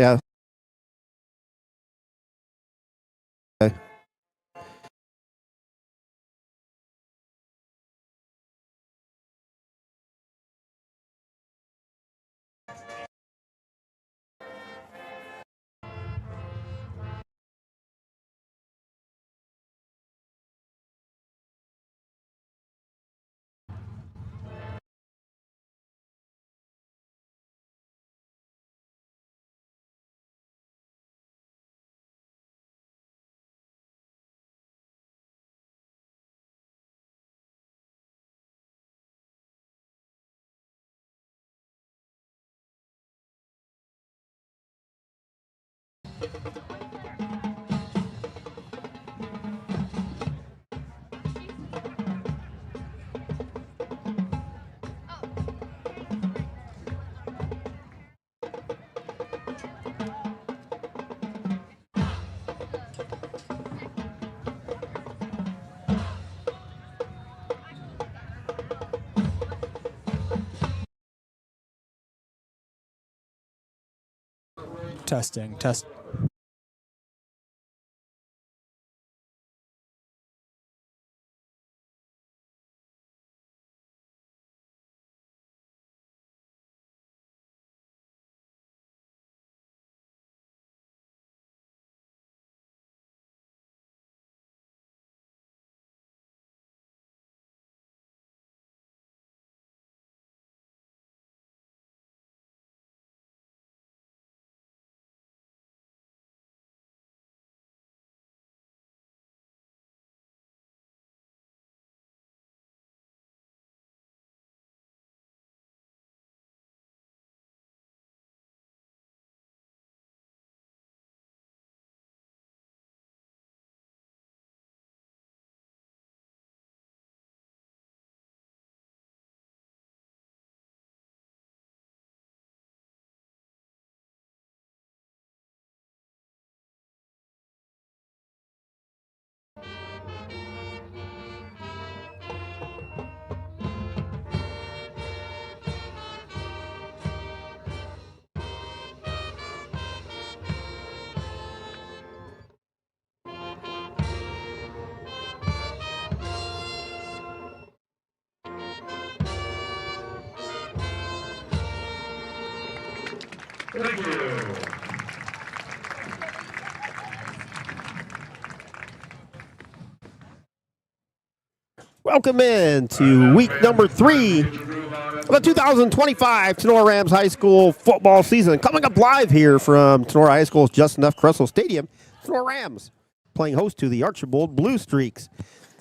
Yeah. Okay. Testing. Thank you. Welcome in to week number 3 of the 2025 Tinora Rams High School football season. Coming up live here from Tinora High School's Justin F. Kressel Stadium, Tinora Rams playing host to the Archbold Blue Streaks.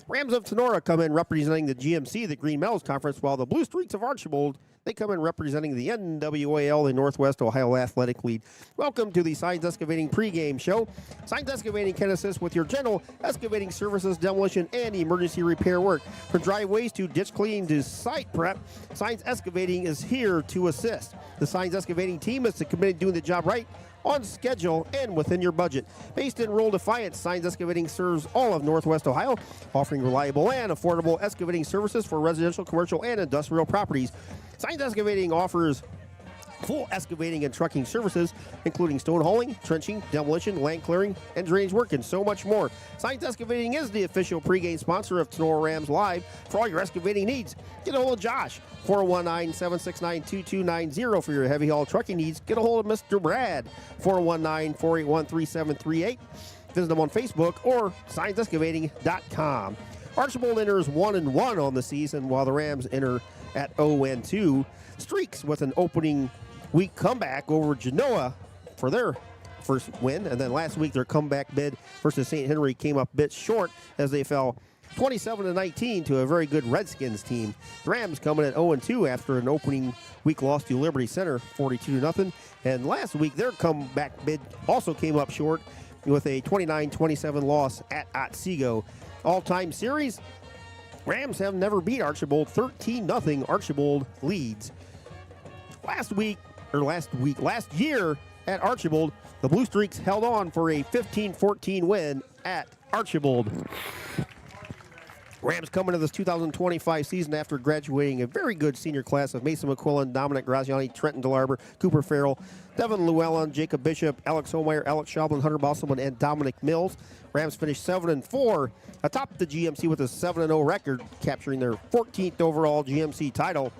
Rams of Tinora come in representing the GMC, the Green Meadows Conference, while the Blue Streaks of Archbold, they come in representing the NWAL, the Northwest Ohio Athletic League. Welcome to the Signs Excavating pregame show. Signs Excavating can assist with your general excavating services, demolition, and emergency repair work. From driveways to ditch cleaning to site prep, Signs Excavating is here to assist. The Signs Excavating team is committed to doing the job right, on schedule, and within your budget. Based in Rural Defiance, Signs Excavating serves all of Northwest Ohio, offering reliable and affordable excavating services for residential, commercial, and industrial properties. Signs Excavating offers full excavating and trucking services, including stone hauling, trenching, demolition, land clearing, and drainage work, and so much more. Signs Excavating is the official pregame sponsor of Tinora Rams Live. For all your excavating needs, get a hold of Josh, 419-769-2290 for your heavy haul trucking needs. Get a hold of Mr. Brad, 419-481-3738. Visit them on Facebook or signsexcavating.com. Archbold enters 1-1 on the season, while the Rams enter at 0-2. Streaks with an opening week comeback over Genoa for their first win, and then last week their comeback bid versus St. Henry came up a bit short as they fell 27-19 to a very good Redskins team. The Rams coming at 0-2 after an opening week loss to Liberty Center 42-0, and last week their comeback bid also came up short with a 29-27 loss at Otsego. All-time series, Rams have never beat Archbold. 13-0 Archbold leads. Last year at Archbold, the Blue Streaks held on for a 15-14 win at Archbold. Rams come into this 2025 season after graduating a very good senior class of Mason McQuillan, Dominic Graziani, Trenton DeLarber, Cooper Farrell, Devin Llewellyn, Jacob Bishop, Alex Homeyer, Alex Schaublin, Hunter Bosselman, and Dominic Mills. Rams finished 7-4 atop the GMC with a 7-0 record, capturing their 14th overall GMC title.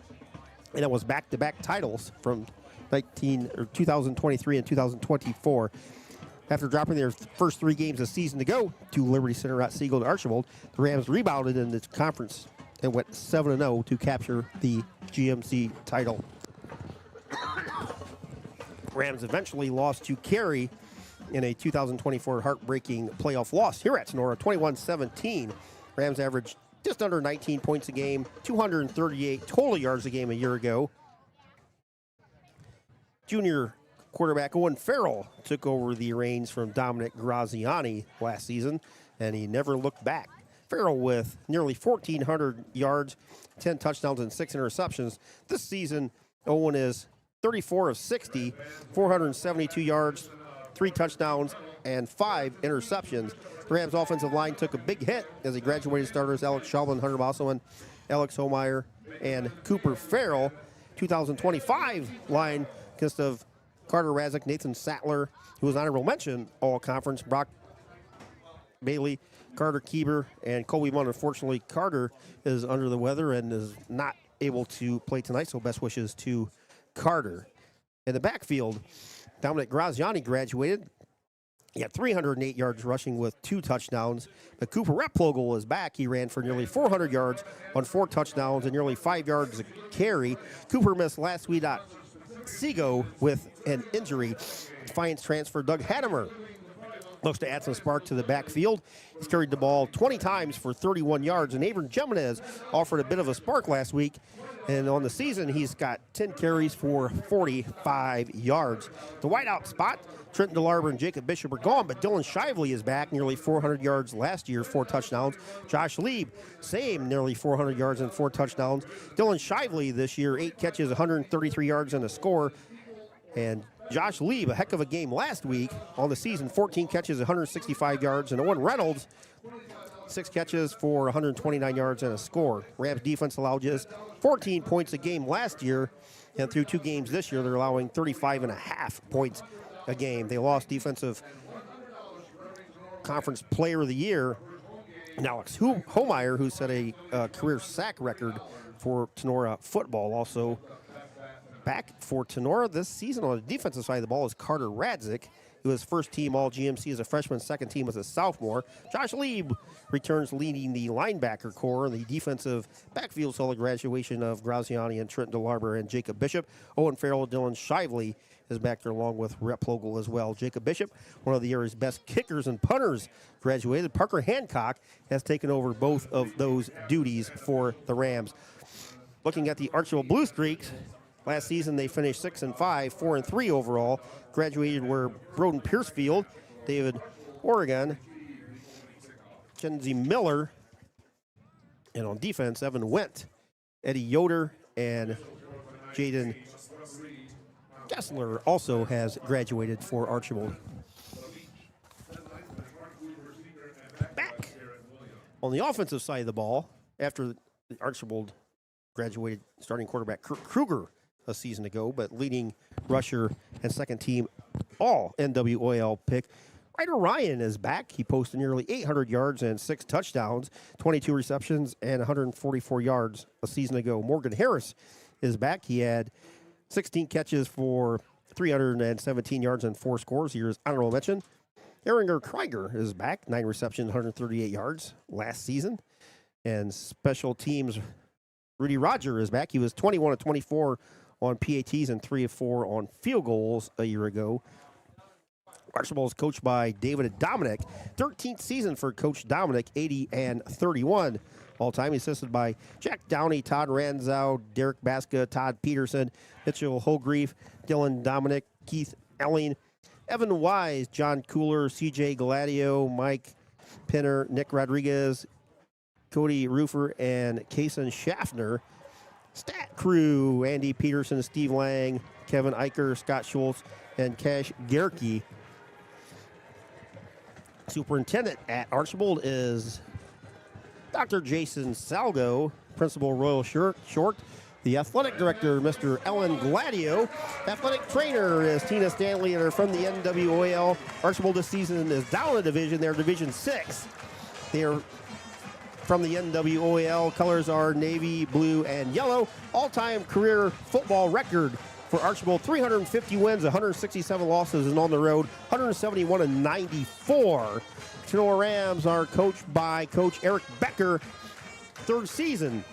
And it was back-to-back titles from 2023 and 2024. After dropping their first 3 games of the season to go to Liberty Center at Siegel to Archbold, the Rams rebounded in the conference and went 7-0 to capture the GMC title. Rams eventually lost to Cary in a 2024 heartbreaking playoff loss here at Tinora, 21-17. Rams averaged just under 19 points a game, 238 total yards a game a year ago. Junior quarterback Owen Farrell took over the reins from Dominic Graziani last season, and he never looked back. Farrell with nearly 1,400 yards, 10 touchdowns, and 6 interceptions. This season, Owen is 34 of 60, 472 yards, 3 touchdowns, and 5 interceptions. The Rams' offensive line took a big hit as he graduated starters Alex Schaublin, Hunter Bosselman, Alex Homeyer, and Cooper Farrell. 2025 line consists of Carter Razik, Nathan Sattler, who was honorable mention all-conference, Brock Bailey, Carter Kieber, and Colby Munn. Unfortunately, Carter is under the weather and is not able to play tonight, so best wishes to Carter. In the backfield, Dominic Graziani graduated. He had 308 yards rushing with 2 touchdowns. But Cooper Replogle is back. He ran for nearly 400 yards on 4 touchdowns and nearly 5 yards a carry. Cooper missed last week at Seago with an injury. Defiance transfer Doug Hattemer looks to add some spark to the backfield. He's carried the ball 20 times for 31 yards, and Avon Jimenez offered a bit of a spark last week. And on the season, he's got 10 carries for 45 yards. The wideout spot, Trenton DeLarber and Jacob Bishop are gone, but Dylan Shively is back, nearly 400 yards last year, 4 touchdowns. Josh Lieb, same, nearly 400 yards and 4 touchdowns. Dylan Shively this year, 8 catches, 133 yards and a score. And Josh Lieb, a heck of a game last week on the season, 14 catches, 165 yards. And Owen Reynolds, 6 catches for 129 yards and a score. Rams defense allowed just 14 points a game last year, and through 2 games this year, they're allowing 35.5 points a game. They lost defensive conference player of the year, and Alex Homeyer, who set a career sack record for Tinora football. Also back for Tinora this season on the defensive side of the ball is Carter Radzik, who was first team All-GMC as a freshman, second team as a sophomore. Josh Lieb returns leading the linebacker core, and the defensive backfield saw the graduation of Graziani and Trent DeLarber and Jacob Bishop. Owen Farrell, Dylan Shively is back there along with Rep Logal as well. Jacob Bishop, one of the area's best kickers and punters, graduated. Parker Hancock has taken over both of those duties for the Rams. Looking at the Archbold Blue Streaks, last season, they finished 6-5, 4-3 overall. Graduated were Broden Piercefield, David Oregon, Kenzie Miller, and on defense, Evan Wendt, Eddie Yoder, and Jaden Gessler also has graduated for Archbold. Back on the offensive side of the ball, after Archbold graduated starting quarterback Kurt Kruger a season ago, but leading rusher and second team all NWOL pick. Ryder Ryan is back. He posted nearly 800 yards and 6 touchdowns, 22 receptions, and 144 yards a season ago. Morgan Harris is back. He had 16 catches for 317 yards and 4 scores. Here's honorable mention. Eringer Krieger is back. 9 receptions, 138 yards last season. And special teams, Rudy Roger is back. He was 21 of 24 on PATs and 3 of 4 on field goals a year ago. Archbold is coached by David Dominic. 13th season for Coach Dominic, 80 and 31 all time. He's assisted by Jack Downey, Todd Ranzow, Derek Baska, Todd Peterson, Mitchell Holgreef, Dylan Dominic, Keith Elling, Evan Wise, John Cooler, CJ Gladio, Mike Pinner, Nick Rodriguez, Cody Roofer, and Kason Schaffner. Stat crew, Andy Peterson, Steve Lang, Kevin Eicher, Scott Schultz, and Cash Gerke. Superintendent at Archbold is Dr. Jason Salgo, Principal Royal Short. The athletic director, Mr. Ellen Gladio. Athletic trainer is Tina Stanley, and they're from the NWOL. Archbold this season is down a division. They're Division 6. They're from the NWOL. Colors are navy, blue, and yellow. All-time career football record for Archbold, 350 wins, 167 losses, and on the road, 171-94. Tinora Rams are coached by Coach Eric Becker, third season.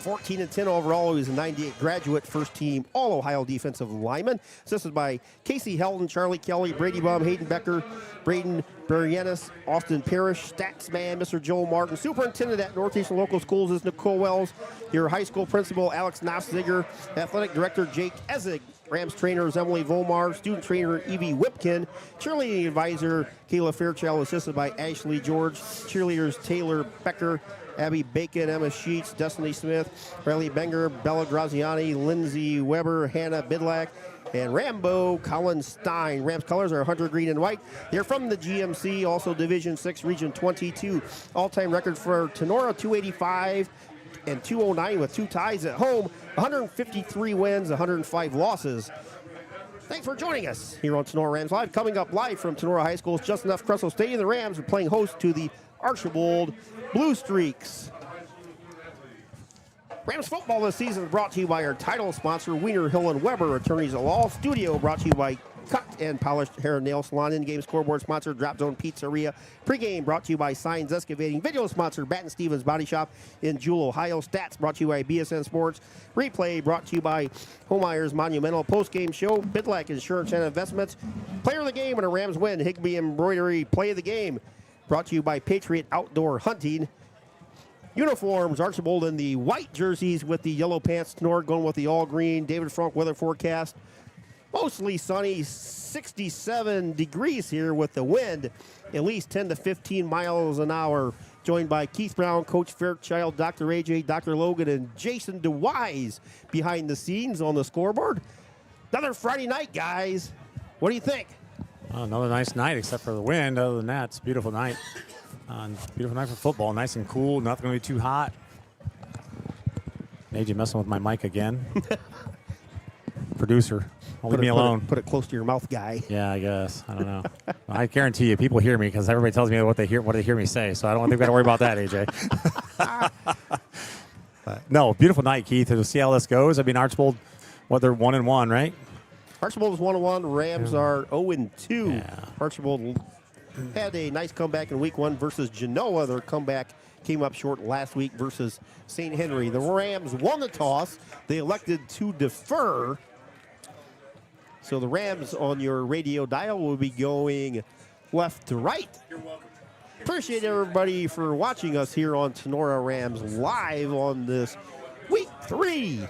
14-10 overall. He was a 98 graduate, first team All-Ohio defensive lineman. Assisted by Casey Helton, Charlie Kelly, Brady Baum, Hayden Becker, Braden Berrianis, Austin Parrish, Statsman, Mr. Joel Martin. Superintendent at Northeastern Local Schools is Nicole Wells. Your high school principal, Alex Nafziger. Athletic director, Jake Ezig. Rams trainer is Emily Volmar. Student trainer, Evie Whipkin. Cheerleading advisor, Kayla Fairchild, assisted by Ashley George. Cheerleaders, Taylor Becker, Abby Bacon, Emma Sheets, Destiny Smith, Riley Benger, Bella Graziani, Lindsay Weber, Hannah Bidlack, and Rambo Colin Stein. Rams colors are hunter green and white. They're from the GMC, also Division 6, Region 22. All-time record for Tinora, 285 and 209 with 2 ties at home, 153 wins, 105 losses. Thanks for joining us here on Tinora Rams Live. Coming up live from Tinora High School's Just Enough Crescent Stadium, the Rams are playing host to the Archbold Blue Streaks. Rams football this season is brought to you by our title sponsor, Wiener Hill & Weber, attorneys at law. Studio brought to you by Cut and Polished Hair and Nail Salon. In-game scoreboard sponsor, Drop Zone Pizzeria. Pregame brought to you by Signs Excavating. Video sponsor, Baton Stevens Body Shop in Jewel, Ohio. Stats brought to you by BSN Sports. Replay brought to you by Homeyer's Monumental. Postgame show, Bidlack Insurance and Investments. Player of the game when a Rams win, Higbee Embroidery. Play of the game brought to you by Patriot Outdoor Hunting. Uniforms, Archbold in the white jerseys with the yellow pants. Tinora going with the all green. David Frank weather forecast. Mostly sunny, 67 degrees here with the wind, at least 10 to 15 miles an hour. Joined by Keith Brown, Coach Fairchild, Dr. AJ, Dr. Logan, and Jason DeWise behind the scenes on the scoreboard. Another Friday night, guys. What do you think? Oh, another nice night, except for the wind. Other than that, it's a beautiful night. Beautiful night for football. Nice and cool. Nothing going to be too hot. AJ messing with my mic again. Producer, leave me alone. Put it close to your mouth, guy. Yeah, I guess. I don't know. I guarantee you, people hear me because everybody tells me what they hear me say. So I don't think they've got to worry about that, AJ. No, beautiful night, Keith. We'll see how this goes. I mean, Archbold, they're 1-1, right? Archbold is 1-1. Rams are 0-2. Yeah. Archbold had a nice comeback in week 1 versus Genoa. Their comeback came up short last week versus St. Henry. The Rams won the toss. They elected to defer. So the Rams on your radio dial will be going left to right. You're welcome. Appreciate everybody for watching us here on Tinora Rams Live on this week 3.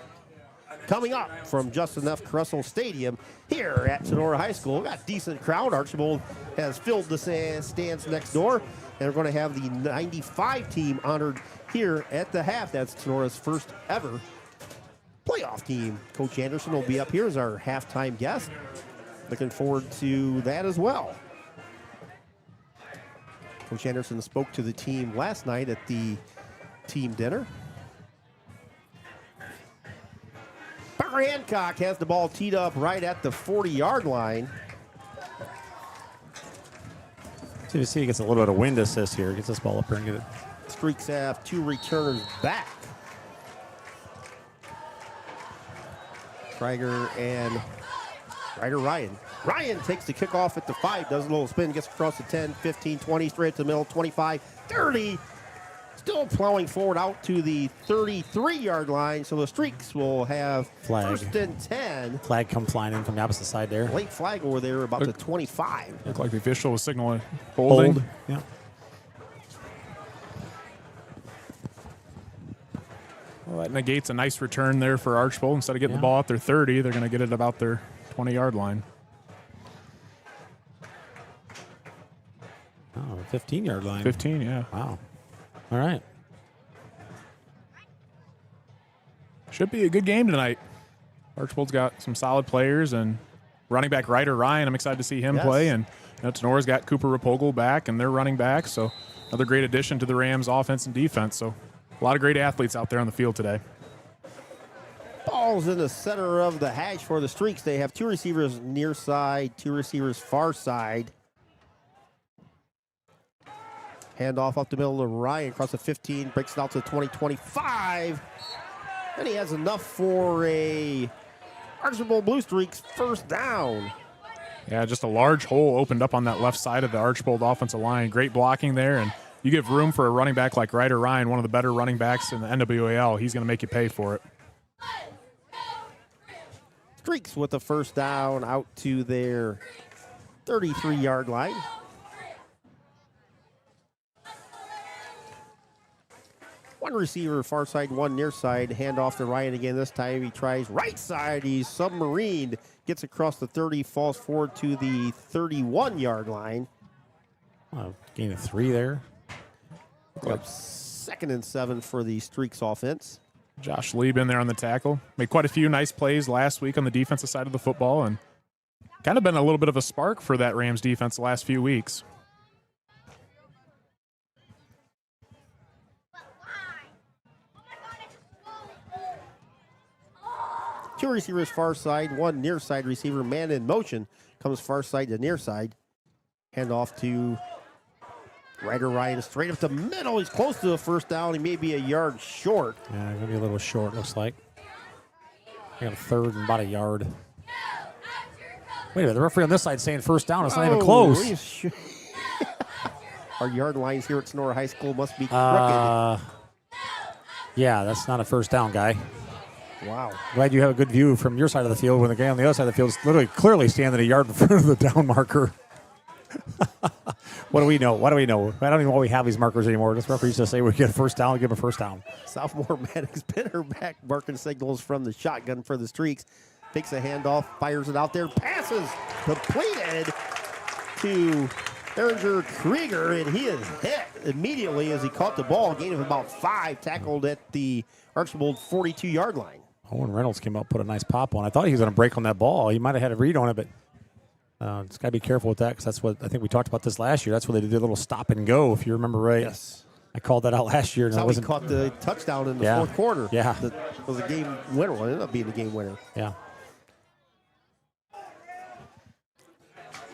Coming up from Justin F. Crescent Stadium here at Tinora High School. Got a decent crowd. Archbold has filled the stands next door. And we're going to have the 95 team honored here at the half. That's Tinora's first ever playoff team. Coach Anderson will be up here as our halftime guest. Looking forward to that as well. Coach Anderson spoke to the team last night at the team dinner. Parker Hancock has the ball teed up right at the 40-yard line. So you see he gets a little bit of wind assist here. Gets this ball up here and get it. Streaks have 2 returners back. Krieger and Ryder Ryan. Ryan takes the kickoff at the 5, does a little spin, gets across the 10, 15, 20, straight to the middle, 25, 30. Still plowing forward out to the 33-yard line, so the Streaks will have Flag. 1st and 10. Flag come flying in from the opposite side there. Late flag over there about the 25. Looked like the official was signaling holding. Hold. Yeah. Well, that negates a nice return there for Archbold. Instead of getting the ball at their 30, they're going to get it about their 20-yard line. Oh, 15-yard line. 15, yeah. Wow. All right. Should be a good game tonight. Archbold's got some solid players, and running back Ryder Ryan, I'm excited to see him play. And Tenora's got Cooper Rapogel back, and they're running back. So Another great addition to the Rams offense and defense. So a lot of great athletes out there on the field today. Ball's in the center of the hash for the Streaks. They have 2 receivers near side, 2 receivers far side. Handoff up the middle to Ryan across the 15, breaks it out to the 20, 25. And he has enough for a Archbold Blue Streaks first down. Yeah, just a large hole opened up on that left side of the Archbold offensive line. Great blocking there, and you give room for a running back like Ryder Ryan, one of the better running backs in the NWAL. He's going to make you pay for it. Streaks with the first down out to their 33-yard line. One receiver far side, one near side. Hand off to Ryan again. This time he tries right side. He's submarined. Gets across the 30, falls forward to the 31-yard line. Gain of 3 there. Up 2nd and 7 for the Streaks offense. Josh Lieb in there on the tackle. Made quite a few nice plays last week on the defensive side of the football, and kind of been a little bit of a spark for that Rams defense the last few weeks. Two receivers far side, one near side receiver. Man in motion. Comes far side to near side. Hand off to Ryder Ryan straight up the middle. He's close to the first down. He may be a yard short. Yeah, going to be a little short, looks like. I got a 3rd and about a yard. Wait a minute, the referee on this side saying first down. It's not even close. Our yard lines here at Tinora High School must be crooked. Yeah, that's not a first down, guy. Wow. Glad you have a good view from your side of the field when the guy on the other side of the field is literally clearly standing a yard in front of the down marker. What do we know? What do we know? I don't even know why we have these markers anymore. This referee used to say we get a first down, give a first down. Sophomore Maddox Benner back barking signals from the shotgun for the Streaks. Takes a handoff, fires it out there, passes completed to Erringer Krieger, and he is hit immediately as he caught the ball. Gain of about 5, tackled at the Archbold 42-yard line. Owen Reynolds came up, put a nice pop on. I thought he was going to break on that ball. He might have had a read on it, but just got to be careful with that because that's what I think we talked about this last year. That's where they did a little stop and go, if you remember right. Yes. I called that out last year. That's how he caught the touchdown in the fourth quarter. Yeah. That was a game winner. Well, it ended up being the game winner. Yeah.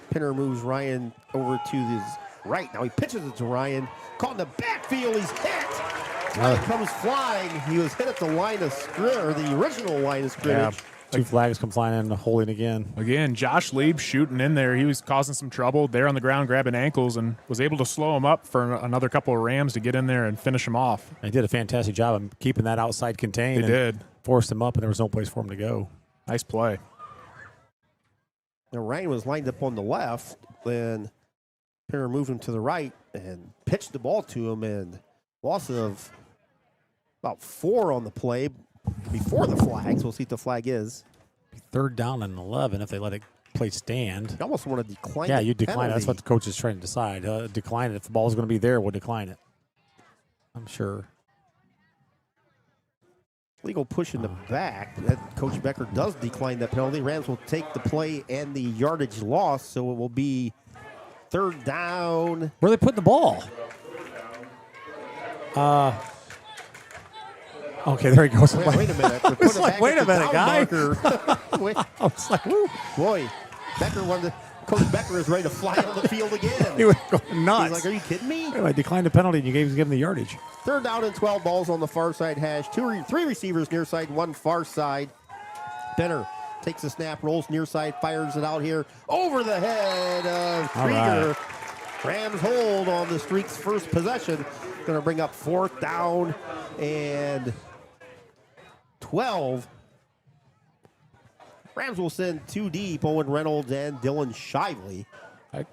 Pinner moves Ryan over to his right. Now he pitches it to Ryan. Caught in the backfield. He's hit. Ryan comes flying. He was hit at the line of scrimmage, or the original line of scrimmage. Yeah. 2 flags come flying in, holding again. Again, Josh Lieb shooting in there. He was causing some trouble there on the ground, grabbing ankles, and was able to slow him up for another couple of Rams to get in there and finish him off. They did a fantastic job of keeping that outside contained. They did. Forced him up, and there was no place for him to go. Nice play. Now Ryan was lined up on the left. Then Pinner moved him to the right and pitched the ball to him, and loss of about 4 on the play before the flags. We'll see what the flag is. 3rd down and 11 if they let it play stand. You almost want to decline. Yeah, you decline it. That's penalty. what the coach is trying to decide. Decline it. If the ball is going to be there, we'll decline it. I'm sure. Legal push in the back. That Coach Becker does decline that penalty. Rams will take the play and the yardage loss, so it will be 3rd down. Where are they putting the ball? Okay, there he goes. Wait a minute. They're putting It's it like, back wait at a the minute, down guy. marker. Wait. I was like, Woo. Boy, Becker wanted. Coach Becker is ready to fly on the field again. he was going nuts. He's like, "Are you kidding me?" I declined the penalty, and you gave him the yardage. 3rd down and 12 balls on the far side hash. 3 receivers near side, 1 far side. Benner takes the snap, rolls near side, fires it out here over the head of Krieger. Rams hold on the Streaks' first possession. Going to bring up 4th down and 12. Rams will send 2 deep, Owen Reynolds and Dylan Shively.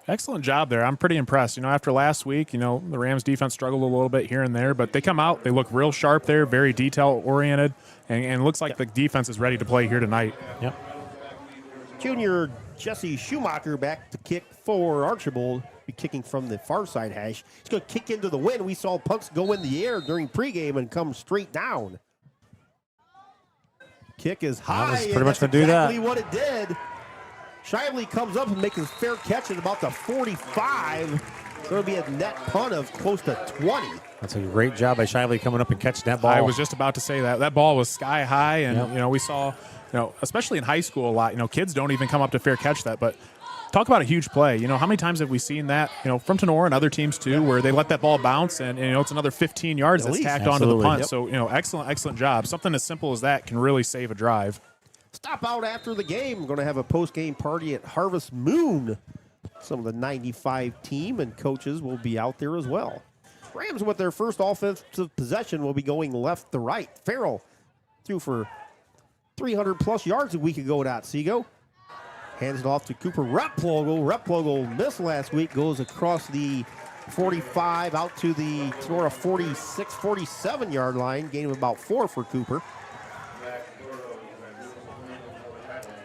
Excellent job there. I'm pretty impressed. After last week, the Rams defense struggled a little bit here and there, but they come out, they look real sharp there, very detail-oriented, and looks like the defense is ready to play here tonight. Yep. Junior Jesse Schumacher back to kick for Archbold. Be kicking from the far side hash. He's going to kick into the wind. We saw punks go in the air during pregame and come straight down. Kick is high. That's pretty and much that's gonna do that. exactly what it did. Shively comes up and makes his fair catch at about the 45. So it'll be a net punt of close to 20. That's a great job by Shively coming up and catching that ball. I was just about to say that. That ball was sky high, and, Yep. we saw, especially in high school a lot, kids don't even come up to fair catch that. But talk about a huge play. How many times have we seen that, from Tinora and other teams too, where they let that ball bounce and it's another 15 yards that's tacked onto the punt. Yep. So, excellent job. Something as simple as that can really save a drive. Stop out after the game. We're going to have a post-game party at Harvest Moon. Some of the 95 team and coaches will be out there as well. Rams with their first offensive possession will be going left to right. Farrell threw for 300-plus yards a week ago at Otsego. Hands it off to Cooper Replogle. Replogle missed last week, goes across the 45 out to the Tinora 46, 47-yard line. Gain of about 4 for Cooper.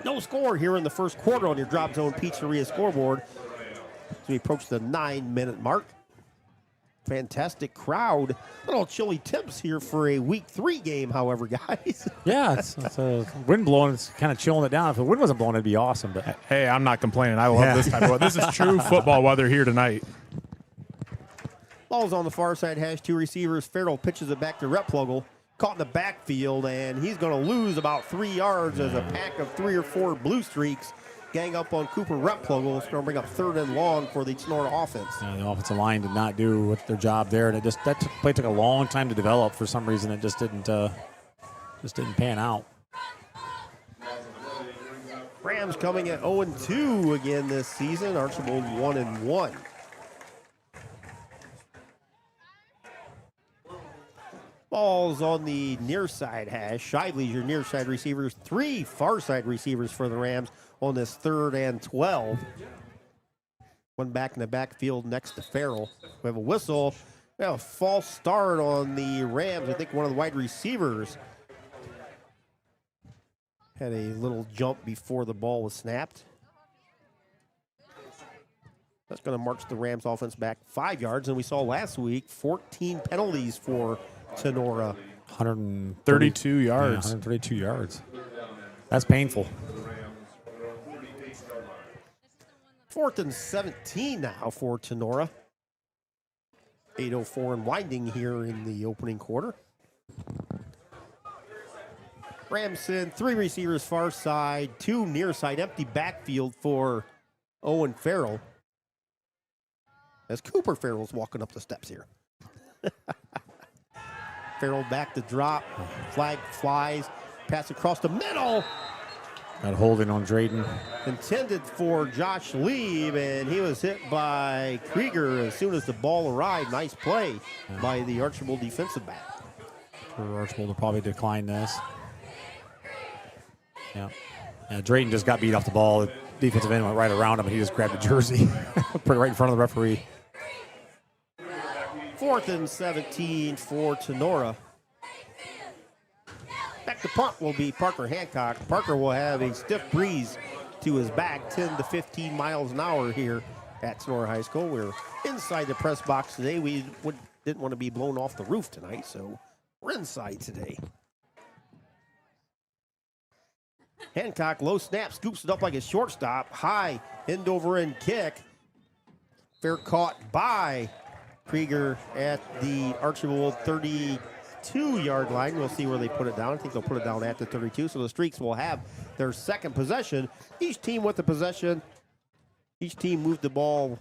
No score here in the first quarter on your Drop Zone Pizzeria scoreboard as we approach the 9-minute mark. Fantastic crowd. Little chilly temps here for a week 3 game, however, guys. Yeah, it's a wind blowing. It's kind of chilling it down. If the wind wasn't blowing, it'd be awesome. But Hey, I'm not complaining. I love this type of weather. This is true football weather here tonight. Ball's on the far side, has 2 receivers. Farrell pitches it back to Replogle. Caught in the backfield, and he's going to lose about 3 yards as a pack of 3 or 4 blue streaks gang up on Cooper Replogle. It's going to bring up 3rd and long for the Tinora offense. the offensive line did not do their job there, and that play took a long time to develop. For some reason, it just didn't pan out. Rams coming at 0-2 again this season. Archbold 1-1. Ball's on the near side hash. Shively's your near side receivers. 3 far side receivers for the Rams on this 3rd and 12. One back in the backfield next to Farrell. We have a whistle. We have a false start on the Rams. I think one of the wide receivers had a little jump before the ball was snapped. That's going to march the Rams offense back 5 yards. And we saw last week 14 penalties for Tinora. 132 yards. 132 yards. That's painful. 4th and 17 now for Tinora. 8:04 and winding here in the opening quarter. Rams send 3 receivers far side, 2 near side, empty backfield for Owen Farrell. As Cooper Farrell's walking up the steps here. Farrell back to drop. Flag flies. Pass across the middle. Got holding on Drayton. Intended for Josh Lieb, and he was hit by Krieger as soon as the ball arrived. Nice play by the Archbold defensive back. Archbold will probably decline this. Yeah. Drayton just got beat off the ball. The defensive end went right around him, and he just grabbed a jersey. Put it right in front of the referee. 4th and 17 for Tinora. Back to punt will be Parker Hancock. Parker will have a stiff breeze to his back, 10 to 15 miles an hour here at Tinora High School. We're inside the press box today. We didn't want to be blown off the roof tonight, so we're inside today. Hancock, low snap, scoops it up like a shortstop. High, end over end kick. Fair caught by Krieger at the Archbold 32-yard line. We'll see where they put it down. I think they'll put it down at the 32. So the Streaks will have their second possession. Each team with the possession. Each team moved the ball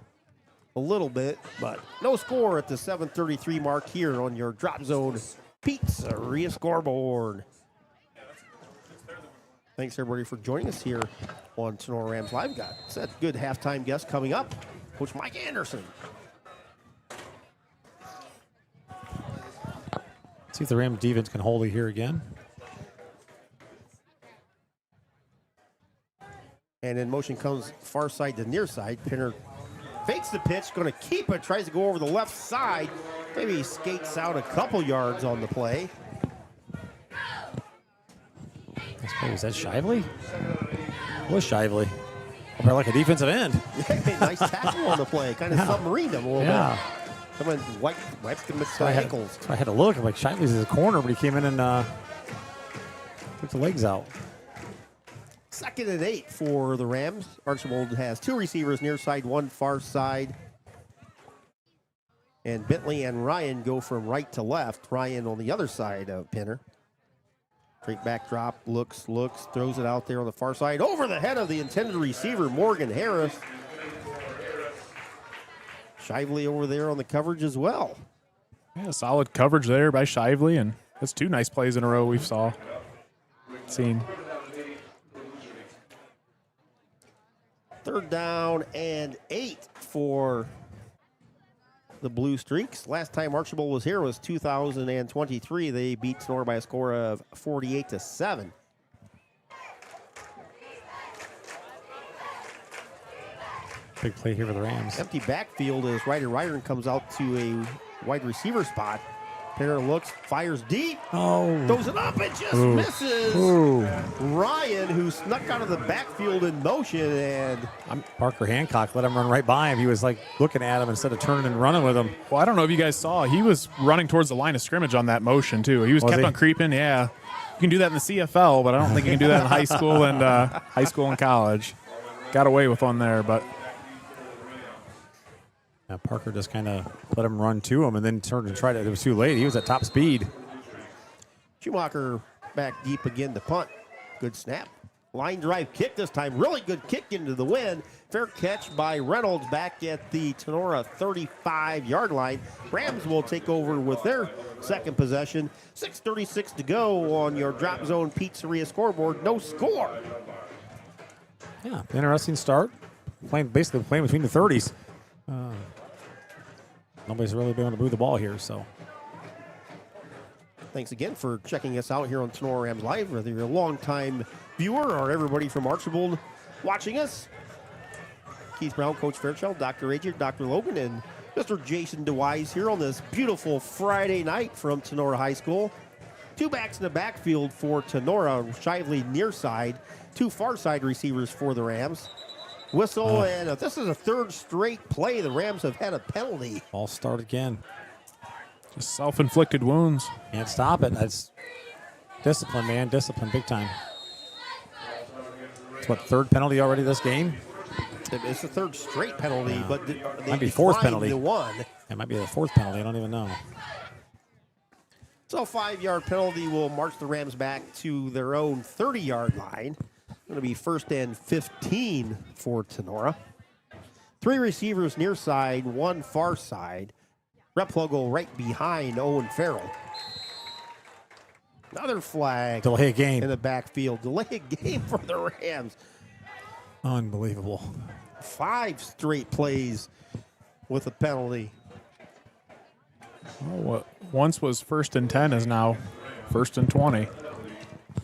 a little bit, but no score at the 7:33 mark here on your Drop Zone Pizzeria scoreboard. Thanks everybody for joining us here on Tinora Rams Live. Got a good halftime guest coming up, Coach Mike Anderson. See if the Rams defense can hold it here again. And in motion comes far side to near side. Pinner fakes the pitch, going to keep it, tries to go over the left side. Maybe skates out a couple yards on the play. Was that Shively? It was Shively. Or like a defensive end. Nice tackle on the play. Kind of submarined him a little bit. Someone wiped him with the ankles. I had to look. I'm like, Shively's in the corner, but he came in and took the legs out. 2nd and 8 for the Rams. Archbold has 2 receivers near side, 1 far side. And Bentley and Ryan go from right to left. Ryan on the other side of Pinner. Straight back drop, looks, throws it out there on the far side. Over the head of the intended receiver, Morgan Harris. Shively over there on the coverage as well. Yeah, solid coverage there by Shively, and that's 2 nice plays in a row we've seen. 3rd down and 8 for the Blue Streaks. Last time Archbold was here was 2023. They beat Tinora by a score of 48-7. Big play here for the Rams. Empty backfield as Ryder comes out to a wide receiver spot. Pinner looks, fires deep, throws it up, it just misses. Ryan, who snuck out of the backfield in motion, and Parker Hancock let him run right by him. He was like looking at him instead of turning and running with him. Well, I don't know if you guys saw, he was running towards the line of scrimmage on that motion too. He was kept on creeping. Yeah, you can do that in the CFL, but I don't think you can do that in high school and college. Got away with one there, but. Now Parker just kind of let him run to him and then turned and tried it. It was too late. He was at top speed. Schumacher back deep again to punt. Good snap. Line drive kick this time. Really good kick into the wind. Fair catch by Reynolds back at the Tinora 35-yard line. Rams will take over with their second possession. 6:36 to go on your Drop Zone Pizzeria scoreboard. No score. Yeah, interesting start. Basically playing between the 30s. Nobody's really been able to move the ball here, so. Thanks again for checking us out here on Tinora Rams Live, whether you're a longtime viewer or everybody from Archbold watching us. Keith Brown, Coach Fairchild, Dr. Ajay, Dr. Logan, and Mr. Jason DeWise here on this beautiful Friday night from Tinora High School. 2 backs in the backfield for Tinora, Shively near side, 2 far side receivers for the Rams. Whistle, and this is a 3rd straight play. The Rams have had a penalty. Ball start again. Just self-inflicted wounds. Can't stop it. That's discipline, man. Discipline big time. It's what, 3rd penalty already this game? It's the 3rd straight penalty, but they might be 4th penalty. The 1. It might be the 4th penalty. I don't even know. So 5-yard penalty will march the Rams back to their own 30-yard line. Going to be 1st and 15 for Tinora. 3 receivers near side, 1 far side. Rep logo right behind Owen Farrell. Another flag. Delay a game. In the backfield. Delay a game for the Rams. Unbelievable. 5 straight plays with a penalty. Oh, what once was 1st and 10 is now 1st and 20.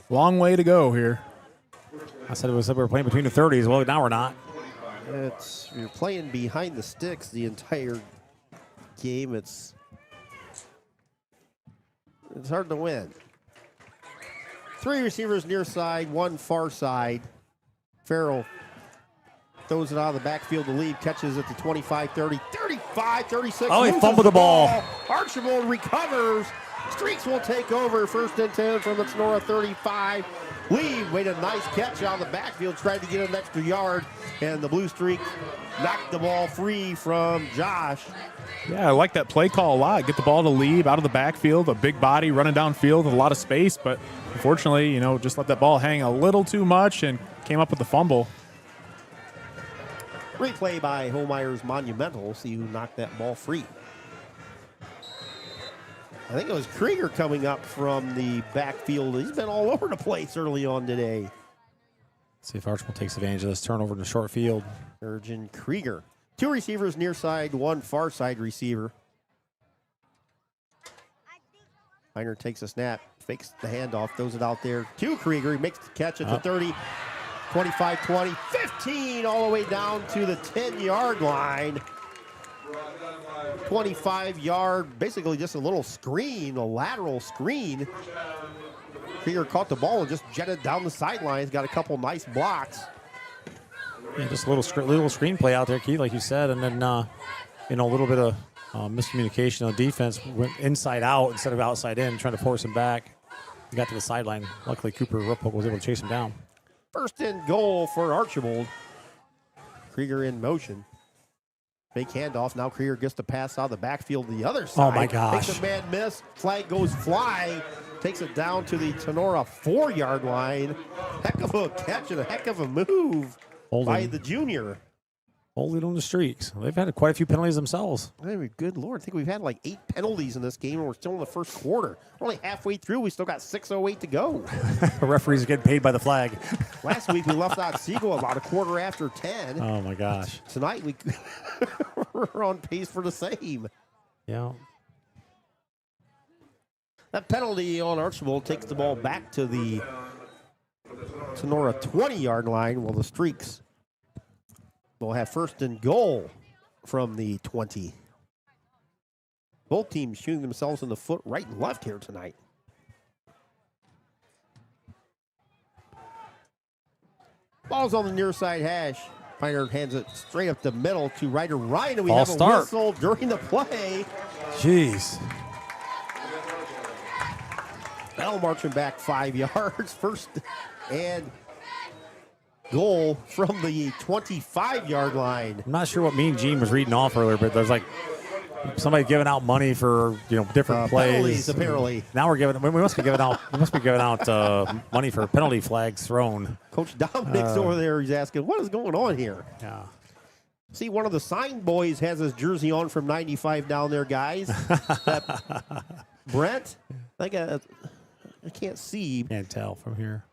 Long way to go here. I said we were playing between the 30s. Well, now we're not. You're playing behind the sticks the entire game. It's hard to win. 3 receivers near side, 1 far side. Farrell throws it out of the backfield to lead, catches at the 25, 30, 35, 36. Oh, he fumbled the ball. Archbold recovers. Streaks will take over. 1st and 10 from the Tinora 35. Lee made a nice catch out of the backfield, tried to get an extra yard, and the Blue Streak knocked the ball free from Josh. Yeah, I like that play call a lot. Get the ball to Lee out of the backfield, a big body running downfield with a lot of space, but unfortunately, just let that ball hang a little too much and came up with the fumble. Replay by Homeyer's Monumental. See who knocked that ball free. I think it was Krieger coming up from the backfield. He's been all over the place early on today. See if Archbold takes advantage of this turnover in the short field. Urgin Krieger. 2 receivers near side, 1 far side receiver. Heiner takes a snap, fakes the handoff, throws it out there to Krieger. He makes the catch at the 30, 25, 20, 15, all the way down to the 10-yard line. 25-yard, basically just a little screen, a lateral screen. Krieger caught the ball and just jetted down the sidelines. Got a couple nice blocks. Yeah, just a little screenplay out there, Keith, like you said, and then a little bit of miscommunication on defense. Went inside out instead of outside in, trying to force him back. He got to the sideline. Luckily, Cooper Ripple was able to chase him down. 1st and goal for Archbold. Krieger in motion. Fake handoff. Now Creer gets the pass out of the backfield to the other side. Oh, my gosh. Takes a man miss. Flag goes flying. Takes it down to the Tinora 4-yard line. Heck of a catch and a heck of a move by the junior. Holding on the streaks. They've had quite a few penalties themselves. I mean, good Lord. I think we've had like 8 penalties in this game, and we're still in the first quarter. We're only halfway through. We still got 6:08 to go. The referees are getting paid by the flag. Last week, we left out Siegel about a quarter after 10. Oh, my gosh. Tonight, we're on pace for the same. Yeah. That penalty on Archbold takes the ball back to the Tinora 20-yard line, while the Streaks will have first and goal from the 20. Both teams shooting themselves in the foot right and left here tonight. Ball's on the near side hash. Piner hands it straight up the middle to Ryder Ryan, and we have a whistle during the play. Jeez. Bell marching back 5 yards. First and goal from the 25-yard line. I'm not sure what Mean Gene was reading off earlier, but there's like somebody giving out money for different plays. Penalties, apparently. Now we must be giving out money for penalty flags thrown. Coach Dominic's over there. He's asking, what is going on here? Yeah. See, one of the sign boys has his jersey on from 95 down there, guys. Brent, I can't see. Can't tell from here.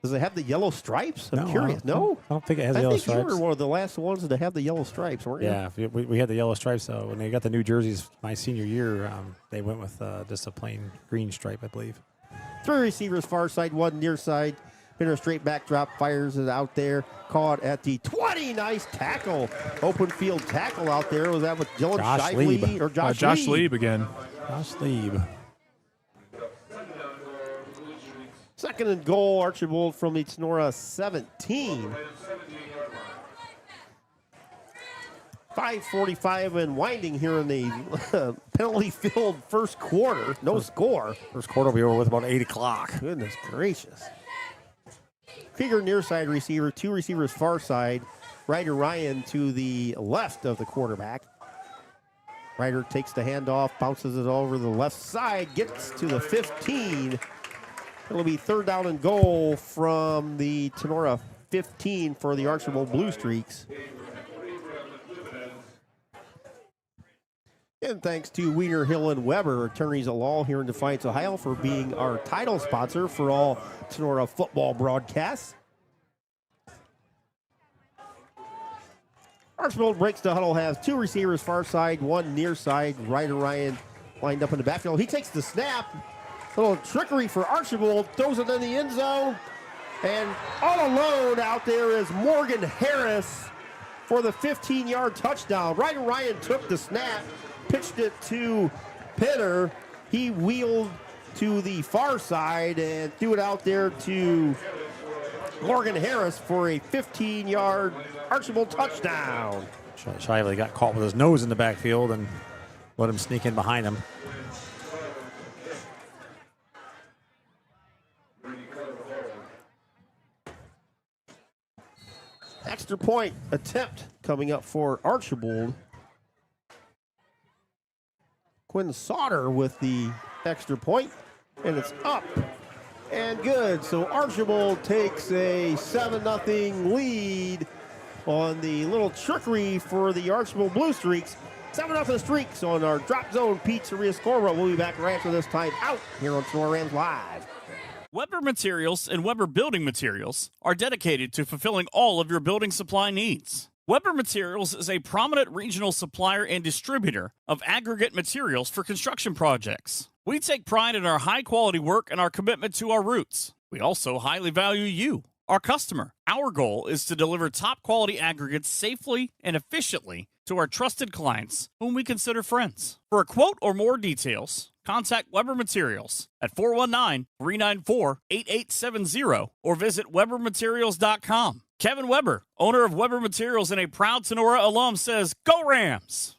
Does it have the yellow stripes? I'm No, curious. No? I don't think it has yellow stripes. I think you were one of the last ones to have the yellow stripes, weren't you? Yeah, we had the yellow stripes. So when they got the new jerseys my senior year, they went with just a plain green stripe, I believe. 3 receivers, far side, 1 near side. Pinner straight backdrop, fires it out there. Caught at the 20. Nice tackle. Open field tackle out there. Was that with Dylan Josh Shively Lieb. or Josh Lieb again. Josh Lieb. Second and goal, Archbold from the Tinora 17. 5:45 and winding here in the penalty-filled first quarter. No score. First quarter will be over with about 8 o'clock. Goodness gracious. Krieger near side receiver, 2 receivers far side. Ryder Ryan to the left of the quarterback. Ryder takes the handoff, bounces it over the left side, gets to the 15. It'll be third down and goal from the Tinora 15 for the Archbold Blue Streaks. And thanks to Wiener, Hill, and Weber, attorneys at law here in Defiance, Ohio, for being our title sponsor for all Tinora football broadcasts. Archbold breaks the huddle, has 2 receivers far side, 1 near side. Ryder Ryan lined up in the backfield. He takes the snap. Little trickery for Archbold, throws it in the end zone. And all alone out there is Morgan Harris for the 15-yard touchdown. Ryder Ryan took the snap, pitched it to Pinner. He wheeled to the far side and threw it out there to Morgan Harris for a 15-yard Archbold touchdown. Shively got caught with his nose in the backfield and let him sneak in behind him. Extra point attempt coming up for Archbold. Quinn Sauter with the extra point, and it's up and good. So Archbold takes a 7-0 lead on the little trickery for the Archbold Blue Streaks. 7-0 Streaks on our Drop Zone Pizzeria scoreboard. We'll be back right after this time out here on Tinora Rams Live. Weber Materials and Weber Building Materials are dedicated to fulfilling all of your building supply needs. Weber Materials is a prominent regional supplier and distributor of aggregate materials for construction projects. We take pride in our high-quality work and our commitment to our roots. We also highly value you, our customer. Our goal is to deliver top-quality aggregates safely and efficiently to our trusted clients, whom we consider friends. For a quote or more details, contact Weber Materials at 419-394-8870 or visit webermaterials.com. Kevin Weber, owner of Weber Materials and a proud Tinora alum, says, "Go Rams!"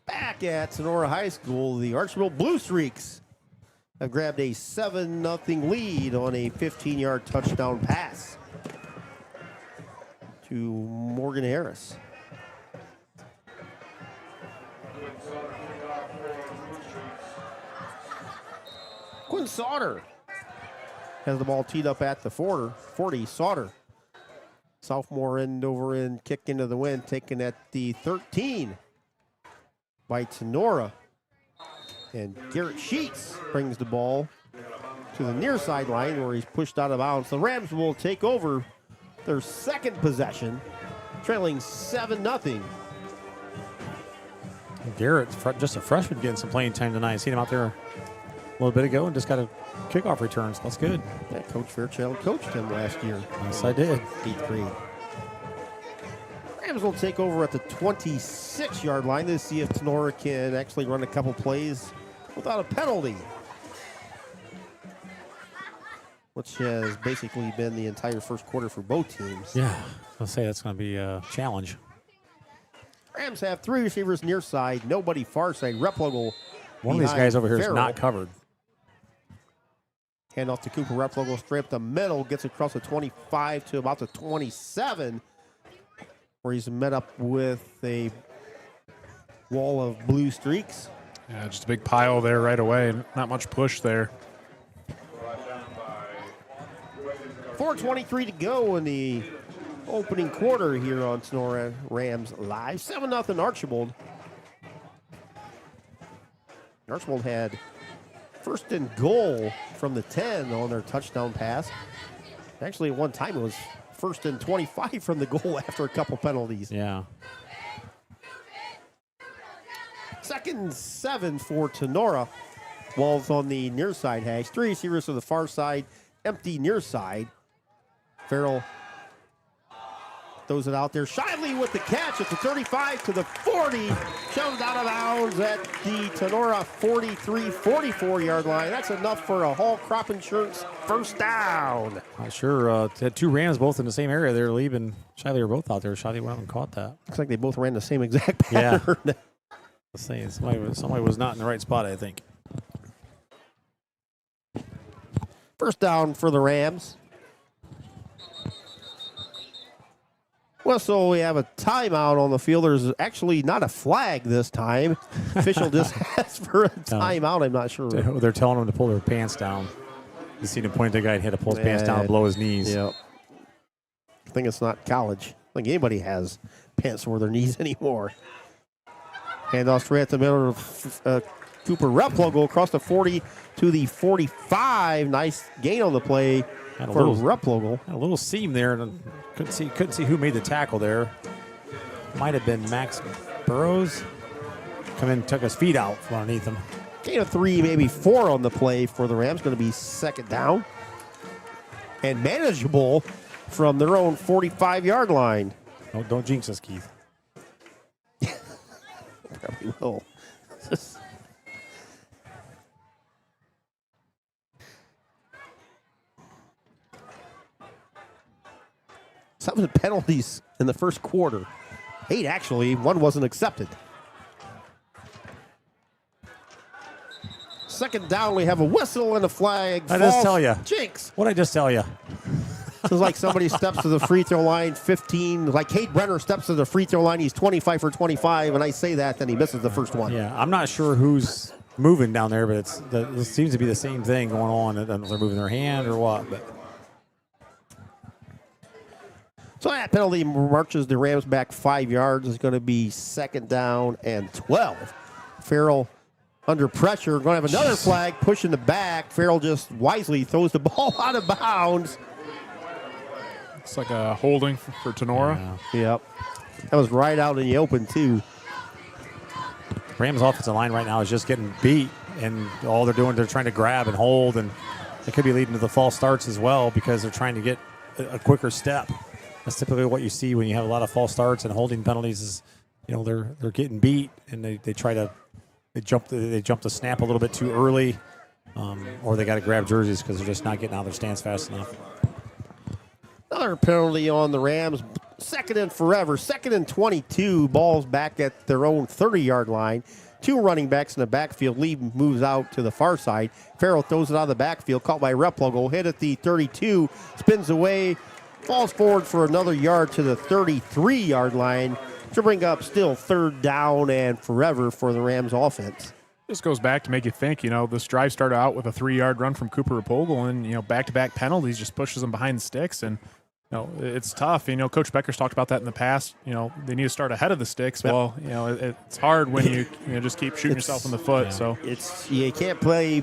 Back at Tinora High School, the Archbold Blue Streaks have grabbed a 7-0 lead on a 15-yard touchdown pass to Morgan Harris. Quinn Sauter has the ball teed up at the 40. Sauter, sophomore end over end, kick into the wind, taken at the 13 by Tinora. And Garrett Sheets brings the ball to the near sideline where he's pushed out of bounds. The Rams will take over their second possession, trailing 7-0. Garrett, just a freshman, getting some playing time tonight. Seen him out there a little bit ago and just got a kickoff return, so that's good. Yeah, Coach Fairchild coached him last year. Yes, I did. 8th grade. Rams will take over at the 26-yard line to see if Tinora can actually run a couple plays without a penalty, which has basically been the entire first quarter for both teams. Yeah, I'll say that's going to be a challenge. Rams have 3 receivers near side, nobody far side. Replogle. One of these guys over here is not covered. Hand off to Cooper Replogle, straight up the middle, gets across the 25 to about the 27, where he's met up with a wall of blue streaks. Yeah, just a big pile there right away. Not much push there. 4:23 to go in the opening quarter here on Tinora Rams Live. 7-0 Archbold. Archbold had first and goal from the 10 on their touchdown pass. Actually, at one time it was first and 25 from the goal after a couple penalties. Yeah. 2nd and 7 for Tinora. Walls on the near side hash. 3 receivers to the far side. Empty near side. Farrell throws it out there. Shively with the catch at the 35 to the 40. Shoved out of bounds at the Tinora 43-44 line. That's enough for a Hall Crop Insurance first down. Not sure. Had 2 Rams both in the same area there. Lee and Shively were both out there. Shively went up and caught that. Looks like they both ran the same exact pattern. Yeah. Saying somebody was not in the right spot, I think. First down for the Rams. Well, so we have a timeout on the field. There's actually not a flag this time. Official just asked for a timeout. I'm not sure. They're telling them to pull their pants down. You see them point at the guy and had to pull his pants down below his knees. Yep. I think it's not college. I think anybody has pants over their knees anymore. Handoff straight at the middle of Cooper Replogle across the 40 to the 45. Nice gain on the play for Replogle. A little seam there. And couldn't see who made the tackle there. Might have been Max Burrows. Come in and took his feet out from underneath him. Gain of 3, maybe 4 on the play for the Rams. Going to be 2nd down. And manageable from their own 45-yard line. Don't jinx us, Keith. Probably will. 7 penalties in the first quarter. 8 actually. 1 wasn't accepted. 2nd down, we have a whistle and a flag. I just tell you. Jinx. What'd I just tell you? This is like somebody steps to the free throw line, 15. Like Kate Brenner steps to the free throw line. He's 25 for 25, and I say that, then he misses the first one. Yeah, I'm not sure who's moving down there, but it seems to be the same thing going on. I don't know if they're moving their hand or what. But so that penalty marches the Rams back 5 yards. It's going to be 2nd down and 12. Farrell under pressure. Going to have another flag pushing the back. Farrell just wisely throws the ball out of bounds. It's like a holding for Tinora. Yeah. Yep. That was right out in the open, too. Rams' offensive line right now is just getting beat, and all they're doing, they're trying to grab and hold, and it could be leading to the false starts as well because they're trying to get a quicker step. That's typically what you see when you have a lot of false starts and holding penalties is, they're getting beat, and they jump the snap a little bit too early, or they got to grab jerseys because they're just not getting out of their stance fast enough. Another penalty on the Rams. 2nd and forever. 2nd and 22. Ball's back at their own 30-yard line. 2 running backs in the backfield. Lee moves out to the far side. Farrell throws it out of the backfield. Caught by Replogle. Hit at the 32. Spins away. falls forward for another yard to the 33-yard line to bring up still 3rd down and forever for the Rams offense. This goes back to make you think, this drive started out with a 3-yard run from Cooper Rapogel, and, back-to-back penalties just pushes them behind the sticks. And, it's tough. Coach Becker's talked about that in the past. They need to start ahead of the sticks. Yep. Well, it's hard when you just keep shooting yourself in the foot. So you can't play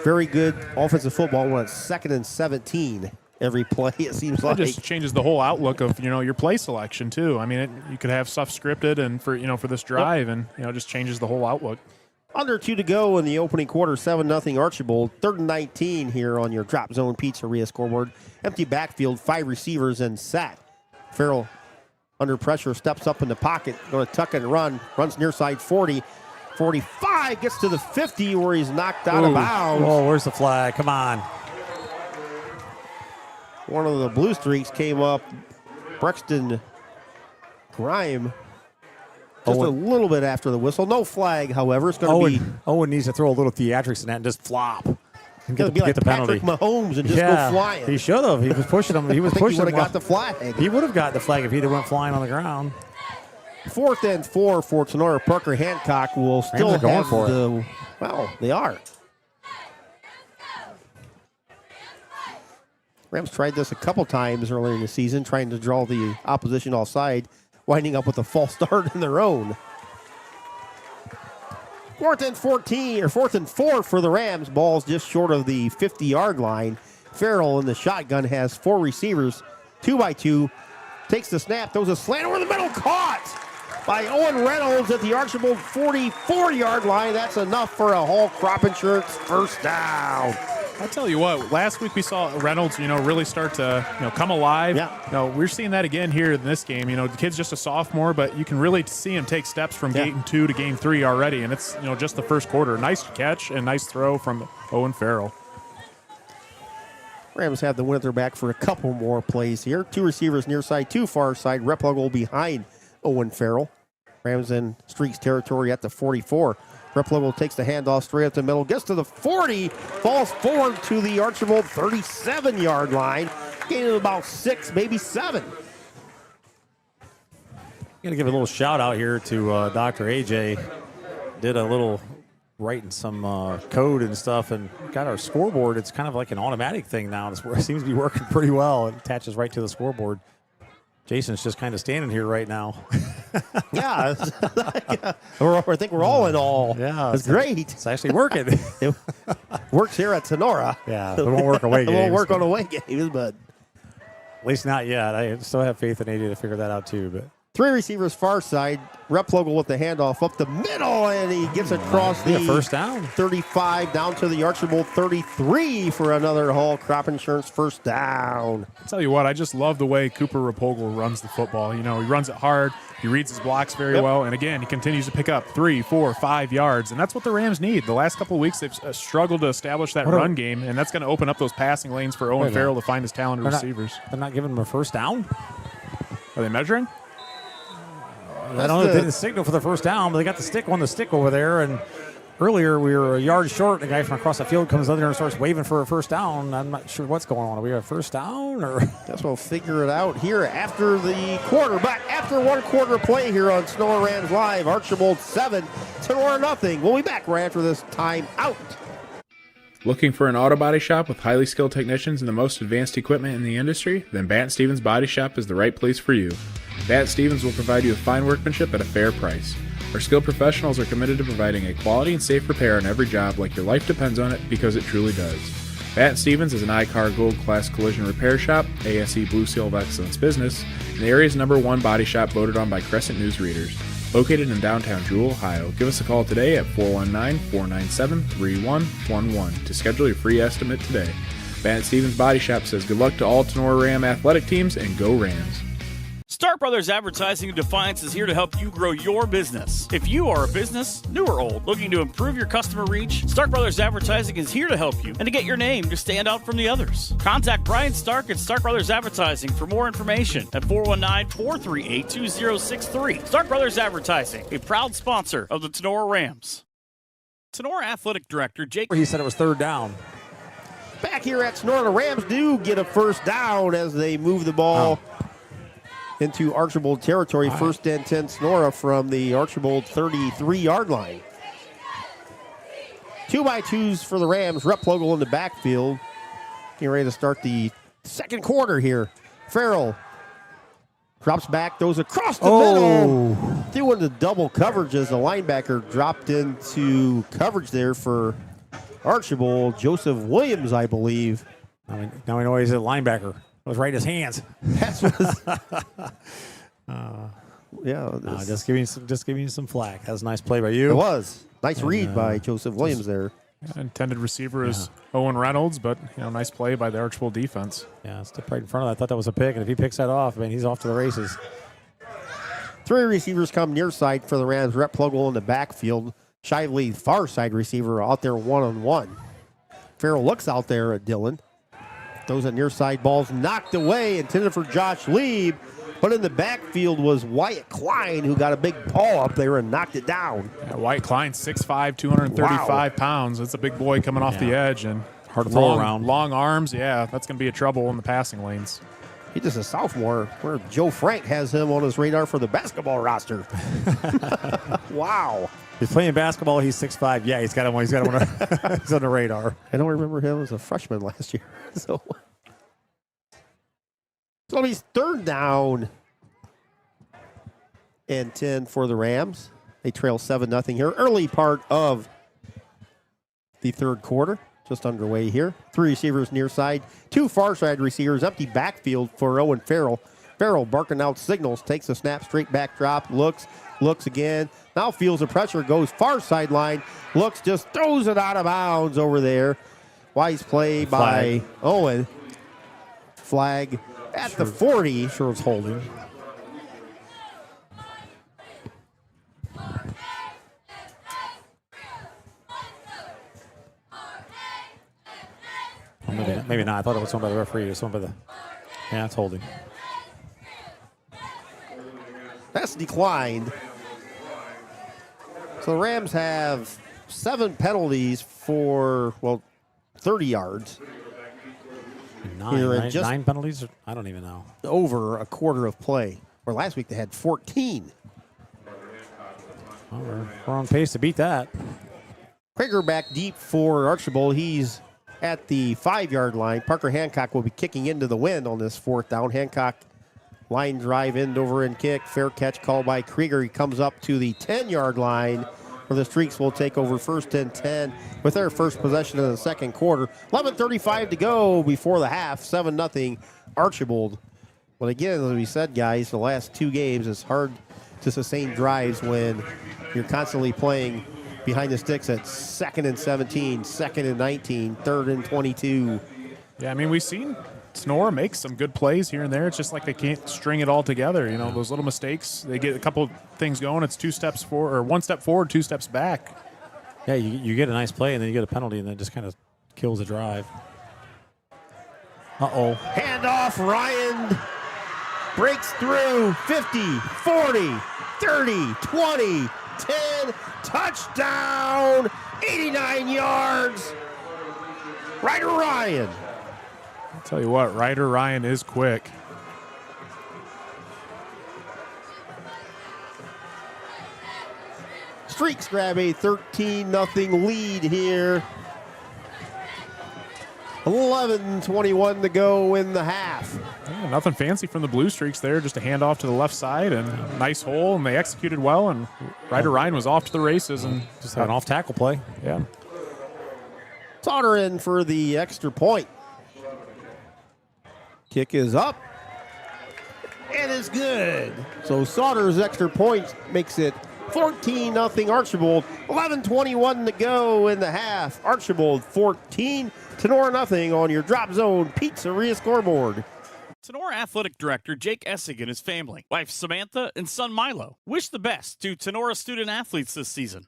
very good offensive football when it's 2nd and 17 every play, it seems like. It just changes the whole outlook of, your play selection, too. I mean, you could have stuff scripted and for this drive, and, just changes the whole outlook. Under 2 to go in the opening quarter, 7-0 Archbold. 3rd and 19 here on your Drop Zone Pizzeria scoreboard. Empty backfield, 5 receivers and set. Farrell under pressure, steps up in the pocket, going to tuck and run. Runs near side 40, 45, gets to the 50 where he's knocked out of bounds. Oh, where's the flag? Come on. One of the blue streaks came up. Brexton Grime. Just a little bit after the whistle. No flag, however. It's going to be... Owen needs to throw a little theatrics in that and just flop. And get the penalty. Patrick Mahomes and just go flying. He should have. He was pushing him. He was pushing him. He would have got the flag. He would have got the flag if he'd have went flying on the ground. 4th and 4 for Tinora. Parker Hancock will still have the... Well, they are. Rams tried this a couple times earlier in the season, trying to draw the opposition offside, winding up with a false start in their own. 4th and 4 for the Rams. Ball's just short of the 50-yard line. Farrell in the shotgun has 4 receivers, 2 by 2. Takes the snap, throws a slant over the middle, caught by Owen Reynolds at the Archbold 44-yard line. That's enough for a Hall Crop Insurance first down. I'll tell you what, last week we saw Reynolds, really start to, come alive. Yeah. We're seeing that again here in this game. The kid's just a sophomore, but you can really see him take steps from game 2 to game 3 already, and it's, just the first quarter. Nice catch and nice throw from Owen Farrell. Rams have the win at their back for a couple more plays here. 2 receivers near side, 2 far side. Replogle behind Owen Farrell. Rams in streaks territory at the 44. Replogle takes the handoff straight up the middle, gets to the 40, falls forward to the Archbold 37-yard line, gaining about 6, maybe 7. I'm going to give a little shout out here to Dr. AJ. Did a little writing some code and stuff and got our scoreboard. It's kind of like an automatic thing now. It seems to be working pretty well. It attaches right to the scoreboard. Jason's just kind of standing here right now. Yeah. I think we're all in all. Yeah. It's great. It's actually working. It works here at Tinora. Yeah. It won't work away games. It won't work on away games, but. At least not yet. I still have faith in AD to figure that out too. But 3 receivers far side. Replogle with the handoff up the middle, and he gets across the first down. 35 down to the Archbold 33 for another Hall Crop Insurance first down. I'll tell you what, I just love the way Cooper Rapogel runs the football. He runs it hard. He reads his blocks very well. And again, he continues to pick up 3, 4, 5 yards. And that's what the Rams need. The last couple of weeks, they've struggled to establish that run game. And that's going to open up those passing lanes for Owen Farrell to find his talented receivers. They're not giving him a first down? Are they measuring? I don't know if they didn't signal for the first down, but they got the stick on the stick over there. And earlier we were a yard short. The guy from across the field comes out there and starts waving for a first down. I'm not sure what's going on. Are we a first down? Or guess we'll figure it out here after the quarter. But after 1 quarter play here on Tinora Rams Live, Archbold 7, Tinora nothing. We'll be back right after this time out. Looking for an auto body shop with highly skilled technicians and the most advanced equipment in the industry? Then Batt Stevens Body Shop is the right place for you. Batt Stevens will provide you with fine workmanship at a fair price. Our skilled professionals are committed to providing a quality and safe repair on every job like your life depends on it, because it truly does. Batt Stevens is an I-CAR Gold Class Collision Repair Shop, ASE Blue Seal of Excellence Business, and the area's #1 body shop voted on by Crescent News readers. Located in downtown Jewell, Ohio. Give us a call today at 419-497-3111 to schedule your free estimate today. Batt Stevens Body Shop says good luck to all Tinora Ram athletic teams, and go Rams. Stark Brothers Advertising in Defiance is here to help you grow your business. If you are a business, new or old, looking to improve your customer reach, Stark Brothers Advertising is here to help you and to get your name to stand out from the others. Contact Brian Stark at Stark Brothers Advertising for more information at 419-438-2063. Stark Brothers Advertising, a proud sponsor of the Tinora Rams. Tinora Athletic Director Jake. he said it was third down. Back here at Sonora, the Rams do get a first down as they move the ball into Archbold territory. First and 10 Sonora from the Archbold 33-yard line. 2x2s for the Rams. Rep Plogel in the backfield. Getting ready to start the second quarter here. Farrell drops back, goes across the middle. Threw into double coverage as the linebacker dropped into coverage there for Archbold. Joseph Williams, I believe. Now we know he's a linebacker. It was right in his hands. That's what Just giving you some flack. That was a nice play by you. It was. Nice read by Joseph Williams there. Intended receiver is Owen Reynolds, but nice play by the Archbold defense. Yeah, stepped right in front of that. I thought that was a pick, and if he picks that off, he's off to the races. 3 receivers come near side for the Rams. Rep Plogel in the backfield. Shively, far side receiver, out there one-on-one. Farrell looks out there at Dylan. Those at near side balls knocked away, intended for Josh Lieb. But in the backfield was Wyatt Klein, who got a big paw up there and knocked it down. Yeah, Wyatt Klein, 6'5", 235 pounds. That's a big boy coming off the edge. And hard to throw around. Long arms, that's going to be a trouble in the passing lanes. He's just a sophomore, where Joe Frank has him on his radar for the basketball roster. Wow. He's playing basketball. He's 6'5". Yeah, he's got him. He's on the radar. I don't remember him as a freshman last year. So he's third down and 10 for the Rams. They trail 7-0 here. Early part of the third quarter. Just underway here. 3 receivers near side. 2 far side receivers. Empty backfield for Owen Farrell. Farrell barking out signals. Takes a snap, straight back drop. Looks again. Now feels the pressure. Goes far sideline. Looks, just throws it out of bounds over there. Wise play by Owen. Flag at the 40. Sure it's holding. Maybe not. I thought it was one by the referee. It's one by the... Yeah, it's holding. That's declined. So the Rams have 7 penalties for, 30 yards. 9 penalties? I don't even know. Over a quarter of play. Or last week they had 14. Well, we're on pace to beat that. Krieger back deep for Archbold. He's at the 5-yard line. Parker Hancock will be kicking into the wind on this 4th down. Hancock line drive, end over end kick. Fair catch called by Krieger. He comes up to the 10-yard line where the Streaks will take over 1st and 10 with their first possession of the second quarter. 11:35 to go before the half. 7-0 Archbold. But again, as we said, guys, the last 2 games, it's hard to sustain drives when you're constantly playing behind the sticks at 2nd and 17, 2nd and 19, 3rd and 22. Yeah, we've seen Tinora make some good plays here and there. It's just like they can't string it all together. Those little mistakes, they get a couple things going. It's 2 steps forward, or 1 step forward, 2 steps back. Yeah, you get a nice play, and then you get a penalty, and then it just kind of kills the drive. Uh-oh. Handoff, Ryan breaks through. 50, 40, 30, 20, 10, touchdown, 89 yards. Ryder Ryan. I'll tell you what, Ryder Ryan is quick. Streaks grab a 13-0 lead here. 11:21 to go in the half. Yeah, nothing fancy from the Blue Streaks there. Just a handoff to the left side and nice hole, and they executed well. And Ryder Ryan was off to the races and just had an off-tackle play. Yeah. Sauter in for the extra point. Kick is up. And it's good. So Sauter's extra point makes it 14-0 Archbold. 11:21 to go in the half. Archbold 14, Tinora 0 on your Drop Zone Pizzeria scoreboard. Tinora Athletic Director Jake Essig and his family, wife Samantha, and son Milo wish the best to Tinora student athletes this season.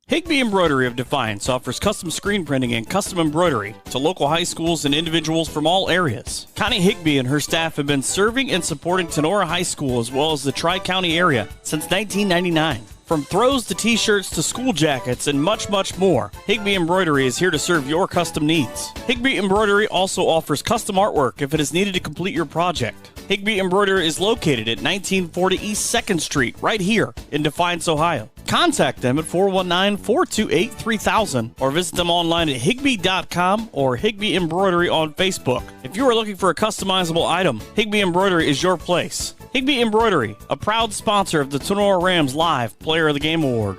Higbee Embroidery of Defiance offers custom screen printing and custom embroidery to local high schools and individuals from all areas. Connie Higbee and her staff have been serving and supporting Tinora High School as well as the Tri-County area since 1999. From throws to t-shirts to school jackets and much, much more, Higbee Embroidery is here to serve your custom needs. Higbee Embroidery also offers custom artwork if it is needed to complete your project. Higbee Embroidery is located at 1940 East 2nd Street, right here in Defiance, Ohio. Contact them at 419-428-3000 or visit them online at higbee.com or Higbee Embroidery on Facebook. If you are looking for a customizable item, Higbee Embroidery is your place. Higbee Embroidery, a proud sponsor of the Tinora Rams Live Player of the Game Award.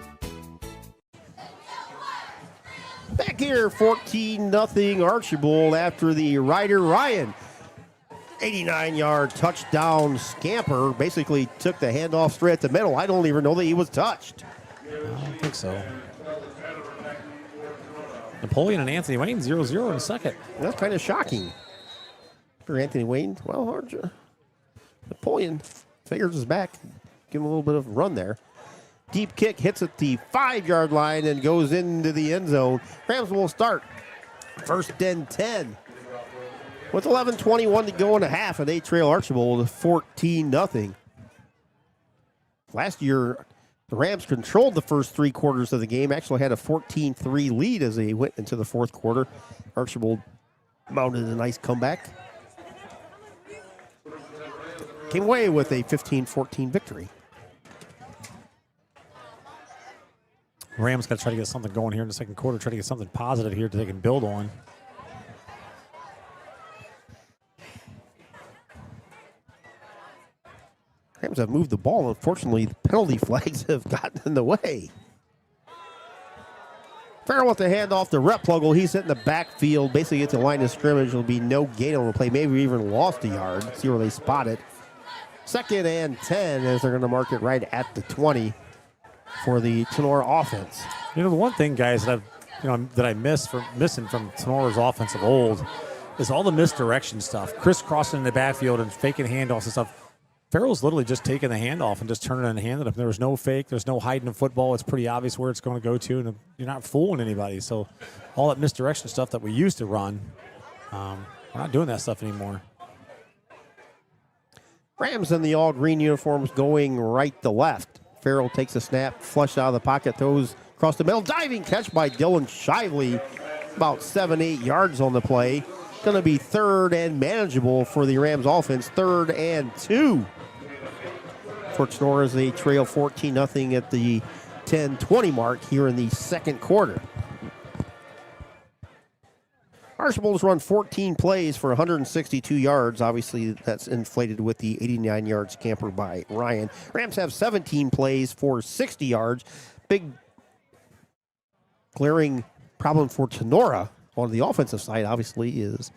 Back here, 14-0 Archbold after the Ryder Ryan 89-yard touchdown scamper. Basically took the handoff straight at the middle. I don't even know that he was touched. I don't think so. Napoleon and Anthony Wayne 0-0 in a second. That's kind of shocking. For Anthony Wayne, well, Napoleon figures his back. Give him a little bit of a run there. Deep kick hits at the 5-yard line and goes into the end zone. Rams will start. First and 10. With 11:21 to go in a half, and they trail Archbold 14-0. Last year, the Rams controlled the first 3 quarters of the game, actually had a 14-3 lead as they went into the fourth quarter. Archbold mounted a nice comeback. Came away with a 15-14 victory. Rams got to try to get something going here in the second quarter, try to get something positive here that they can build on. Rams have moved the ball. Unfortunately, the penalty flags have gotten in the way. Farrell with the handoff to Replugle. He's hitting the backfield. Basically gets the line of scrimmage. There'll be no gain on the play. Maybe even lost a yard. See where they spot it. Second and 10 as they're going to mark it right at the 20 for the Tinora offense. You know, the one thing, guys, that I missing from Tenora's offense of old is all the misdirection stuff. Crisscrossing in the backfield and faking handoffs and stuff. Farrell's literally just taking the handoff and just turning it and handing it. There was no fake. There's no hiding in football. It's pretty obvious where it's going to go to, and you're not fooling anybody. So all that misdirection stuff that we used to run, we're not doing that stuff anymore. Rams in the all-green uniforms going right to left. Farrell takes a snap, flushed out of the pocket, throws across the middle. Diving catch by Dylan Shively. About 7-8 yards on the play. Going to be third and manageable for the Rams offense. 3rd and 2. For Tinora as they trail 14-0 at the 10-20 mark here in the second quarter. Archbold's run 14 plays for 162 yards. Obviously, that's inflated with the 89-yard scamper by Ryan. Rams have 17 plays for 60 yards. Big glaring problem for Tinora on the offensive side, obviously, is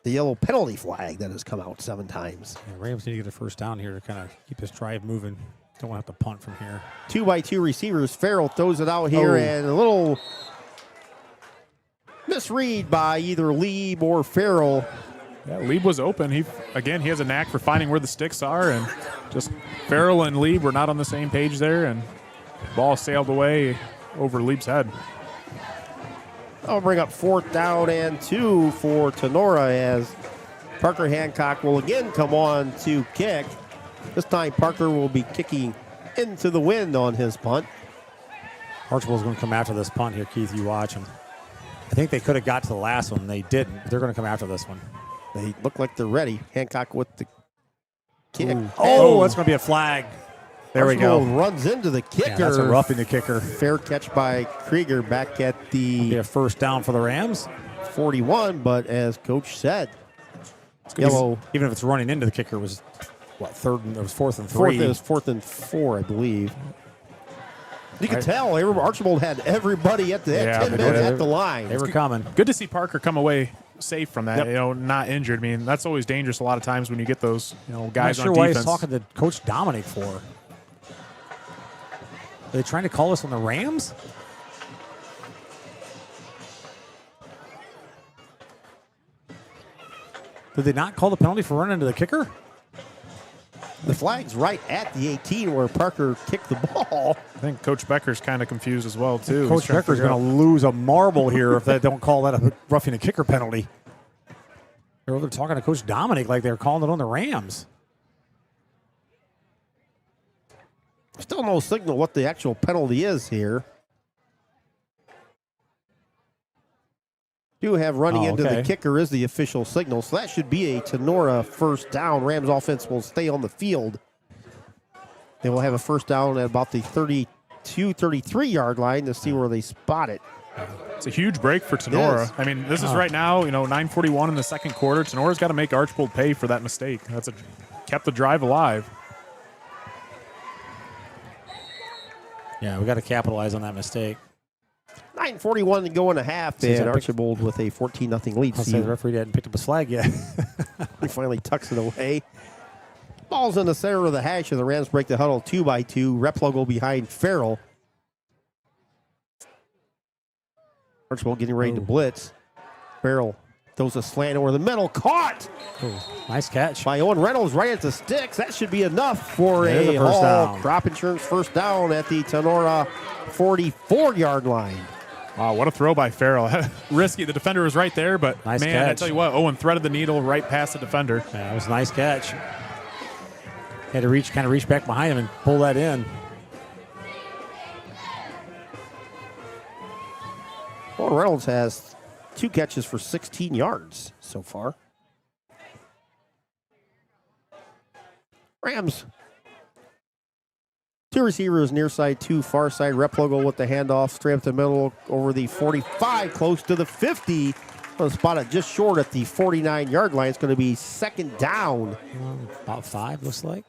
the yellow penalty flag that has come out 7 times. Yeah, Rams need to get a first down here to kind of keep this drive moving. Don't want to have to punt from here. 2-by-2 receivers. Farrell throws it out here, and a little misread by either Lieb or Farrell. Yeah, Lieb was open. He has a knack for finding where the sticks are, and just Farrell and Lieb were not on the same page there, and ball sailed away over Lieb's head. I'll bring up 4th down and 2 for Tinora as Parker Hancock will again come on to kick. This time Parker will be kicking into the wind on his punt. Archbold's going to come after this punt here, Keith. You watch him. I think they could have got to the last one. They didn't. They're going to come after this one. They look like they're ready. Hancock with the kick. Oh, that's going to be a flag. There we go. Runs into the kicker. Yeah, that's a roughing the kicker. Fair catch by Krieger back at the Be a first down for the Rams. 41, but as Coach said, yellow. Even if it's running into the kicker, it was what, 4th and 3. It was 4th and 4, I believe. You can tell Archbold had everybody at the 10 men at the line. They were coming. Good to see Parker come away safe from that. Yep. Not injured. I mean, that's always dangerous a lot of times when you get those guys I'm not sure on why defense. he's talking to Coach Dominic for. Are they trying to call us on the Rams? Did they not call the penalty for running into the kicker? The flag's right at the 18 where Parker kicked the ball. I think Coach Becker's kind of confused as well, too. Coach Becker's going to lose a marble here if they don't call that a roughing a kicker penalty. They're over there talking to Coach Dominic like they're calling it on the Rams. Still no signal what the actual penalty is here. Do have running into the kicker is the official signal, so that should be a Tinora first down. Rams offense will stay on the field. They will have a first down at about the 32, 33-yard line to see where they spot it. It's a huge break for Tinora. I mean, this is right now, 9:41 in the second quarter. Tenora's got to make Archbold pay for that mistake. Kept the drive alive. Yeah, we got to capitalize on that mistake. 9:41 to go in a half, and Archbold with a 14-0 lead. I'll say the referee hadn't picked up his flag yet. He finally tucks it away. Ball's in the center of the hash, and the Rams break the huddle 2-2. Rep logo behind Farrell. Archbold getting ready to blitz. Farrell throws a slant over the middle. Caught! Nice catch. By Owen Reynolds right at the sticks. That should be enough for There's a first Hall down. Crop Insurance first down at the Tinora 44-yard line. Wow, what a throw by Farrell. Risky. The defender was right there, but Nice man, I catch. tell you what, Owen threaded the needle right past the defender. Yeah, it was a nice catch. Had to reach back behind him and pull that in. Well, Reynolds has 2 catches for 16 yards so far. Rams. 2 receivers, near side, 2 far side. Rep logo with the handoff, straight up the middle over the 45, close to the 50. Spotted just short at the 49-yard line. It's going to be second down. About 5, looks like.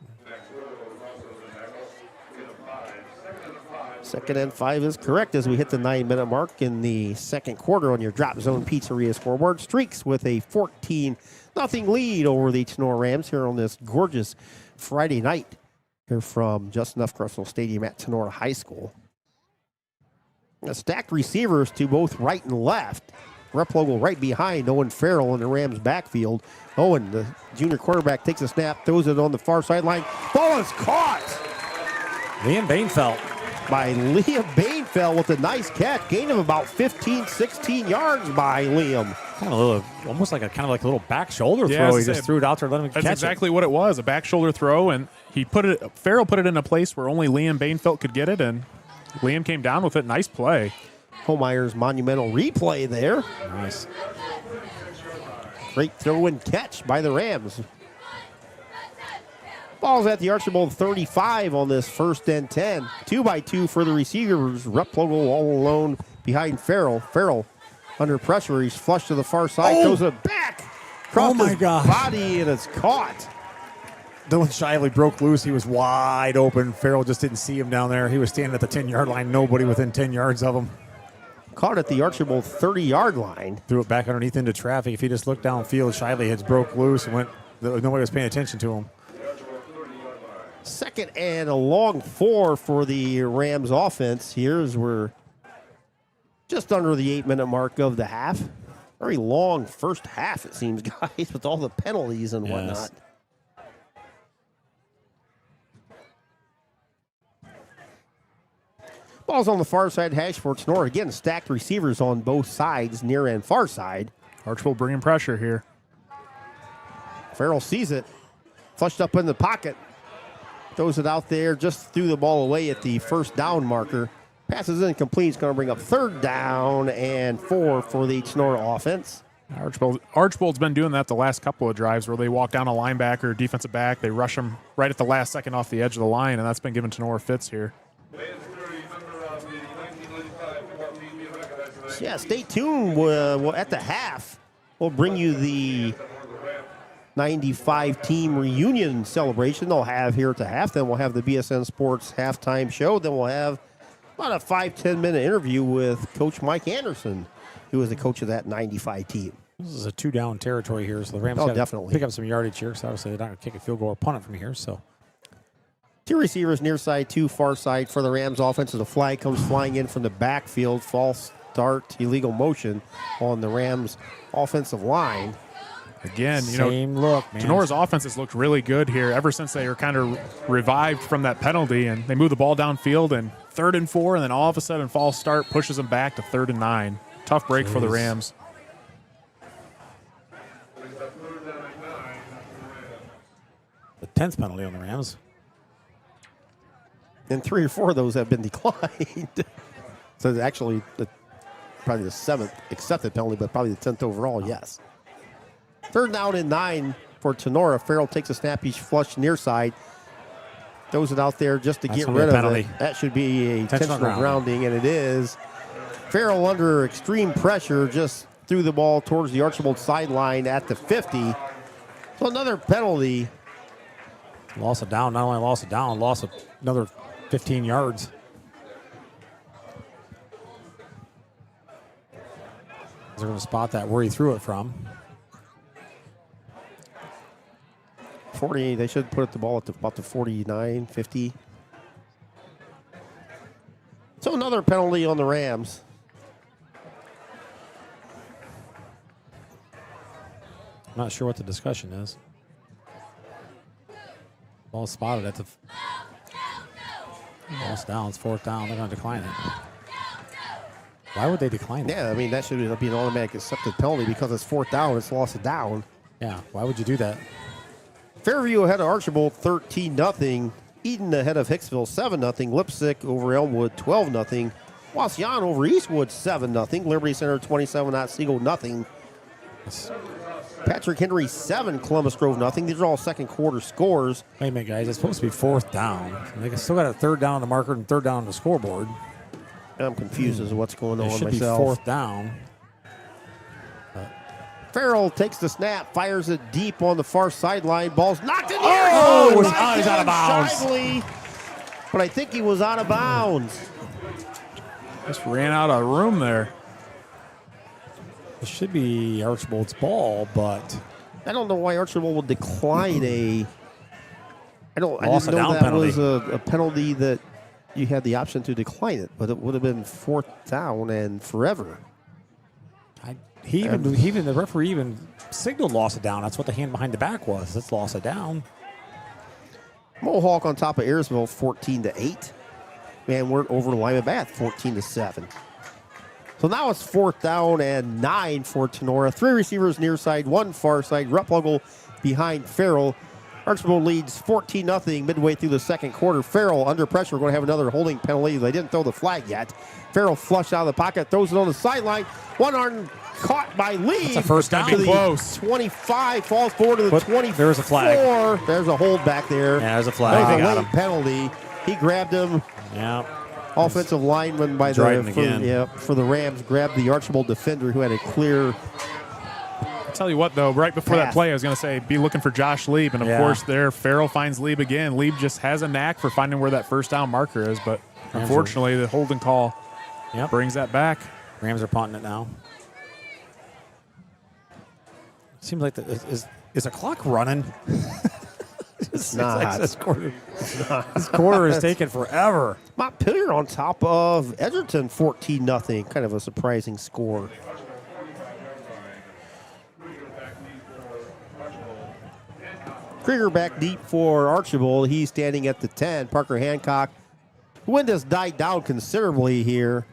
Second and 5 is correct as we hit the 9-minute mark in the second quarter on your Drop Zone Pizzeria scoreboard. Streaks with a 14-0 lead over the Tinora Rams here on this gorgeous Friday night here from Just Enough Crystal Stadium at Tinora High School. Stacked receivers to both right and left. Rep logo right behind Owen Farrell in the Rams backfield. Owen, the junior quarterback, takes a snap, throws it on the far sideline. Ball is caught Liam Bainfeld. by Liam Bainfeld with a nice catch. Gain of about 15, 16 yards by Liam. Kind of a little, almost like a little back shoulder Yeah, throw. He just threw it out there, let him That's catch exactly what it was, a back shoulder throw, and Farrell put it in a place where only Liam Bainfeld could get it, and Liam came down with it. Nice play. Holmeyer's monumental replay there. it. Nice. Great throw and catch by the Rams. Ball's at the Archbold 35 on this 1st and 10. 2-2 for the receivers. Rep logo all alone behind Farrell. Farrell under pressure. He's flushed to the far side. Throws it back. Across my his gosh. body, and it's caught. Dylan Shively broke loose. He was wide open. Farrell just didn't see him down there. He was standing at the 10-yard line. Nobody within 10 yards of him. Caught at the Archbold 30-yard line. Threw it back underneath into traffic. If he just looked downfield, Shively had broke loose and nobody was paying attention to him. Second and a long 4 for the Rams offense here as we're just under the 8-minute mark of the half. Very long first half, it seems, guys, with all the penalties and whatnot. Ball's on the far side hash for Tinora. Again, stacked receivers on both sides, near and far side. Archbold bringing pressure here. Farrell sees it. Flushed up in the pocket. Throws it out there, just threw the ball away at the first down marker. Passes incomplete. It's going to bring up 3rd down and 4 for the Tinora offense. Archbold's been doing that the last couple of drives where they walk down a linebacker, defensive back. They rush them right at the last second off the edge of the line, and that's been giving Tinora fits here. So yeah, stay tuned. We'll at the half, we'll bring you the 95 team reunion celebration they'll have here at the half. Then we'll have the BSN Sports halftime show. Then we'll have about a 5-10 minute interview with Coach Mike Anderson, who is the coach of that 95 team. This is a 2-down territory here, so the Rams Oh, definitely. pick up some yardage here. So obviously they're not going to kick a field goal or punt it from here. So 2 receivers near side, 2 far side for the Rams offense. The flag comes flying in from the backfield. False start, illegal motion on the Rams offensive line. Again, same look, man. Tenora's offense has looked really good here ever since they were kind of revived from that penalty, and they move the ball downfield and 3rd and 4, and then all of a sudden false start pushes them back to 3rd and 9. Tough break for the Rams. The 10th penalty on the Rams. And 3 or 4 of those have been declined. So it's actually probably the 7th accepted penalty, but probably the 10th overall, yes. 3rd down and 9 for Tinora. Farrell takes a snap, he's flushed near side. Throws it out there just to get rid of it. That should be a intentional grounding, and it is. Farrell under extreme pressure just threw the ball towards the Archbold sideline at the 50. So another penalty. Loss of down, not only loss of down, loss of another 15 yards. They're going to spot that where he threw it from. 40, they should put the ball at about the 49, 50. So another penalty on the Rams. I'm not sure what the discussion is. Ball spotted at the. Ball's down, it's 4th down. They're going to decline it. Why would they decline it? Yeah, I mean, that should be an automatic accepted penalty because it's 4th down, it's lost of down. Yeah, why would you do that? Fairview ahead of Archbold 13-0. Eden ahead of Hicksville 7-0. Lipsick over Elmwood 12-0. Wasion over Eastwood 7-0. Liberty Center 27, Otsego 0. Patrick Henry 7, Columbus Grove 0. These are all second quarter scores. Wait a minute, guys. It's supposed to be 4th down. They still got a 3rd down on the marker and 3rd down on the scoreboard. I'm confused as to what's going on It should myself. be 4th down. Farrell takes the snap, fires it deep on the far sideline. Ball's knocked in the air. Oh, he's out of bounds. Shively, but I think he was out of bounds. Just ran out of room there. It should be Archbold's ball, but I don't know why Archbold would decline a. I didn't Loss of know down that penalty. was a penalty that you had the option to decline it, but it would have been 4th down and forever. the referee even signaled loss of down. That's what the hand behind the back was. That's loss of down. Mohawk on top of Ayersville 14-8. Van Wert over Lima Bath 14-7. So now it's 4th down and 9 for Tinora. 3 receivers near side, 1 far side. Rupplegel behind Farrell. Archbold leads 14-0 midway through the second quarter. Farrell under pressure. We're going to have another holding penalty. They didn't throw the flag yet. Farrell flushed out of the pocket, throws it on the sideline. One arm caught by Lee. That's a first down. To the Close. 25, falls forward to the But 24. there's a flag. There's a hold back there. Yeah, there's a flag. That They was got a late penalty. He grabbed him. Yeah. Offensive lineman by Dryden again. for the Rams grabbed the Archbold defender who had a clear. I'll tell you what, though, right before that Pass. play, I was going to say be looking for Josh Lieb. And, of course, there, Farrell finds Lieb again. Lieb just has a knack for finding where that first down marker is. But, unfortunately, the holding call brings that back. Rams are punting it now. Seems like is the clock running? It's not. This quarter is taking forever. Montpelier on top of Edgerton 14-0. Kind of a surprising score. Krieger back deep for Archbold. He's standing at the 10. Parker Hancock. The wind has died down considerably here.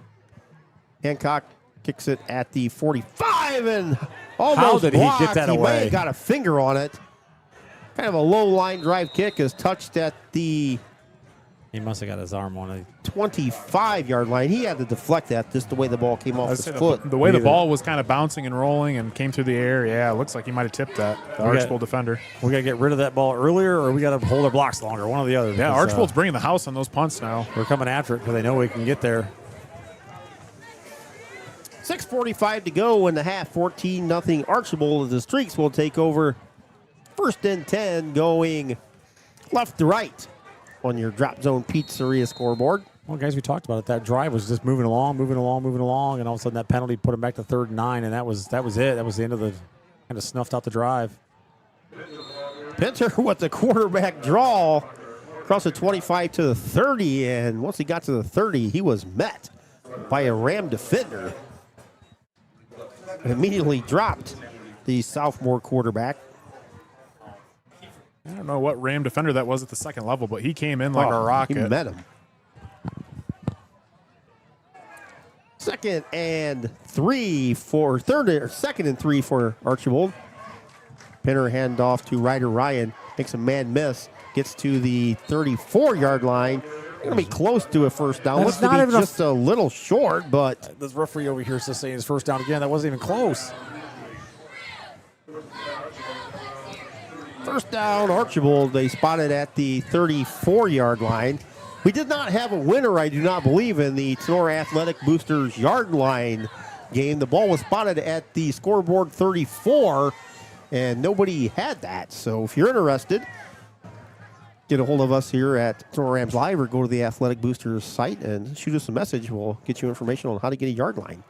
Hancock kicks it at the 45 and almost How did he blocked. get that He may away? have got a finger on it. Kind of a low line drive kick is touched at the He must have got his arm on it. 25-yard line. He had to deflect that just the way the ball came off his foot. The way the ball was kind of bouncing and rolling and came through the air, it looks like he might have tipped that, the Archbold defender. We got to get rid of that ball earlier, or we got to hold our blocks longer, one or the other. Yeah, Archbold's bringing the house on those punts now. We're coming after it because they know we can get there. 6:45 to go in the half. 14-0 Archbold as the Streaks will take over. 1st and 10 going left to right on your Drop Zone Pizzeria scoreboard. Well, guys, we talked about it. That drive was just moving along, and all of a sudden that penalty put him back to 3rd and 9, and that was it. That was the end of the kind of snuffed out the drive. Pinter with the quarterback draw across the 25 to the 30, and once he got to the 30, he was met by a Ram defender. And immediately dropped the sophomore quarterback. I don't know what Ram defender that was at the second level, but he came in like a rocket. He met him. 2nd and 3 for Archbold. Pinner handoff to Ryder Ryan. Makes a man miss. Gets to the 34-yard line. Going to be close to a first down. That's Looks to not be even a just a little short, but This referee over here is just saying it's first down again. That wasn't even close. first down, Archbold. They spotted at the 34-yard line. We did not have a winner, I do not believe, in the Tinora Athletic Boosters yard line game. The ball was spotted at the scoreboard 34, and nobody had that. So if you're interested, get a hold of us here at Tinora Rams Live or go to the Athletic Boosters site and shoot us a message. We'll get you information on how to get a yard line.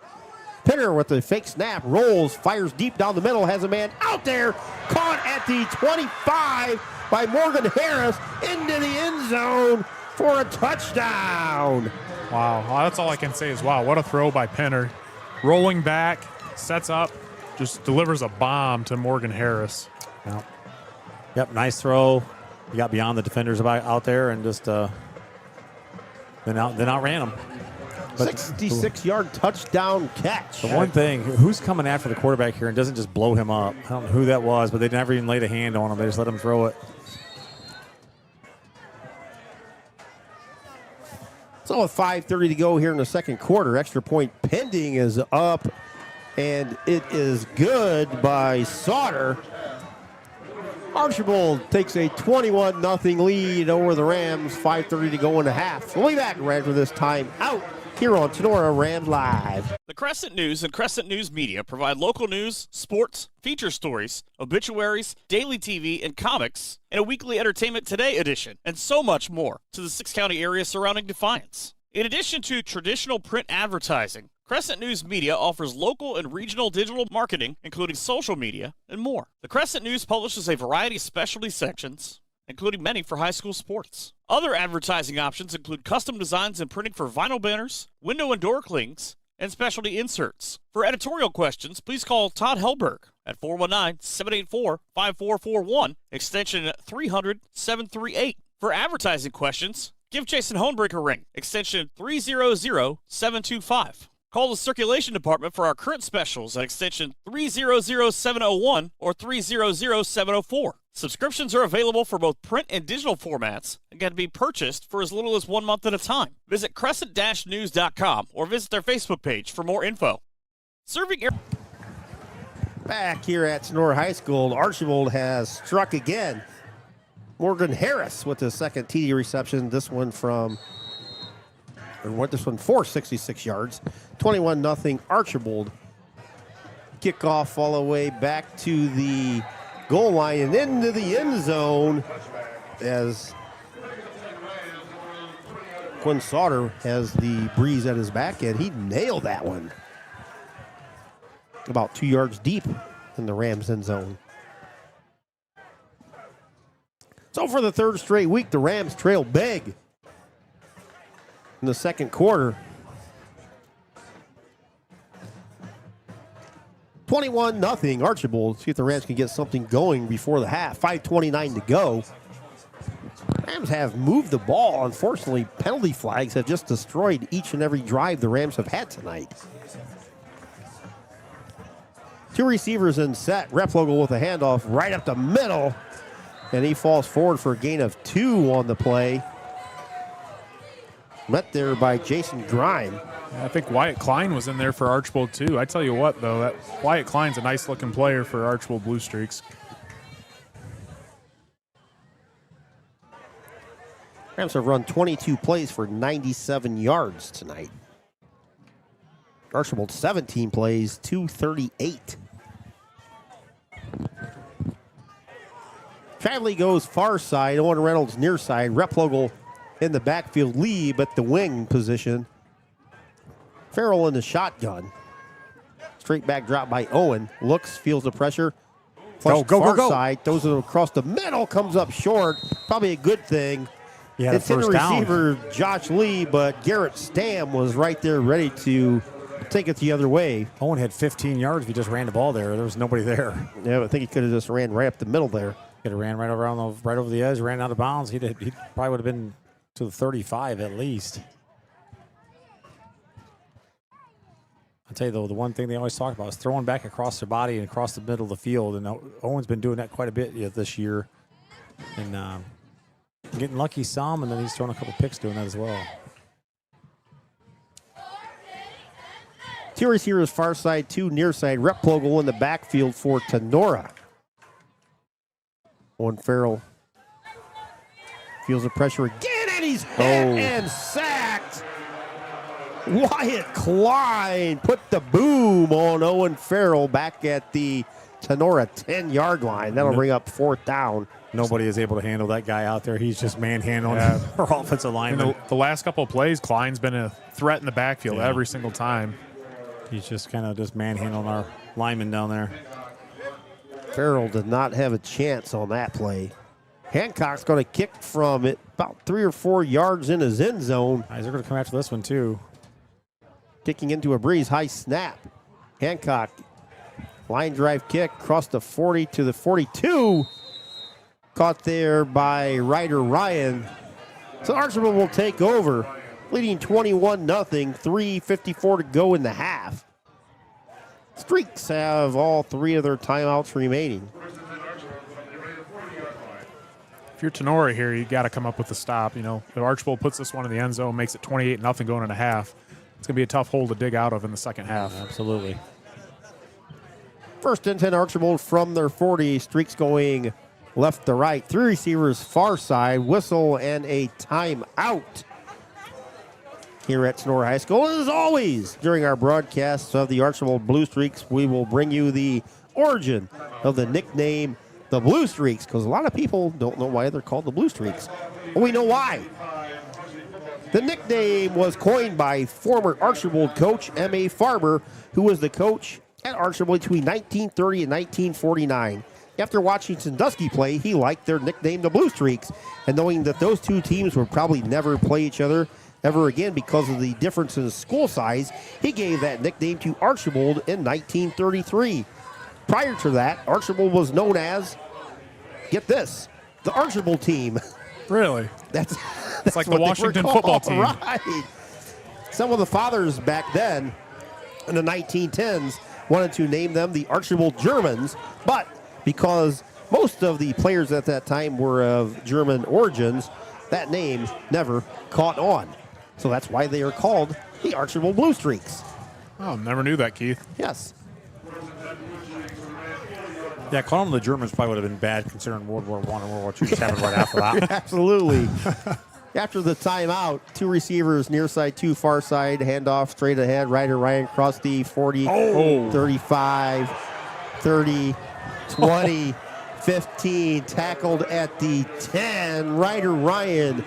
Penner with the fake snap, rolls, fires deep down the middle, has a man out there, caught at the 25 by Morgan Harris into the end zone for a touchdown. Wow, that's all I can say is wow, what a throw by Penner. Rolling back, sets up, just delivers a bomb to Morgan Harris. Yep, nice throw. He got beyond the defenders out there and just then outran them. 66-yard touchdown catch. The one thing, who's coming after the quarterback here and doesn't just blow him up? I don't know who that was, but they never even laid a hand on him. They just let him throw it. So with 5:30 to go here in the second quarter, extra point pending is up, and it is good by Sauter. Archbold takes a 21-0 lead over the Rams. 5:30 to go in the half. We'll be back right after this time out here on Tinora Rams Live. The Crescent News and Crescent News Media provide local news, sports, feature stories, obituaries, daily TV, and comics, and a weekly Entertainment Today edition, and so much more to the six-county area surrounding Defiance. In addition to traditional print advertising, Crescent News Media offers local and regional digital marketing, including social media, and more. The Crescent News publishes a variety of specialty sections, including many for high school sports. Other advertising options include custom designs and printing for vinyl banners, window and door clings, and specialty inserts. For editorial questions, please call Todd Helberg at 419-784-5441, extension 300-738. For advertising questions, give Jason Hohenbrink a ring, extension 300-725. Call the circulation department for our current specials at extension 300-701 or 300-704. Subscriptions are available for both print and digital formats and can be purchased for as little as 1 month at a time. Visit crescent-news.com or visit their Facebook page for more info. Back here at Tinora High School, Archbold has struck again. Morgan Harris with the second TD reception. This one for 66 yards. 21-0 Archbold. Kickoff all the way back to the goal line and into the end zone as Quinn Sauter has the breeze at his back, and he nailed that one. About 2 yards deep in the Rams end zone. So for the third straight week, the Rams trail big in the second quarter. 21-0 Archbold. See if the Rams can get something going before the half. 5:29 to go. Rams have moved the ball. Unfortunately, penalty flags have just destroyed each and every drive the Rams have had tonight. Two receivers in set. Replogle with a handoff right up the middle. And he falls forward for a gain of 2 on the play. Met there by Jason Grime. I think Wyatt Klein was in there for Archbold too. I tell you what, though, that Wyatt Klein's a nice-looking player for Archbold Blue Streaks. Rams have run 22 plays for 97 yards tonight. Archbold 17 plays, 238. Travely goes far side, Owen Reynolds near side. Replogle in the backfield, Lee at the wing position. Farrell in the shotgun. Straight back drop by Owen. Looks, feels the pressure. Far side, throws it across the middle, comes up short. Probably a good thing. Yeah, It's in the receiver, Josh Lee, but Garrett Stam was right there ready to take it the other way. Owen had 15 yards if he just ran the ball there. There was nobody there. Yeah, I think he could have just ran right up the middle there. Could have ran right over the edge, ran out of bounds. He probably would have been to the 35 at least. I'll tell you, though, the one thing they always talk about is throwing back across their body and across the middle of the field. And Owen's been doing that quite a bit this year. And Getting lucky some, and then he's throwing a couple picks doing that as well. Two receivers far side, two near side. Rep Plogle in the backfield for Tinora. Owen Farrell feels the pressure again, and he's hit and sacked. Wyatt Klein put the boom on Owen Farrell back at the Tinora 10-yard line. That'll bring up 4th down. Nobody is able to handle that guy out there. He's just manhandling our offensive lineman. The last couple of plays, Klein's been a threat in the backfield every single time. He's just kind of just manhandling our lineman down there. Farrell did not have a chance on that play. Hancock's going to kick from it about 3 or 4 yards in his end zone. They're going to come after this one, too. Kicking into a breeze, high snap. Hancock, line drive kick, across the 40 to the 42. Caught there by Ryder Ryan. So Archbold will take over, leading 21-0, 3:54 to go in the half. Streaks have all 3 of their timeouts remaining. If you're Tinora here, you got to come up with a stop. You know, if Archbold puts this one in the end zone, makes it 28-0 going in a half, it's going to be a tough hole to dig out of in the second half. Absolutely. 1st and 10 Archbold from their 40. Streaks going left to right. 3 receivers far side. Whistle and a timeout here at Tinora High School. And as always, during our broadcasts of the Archbold Blue Streaks, we will bring you the origin of the nickname the Blue Streaks, because a lot of people don't know why they're called the Blue Streaks. But we know why. The nickname was coined by former Archbold coach M.A. Farber, who was the coach at Archbold between 1930 and 1949. After watching Sandusky play, he liked their nickname, the Blue Streaks, and knowing that those two teams would probably never play each other ever again because of the difference in school size, he gave that nickname to Archbold in 1933. Prior to that, Archbold was known as, get this, the Archbold team. Really? That's like the Washington football team. Right. Some of the fathers back then in the 1910s wanted to name them the Archbold Germans, but because most of the players at that time were of German origins, that name never caught on. So that's why they are called the Archbold Blue Streaks. Oh, never knew that, Keith. Yes. Yeah, calling them the Germans probably would have been bad considering World War I and World War II just happened right after that. Absolutely. After the timeout, 2 receivers near side, 2 far side, handoff straight ahead. Ryder Ryan across the 40, 35, 30, 20, 15. Tackled at the 10. Ryder Ryan,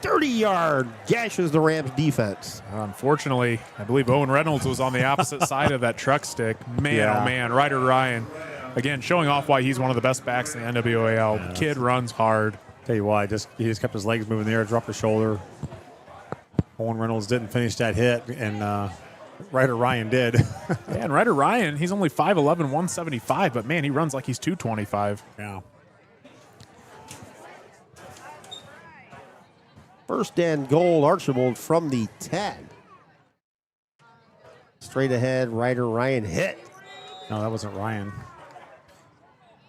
30-yard, gashes the Rams defense. Unfortunately, I believe Owen Reynolds was on the opposite side of that truck stick. Man, oh man, Ryder Ryan. Again, showing off why he's one of the best backs in the NWAL. Yes. Kid runs hard. Tell you why, he just kept his legs moving in the air, dropped his shoulder. Owen Reynolds didn't finish that hit, and Ryder Ryan did. Yeah, and Ryder Ryan, he's only 5'11", 175, but man, he runs like he's 225. Yeah. 1st and goal, Archbold from the 10. Straight ahead, Ryder Ryan hit. No, that wasn't Ryan.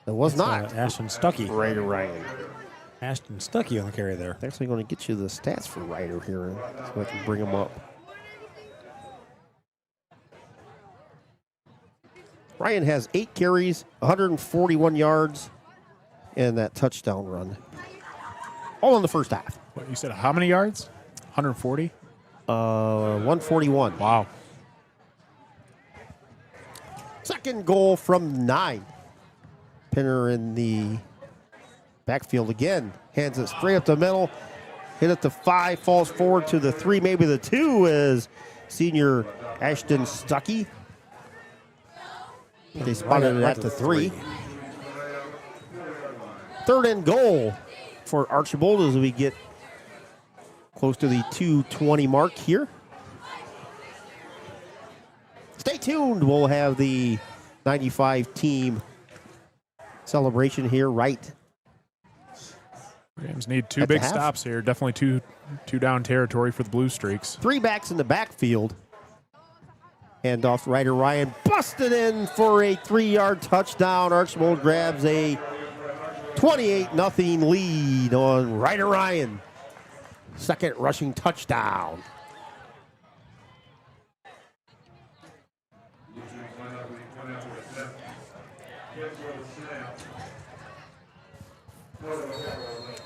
It was not. Ashton Stuckey. Ryder Ryan. Ashton Stuckey on the carry there. Actually going to get you the stats for Ryder here so I can bring them up. Ryan has 8 carries, 141 yards, and that touchdown run. All in the first half. What, you said how many yards? 140? 141. Wow. Second goal from 9. Pinner in the backfield again. Hands it straight up the middle. Hit at the 5, falls forward to the 3, maybe the 2 is senior Ashton Stuckey. They spotted it at the 3. 3rd and goal for Archbold as we get close to the 2:20 mark here. Stay tuned. We'll have the 95 team celebration here right. Rams need 2 At the big half. stops here. Definitely two down territory for the Blue Streaks. 3 backs in the backfield. Hand off to Ryder Ryan. Busted in for a 3-yard touchdown. Archbold grabs a 28-0 lead on Ryder Ryan. Second rushing touchdown.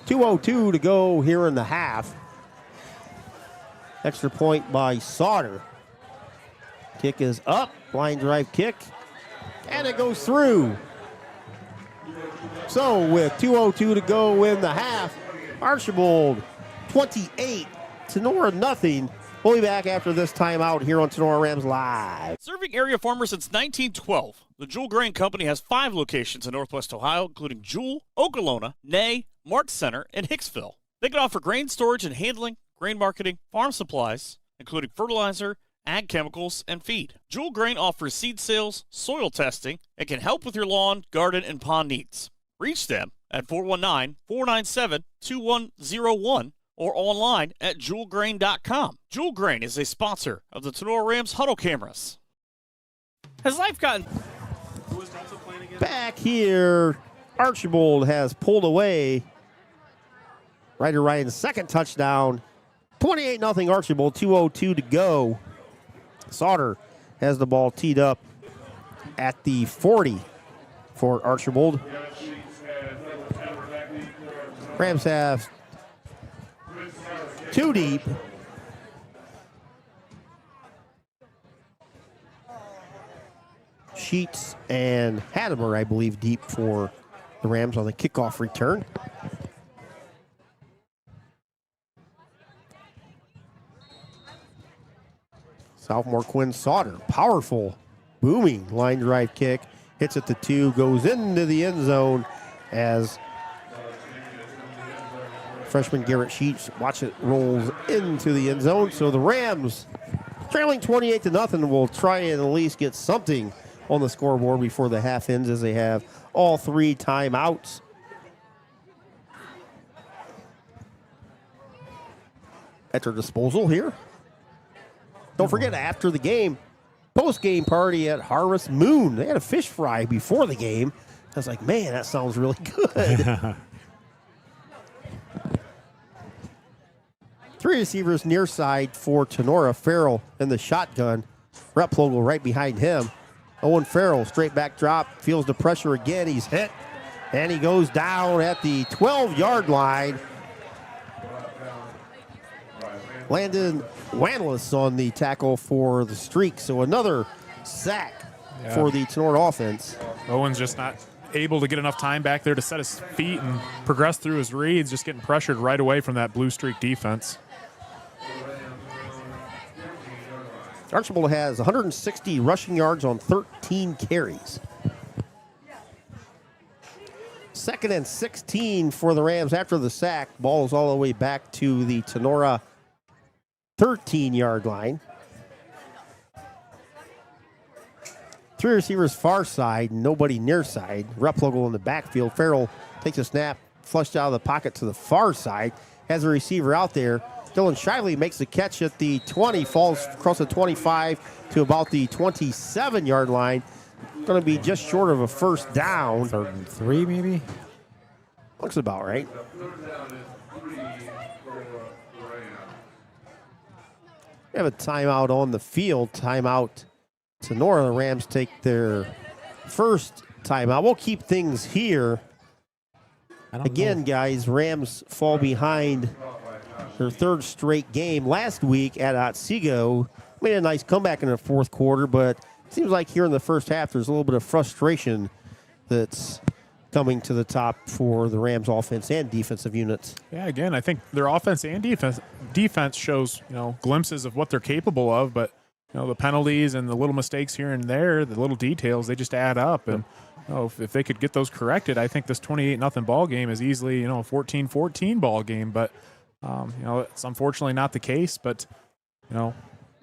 .202 to go here in the half. Extra point by Sauter. Kick is up, line drive kick, and it goes through. So with 2:02 to go in the half, Archbold 28, Tinora nothing. We'll be back after this timeout here on Tinora Rams Live. Serving area farmers since 1912, the Jewel Grain Company has 5 locations in Northwest Ohio, including Jewel, Okolona, Ney, Mark Center, and Hicksville. They can offer grain storage and handling, grain marketing, farm supplies, including fertilizer, ag chemicals, and feed. Jewel Grain offers seed sales, soil testing, and can help with your lawn, garden, and pond needs. Reach them at 419-497-2101 or online at jewelgrain.com. Jewel Grain is a sponsor of the Tinora Rams Huddle Cameras. Has life gotten... Back here, Archbold has pulled away. Ryder Ryan's second touchdown. 28-0 Archbold, 2:02 to go. Sauter has the ball teed up at the 40 for Archbold. Rams have 2 deep. Sheets and Hadamer, I believe, deep for the Rams on the kickoff return. Sophomore Quinn Sauter, powerful, booming line drive kick. Hits at the 2, goes into the end zone as freshman Garrett Sheets, watch it, rolls into the end zone. So the Rams, trailing 28-0, will try and at least get something on the scoreboard before the half ends, as they have all 3 timeouts. At their disposal here. Don't forget, after the game, post-game party at Harvest Moon. They had a fish fry before the game. I was like, man, that sounds really good. 3 receivers near side for Tinora. Farrell in the shotgun. Rep logo right behind him. Owen Farrell, straight back drop, feels the pressure again. He's hit, and he goes down at the 12-yard line. Landon Wanless on the tackle for the streak. So another sack for the Tinora offense. Owen's just not able to get enough time back there to set his feet and progress through his reads, just getting pressured right away from that blue streak defense. Archbold has 160 rushing yards on 13 carries. 2nd and 16 for the Rams after the sack. Ball is all the way back to the Tinora 13-yard line. 3 receivers far side, nobody near side. Rep logo in the backfield. Farrell takes a snap, flushed out of the pocket to the far side. Has a receiver out there. Dylan Shiley makes the catch at the 20, falls across the 25 to about the 27-yard line. Going to be just short of a first down. 3rd and 3, maybe? Looks about right. We have a timeout on the field. Timeout. Tinora. The Rams take their first timeout. We'll keep things here. Again, guys, Rams fall behind their 3rd straight game. Last week at Otsego, made a nice comeback in the 4th quarter, but it seems like here in the first half there's a little bit of frustration that's coming to the top for the Rams offense and defensive units. Yeah, again, I think their offense and defense shows, glimpses of what they're capable of, but the penalties and the little mistakes here and there, the little details, they just add up. And if they could get those corrected, I think this 28-0 ball game is easily, a 14-14 ball game. But it's unfortunately not the case. But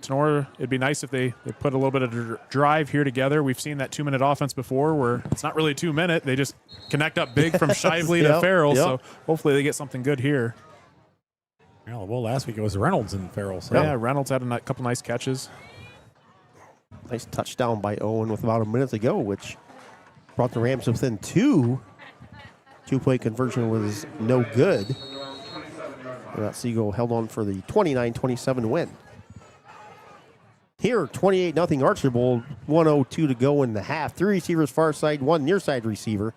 Tinora, it'd be nice if they put a little bit of drive here together. We've seen that 2-minute offense before where it's not really 2 minute. They just connect up big from Shively to Farrell. So hopefully they get something good here. Well, last week it was Reynolds and Farrell. So. Yeah, Reynolds had a couple nice catches. Nice touchdown by Owen with about a minute to go, which brought the Rams within 2 Two-point conversion was no good. And that Seagull held on for the 29-27 win. Here, 28-0 Archbold, 1:02 to go in the half. 3 receivers far side, 1 near side receiver.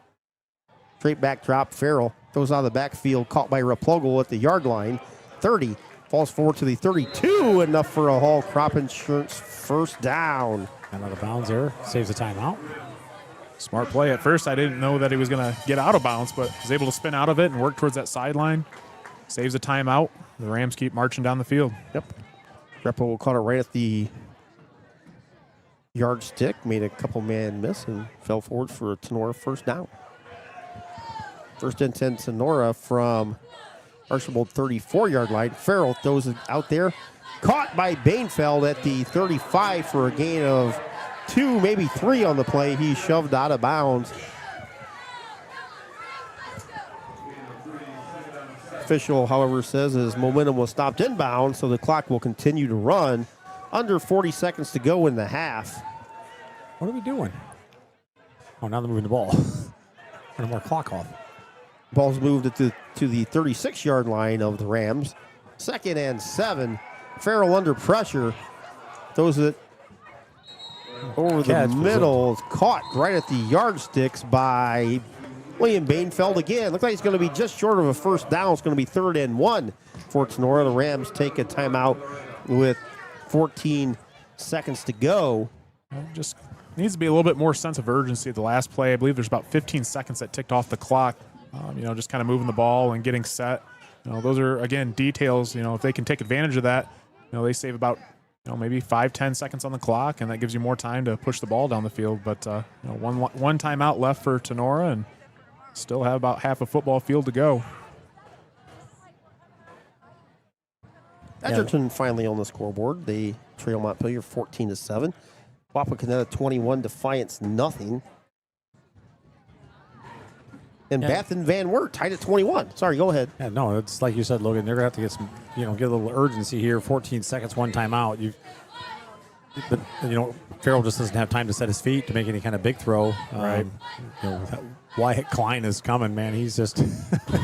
Straight back drop, Farrell goes out of the backfield, caught by Replogle at the yard line. 30, falls forward to the 32, enough for a Hall Crop Insurance first down. And out of bounds there, saves the timeout. Smart play. At first, I didn't know that he was going to get out of bounds, but was able to spin out of it and work towards that sideline. Saves a timeout. The Rams keep marching down the field. Yep. Repo caught it right at the yardstick, made a couple man miss, and fell forward for a Tinora first down. First and 10 Tinora from Archbold 34-yard line. Farrell throws it out there. Caught by Bainfeld at the 35 for a gain of 2, maybe 3 on the play. He shoved out of bounds. Official, however, says his momentum was stopped inbound, so the clock will continue to run. Under 40 seconds to go in the half. What are we doing? Oh, now they're moving the ball. No more clock off. Ball's moved to the 36-yard line of the Rams. 2nd and 7. Farrell under pressure. Throws it over the middle. It's caught right at the yardsticks by William Bainfeld again. Looks like he's going to be just short of a first down. It's going to be 3rd and 1 for Tinora. The Rams take a timeout with 14 seconds to go. Just needs to be a little bit more sense of urgency at the last play. I believe there's about 15 seconds that ticked off the clock. Just kind of moving the ball and getting set. Those are, again, details. If they can take advantage of that, they save about, maybe 5-10 seconds on the clock, and that gives you more time to push the ball down the field. But one timeout left for Tinora, and still have about half a football field to go. Edgerton finally on the scoreboard. They trail Montpelier 14-7. Wapakoneta 21, Defiance nothing. And Bath and Van Wert tied at 21. Sorry, go ahead. Yeah, no, it's like you said, Logan. They're gonna have to get some, get a little urgency here. 14 seconds, one timeout. But Farrell just doesn't have time to set his feet to make any kind of big throw. Right. Wyatt Klein is coming, man. He's just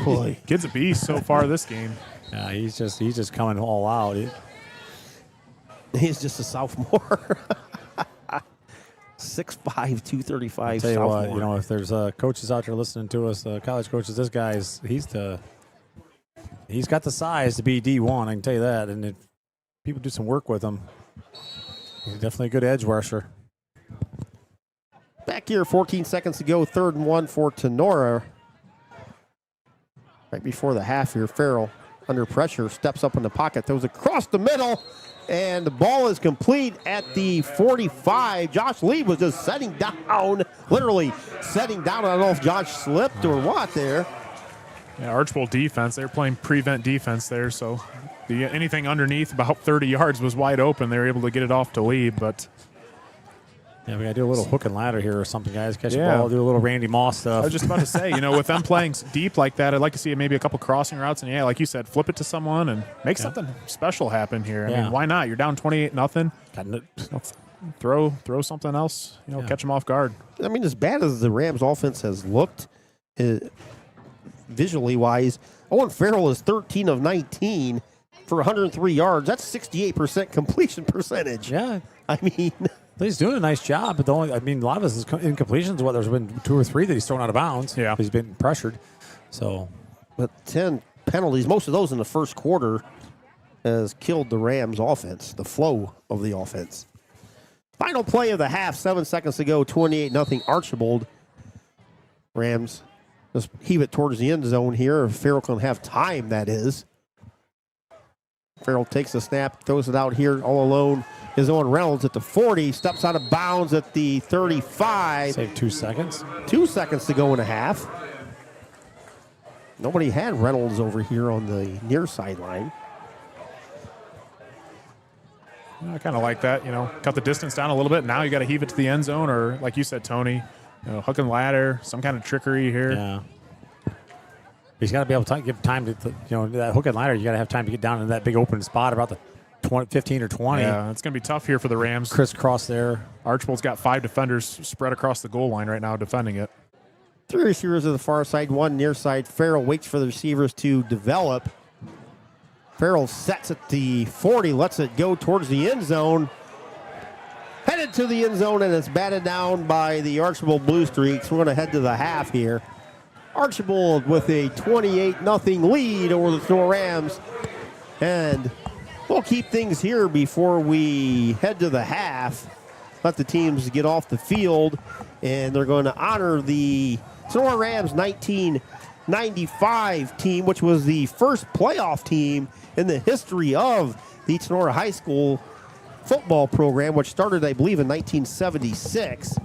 boy, kid's a beast so far this game. Yeah, he's just coming all out. He's just a sophomore. 6'5", 235 Tell you sophomore. what, if there's coaches out there listening to us, college coaches, this guy's he's got the size to be D1. I can tell you that. And if people do some work with him, he's definitely a good edge rusher. Back here, 14 seconds to go, 3rd and 1 for Tinora. Right before the half here, Farrell under pressure, steps up in the pocket, throws across the middle, and the ball is complete at the 45. Josh Lee was just setting down, literally setting down. I don't know if Josh slipped or what there. Yeah, Archbold defense, they're playing prevent defense there, so anything underneath about 30 yards was wide open. They were able to get it off to Lee, but... Yeah, we got to do a little hook and ladder here or something, guys. Catch the ball, do a little Randy Moss stuff. I was just about to say, with them playing deep like that, I'd like to see maybe a couple crossing routes. And, like you said, flip it to someone and make something special happen here. I mean, why not? You're down 28-0. Throw something else, catch them off guard. I mean, as bad as the Rams offense has looked visually-wise, Owen Farrell is 13 of 19 for 103 yards. That's 68% completion percentage. Yeah. I mean... He's doing a nice job, but a lot of his incompletions, there's been 2 or 3 that he's thrown out of bounds. Yeah. He's been pressured. So, but 10 penalties, most of those in the first quarter, has killed the Rams offense, the flow of the offense. Final play of the half, 7 seconds to go, 28-0 Archbold. Rams just heave it towards the end zone here. If Farrell can have time, that is. Farrell takes the snap, throws it out here all alone. His own Reynolds at the 40, steps out of bounds at the 35. Save 2 seconds. 2 seconds to go in a half. Nobody had Reynolds over here on the near sideline. I kind of like that, cut the distance down a little bit. Now you got to heave it to the end zone, or like you said, Tony, hook and ladder, some kind of trickery here. Yeah. He's got to be able to give time to, that hook and ladder. You got to have time to get down in that big open spot about the 15 or 20. Yeah, it's going to be tough here for the Rams. Crisscross there. Archbold's got 5 defenders spread across the goal line right now defending it. Three receivers to the far side, one near side. Farrell waits for the receivers to develop. Farrell sets at the 40, lets it go towards the end zone. Headed to the end zone, and it's batted down by the Archbold Blue Streaks. We're going to head to the half here. Archbold with a 28-0 lead over the Tinora Rams. And we'll keep things here before we head to the half. Let the teams get off the field, and they're going to honor the Tinora Rams 1995 team, which was the first playoff team in the history of the Tinora High School football program, which started, I believe, in 1976.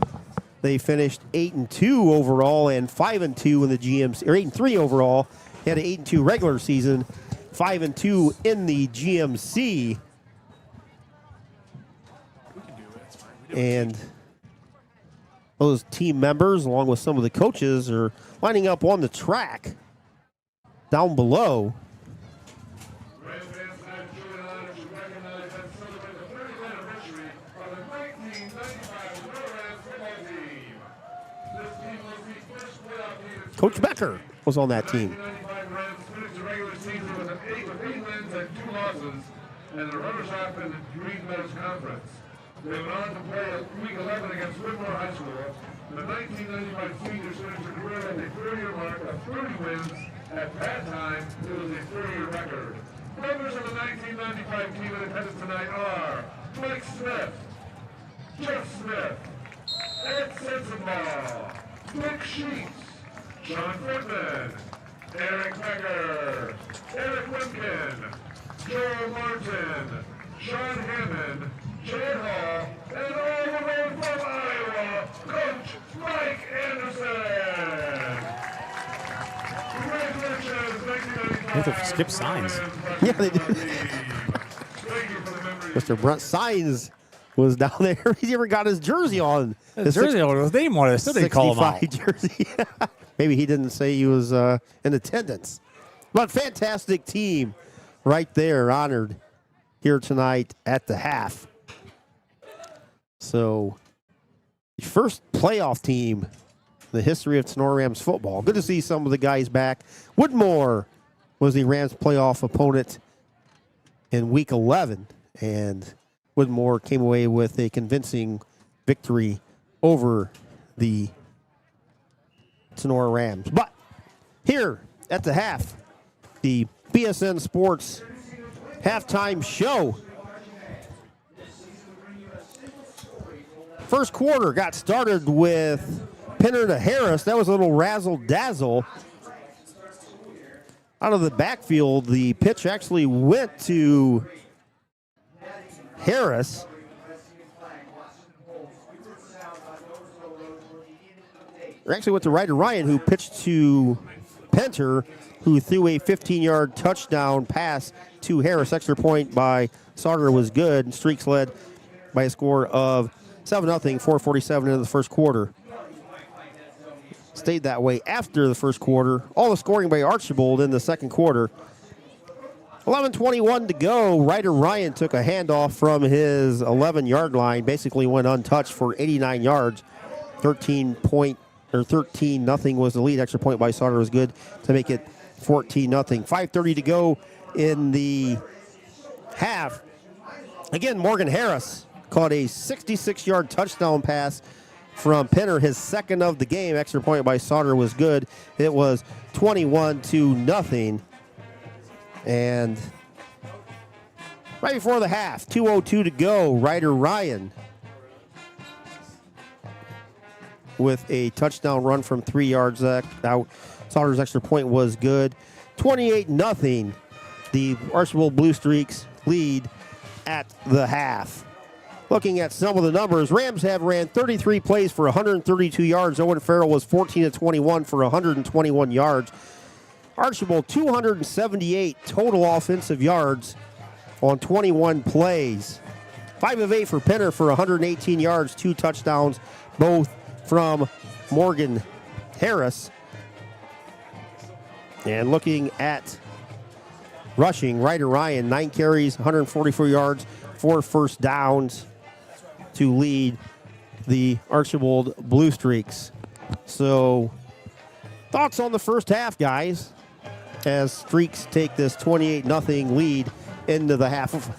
They finished 8-2 overall and 5-2 in the GMC, or 8-3 overall. They had an 8-2 regular season, 5-2 in the GMC. And those team members, along with some of the coaches, are lining up on the track down below. Coach Becker was on that team. And the runners-up in the Green Meadows Conference. They went on to play at Week 11 against Whitmore High School. The 1995 seniors finished the career at a 30-year mark of 30 wins. At that time, it was a 30-year record. Members of the 1995 team in attendance tonight are Mike Smith, Jeff Smith, Ed Sensenbaugh, Dick Sheets, Sean Friedman, Eric Becker, Eric Wimkin, Joel Martin, Sean Hammond, Chad Hall, and all the way from Iowa, Coach Mike Anderson. Congratulations, 1995. They have to skip signs. Yeah, they did. Mr. Brunt Signs was down there. He never got his jersey on. His jersey on his name on it. Still didn't call him out. Jersey. Maybe he didn't say he was in attendance. But fantastic team right there, honored here tonight at the half. So, the first playoff team in the history of Tinora Rams football. Good to see some of the guys back. Woodmore was the Rams playoff opponent in Week 11, and Woodmore came away with a convincing victory over the Tinora Rams. But here at the half, the BSN Sports halftime show. First quarter got started with Pinner to Harris. That was a little razzle-dazzle. Out of the backfield, the pitch actually went to Harris. Or actually went to Ryder Ryan, who pitched to Penter, who threw a 15-yard touchdown pass to Harris. Extra point by Sauter was good, and Streaks led by a score of 7-0, 4:47 into the first quarter. Stayed that way after the first quarter. All the scoring by Archbold in the second quarter. 11:21 to go. Ryder Ryan took a handoff from his 11-yard line, basically went untouched for 89 yards. 13-0 was the lead. Extra point by Sauter was good to make it 14-0. 5:30 to go in the half. Again, Morgan Harris caught a 66-yard touchdown pass from Penner, his second of the game. Extra point by Sauter was good. It was 21-0. And right before the half, 2:02 to go, Ryder Ryan with a touchdown run from 3 yards out. Sauter's extra point was good. 28-0. The Archbold Blue Streaks lead at the half. Looking at some of the numbers, Rams have ran 33 plays for 132 yards. Owen Farrell was 14-21 for 121 yards. Archbold, 278 total offensive yards on 21 plays. 5 of 8 for Penner for 118 yards, 2 touchdowns, both from Morgan Harris. And looking at rushing, Ryder Ryan, 9 carries, 144 yards, 4 first downs to lead the Archbold Blue Streaks. So Thoughts on the first half, guys, as Streaks take this 28-0 lead into the half of.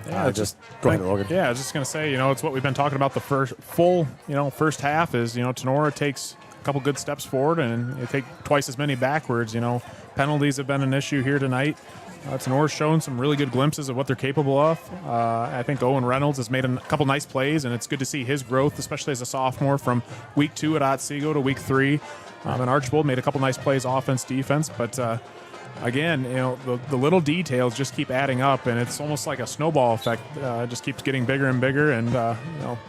Yeah, go ahead, Logan. Yeah, I was just going to say, it's what we've been talking about the first half is, Tinora takes a couple good steps forward and they take twice as many backwards. Penalties have been an issue here tonight. Tenora's shown some really good glimpses of what they're capable of. I think Owen Reynolds has made a couple nice plays, and it's good to see his growth, especially as a sophomore from week 2 at Otsego to week 3. And Archbold made a couple nice plays offense, defense, but again, the little details just keep adding up, and it's almost like a snowball effect. It just keeps getting bigger and bigger, and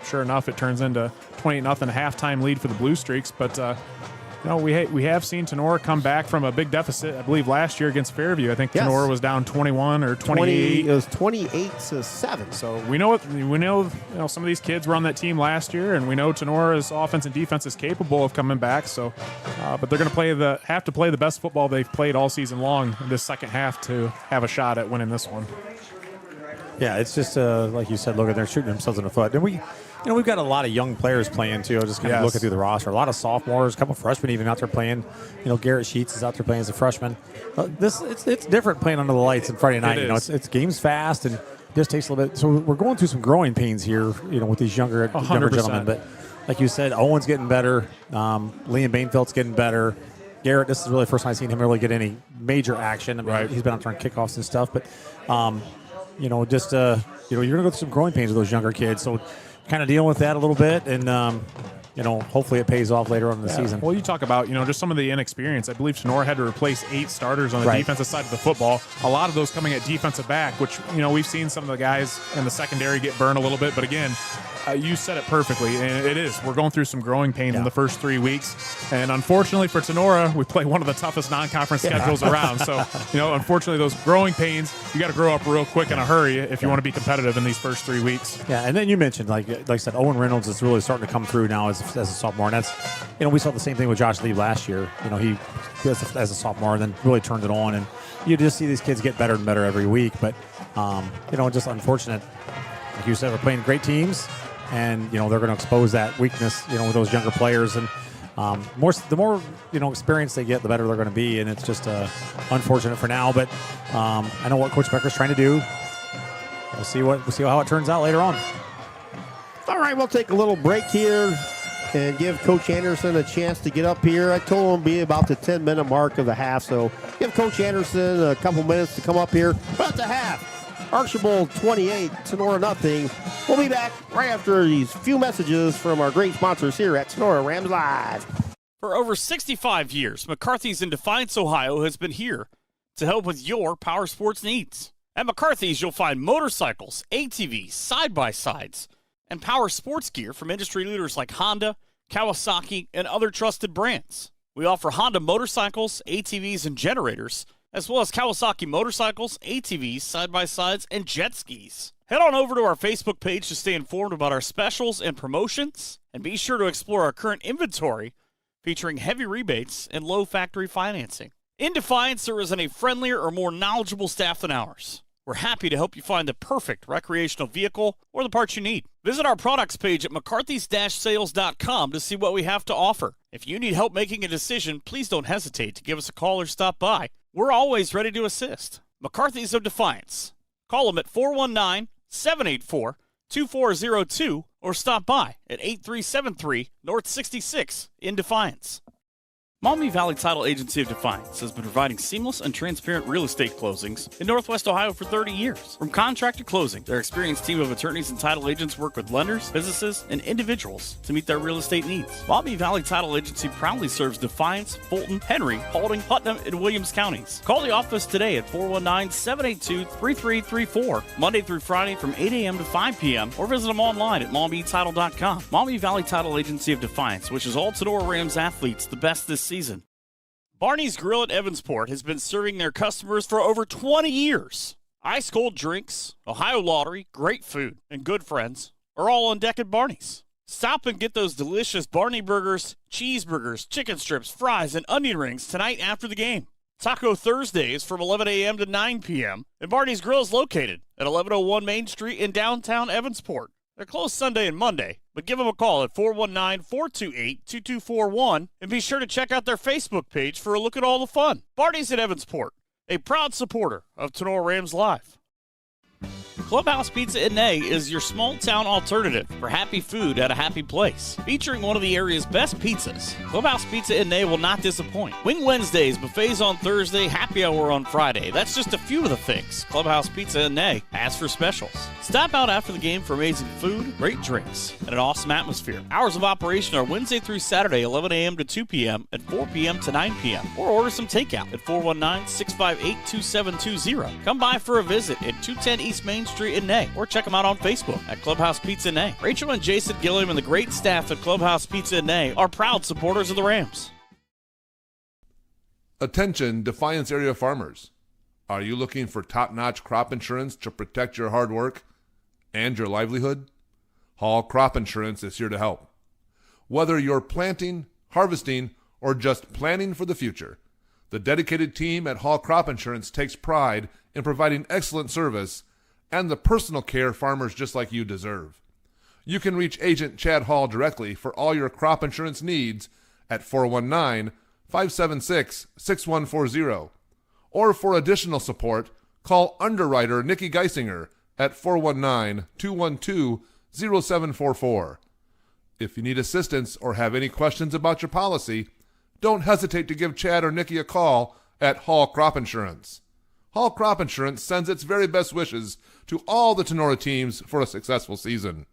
sure enough, it turns into 28-0 halftime lead for the Blue Streaks. But we have seen Tinora come back from a big deficit. I believe last year against Fairview, I think Tinora was down 21 or 28. It was 28-7. So we know some of these kids were on that team last year, and we know Tenora's offense and defense is capable of coming back. So, but they're going to have to play the best football they've played all season long in this second half to have a shot at winning this one. Yeah, it's just like you said, Logan, they're shooting themselves in the foot. And we've got a lot of young players playing too. Just kind of looking through the roster, a lot of sophomores, a couple of freshmen even out there playing. Garrett Sheets is out there playing as a freshman. It's different playing under the lights on Friday night. It's games fast and just takes a little bit. So we're going through some growing pains here, with these younger gentlemen. But like you said, Owen's getting better. Liam Bainfeld's getting better. Garrett, this is really the first time I've seen him really get any major action. He's been out there on kickoffs and stuff, but you're going to go through some growing pains with those younger kids. So kind of dealing with that a little bit, and hopefully it pays off later on in the season. Well, you talk about just some of the inexperience. I believe Tinora had to replace 8 starters on the defensive side of the football. A lot of those coming at defensive back, which we've seen some of the guys in the secondary get burned a little bit. But again, you said it perfectly, and it is. We're going through some growing pains in the first 3 weeks, and unfortunately for Tinora, we play one of the toughest non-conference schedules around. So, unfortunately, those growing pains, you got to grow up real quick in a hurry if you want to be competitive in these first 3 weeks. Yeah, and then you mentioned, like I said, Owen Reynolds is really starting to come through now as a sophomore, and that's, we saw the same thing with Josh Lee last year. He as a sophomore, and then really turned it on, and you just see these kids get better and better every week. But just unfortunate, like you said, we're playing great teams. And they're going to expose that weakness, with those younger players, and the more experience they get, the better they're going to be. And it's just unfortunate for now, but I know what Coach Becker's trying to do. We'll see how it turns out later on. All right, we'll take a little break here and give Coach Anderson a chance to get up here. I told him it'd be about the 10-minute mark of the half, so give Coach Anderson a couple minutes to come up here. But at the half, Archbold 28, Tinora nothing. We'll be back right after these few messages from our great sponsors here at Tinora Rams Live. For over 65 years, McCarthy's in Defiance, Ohio has been here to help with your power sports needs. At McCarthy's, you'll find motorcycles, ATVs, side-by-sides, and power sports gear from industry leaders like Honda, Kawasaki, and other trusted brands. We offer Honda motorcycles, ATVs, and generators, as well as Kawasaki motorcycles, ATVs, side-by-sides, and jet skis. Head on over to our Facebook page to stay informed about our specials and promotions, and be sure to explore our current inventory featuring heavy rebates and low factory financing. In Defiance, there isn't a friendlier or more knowledgeable staff than ours. We're happy to help you find the perfect recreational vehicle or the parts you need. Visit our products page at mccarthys-sales.com to see what we have to offer. If you need help making a decision, please don't hesitate to give us a call or stop by. We're always ready to assist. McCarthy's of Defiance. Call them at 419-784-2402 or stop by at 8373 North 66 in Defiance. Maumee Valley Title Agency of Defiance has been providing seamless and transparent real estate closings in Northwest Ohio for 30 years. From contract to closing, their experienced team of attorneys and title agents work with lenders, businesses, and individuals to meet their real estate needs. Maumee Valley Title Agency proudly serves Defiance, Fulton, Henry, Paulding, Putnam, and Williams counties. Call the office today at 419-782-3334, Monday through Friday from 8 a.m. to 5 p.m., or visit them online at MaumeeTitle.com. Maumee Valley Title Agency of Defiance wishes all Tinora Rams athletes the best this season. Barney's Grill at Evansport has been serving their customers for over 20 years. Ice cold drinks, Ohio lottery, great food, and good friends are all on deck at Barney's. Stop and get those delicious Barney burgers, cheeseburgers, chicken strips, fries, and onion rings tonight after the game. Taco Thursdays from 11 a.m. to 9 p.m. And Barney's Grill is located at 1101 Main Street in downtown Evansport. They're closed Sunday and Monday, but give them a call at 419-428-2241 and be sure to check out their Facebook page for a look at all the fun. Barney's at Evansport, a proud supporter of Tinora Rams Live. Clubhouse Pizza & A is your small-town alternative for happy food at a happy place. Featuring one of the area's best pizzas, Clubhouse Pizza & A will not disappoint. Wing Wednesdays, buffets on Thursday, happy hour on Friday. That's just a few of the things Clubhouse Pizza & A has for specials. Stop out after the game for amazing food, great drinks, and an awesome atmosphere. Hours of operation are Wednesday through Saturday, 11 a.m. to 2 p.m. and 4 p.m. to 9 p.m. Or order some takeout at 419-658-2720. Come by for a visit at 210 East Main Street in Nay, or check them out on Facebook at Clubhouse Pizza Nay. Rachel and Jason Gilliam and the great staff at Clubhouse Pizza Nay are proud supporters of the Rams. Attention, Defiance area farmers. Are you looking for top-notch crop insurance to protect your hard work and your livelihood? Hall Crop Insurance is here to help. Whether you're planting, harvesting, or just planning for the future, the dedicated team at Hall Crop Insurance takes pride in providing excellent service and the personal care farmers just like you deserve. You can reach Agent Chad Hall directly for all your crop insurance needs at 419-576-6140. Or for additional support, call underwriter Nikki Geisinger at 419-212-0744. If you need assistance or have any questions about your policy, don't hesitate to give Chad or Nikki a call at Hall Crop Insurance. Hall Crop Insurance sends its very best wishes to all the Tinora teams for a successful season.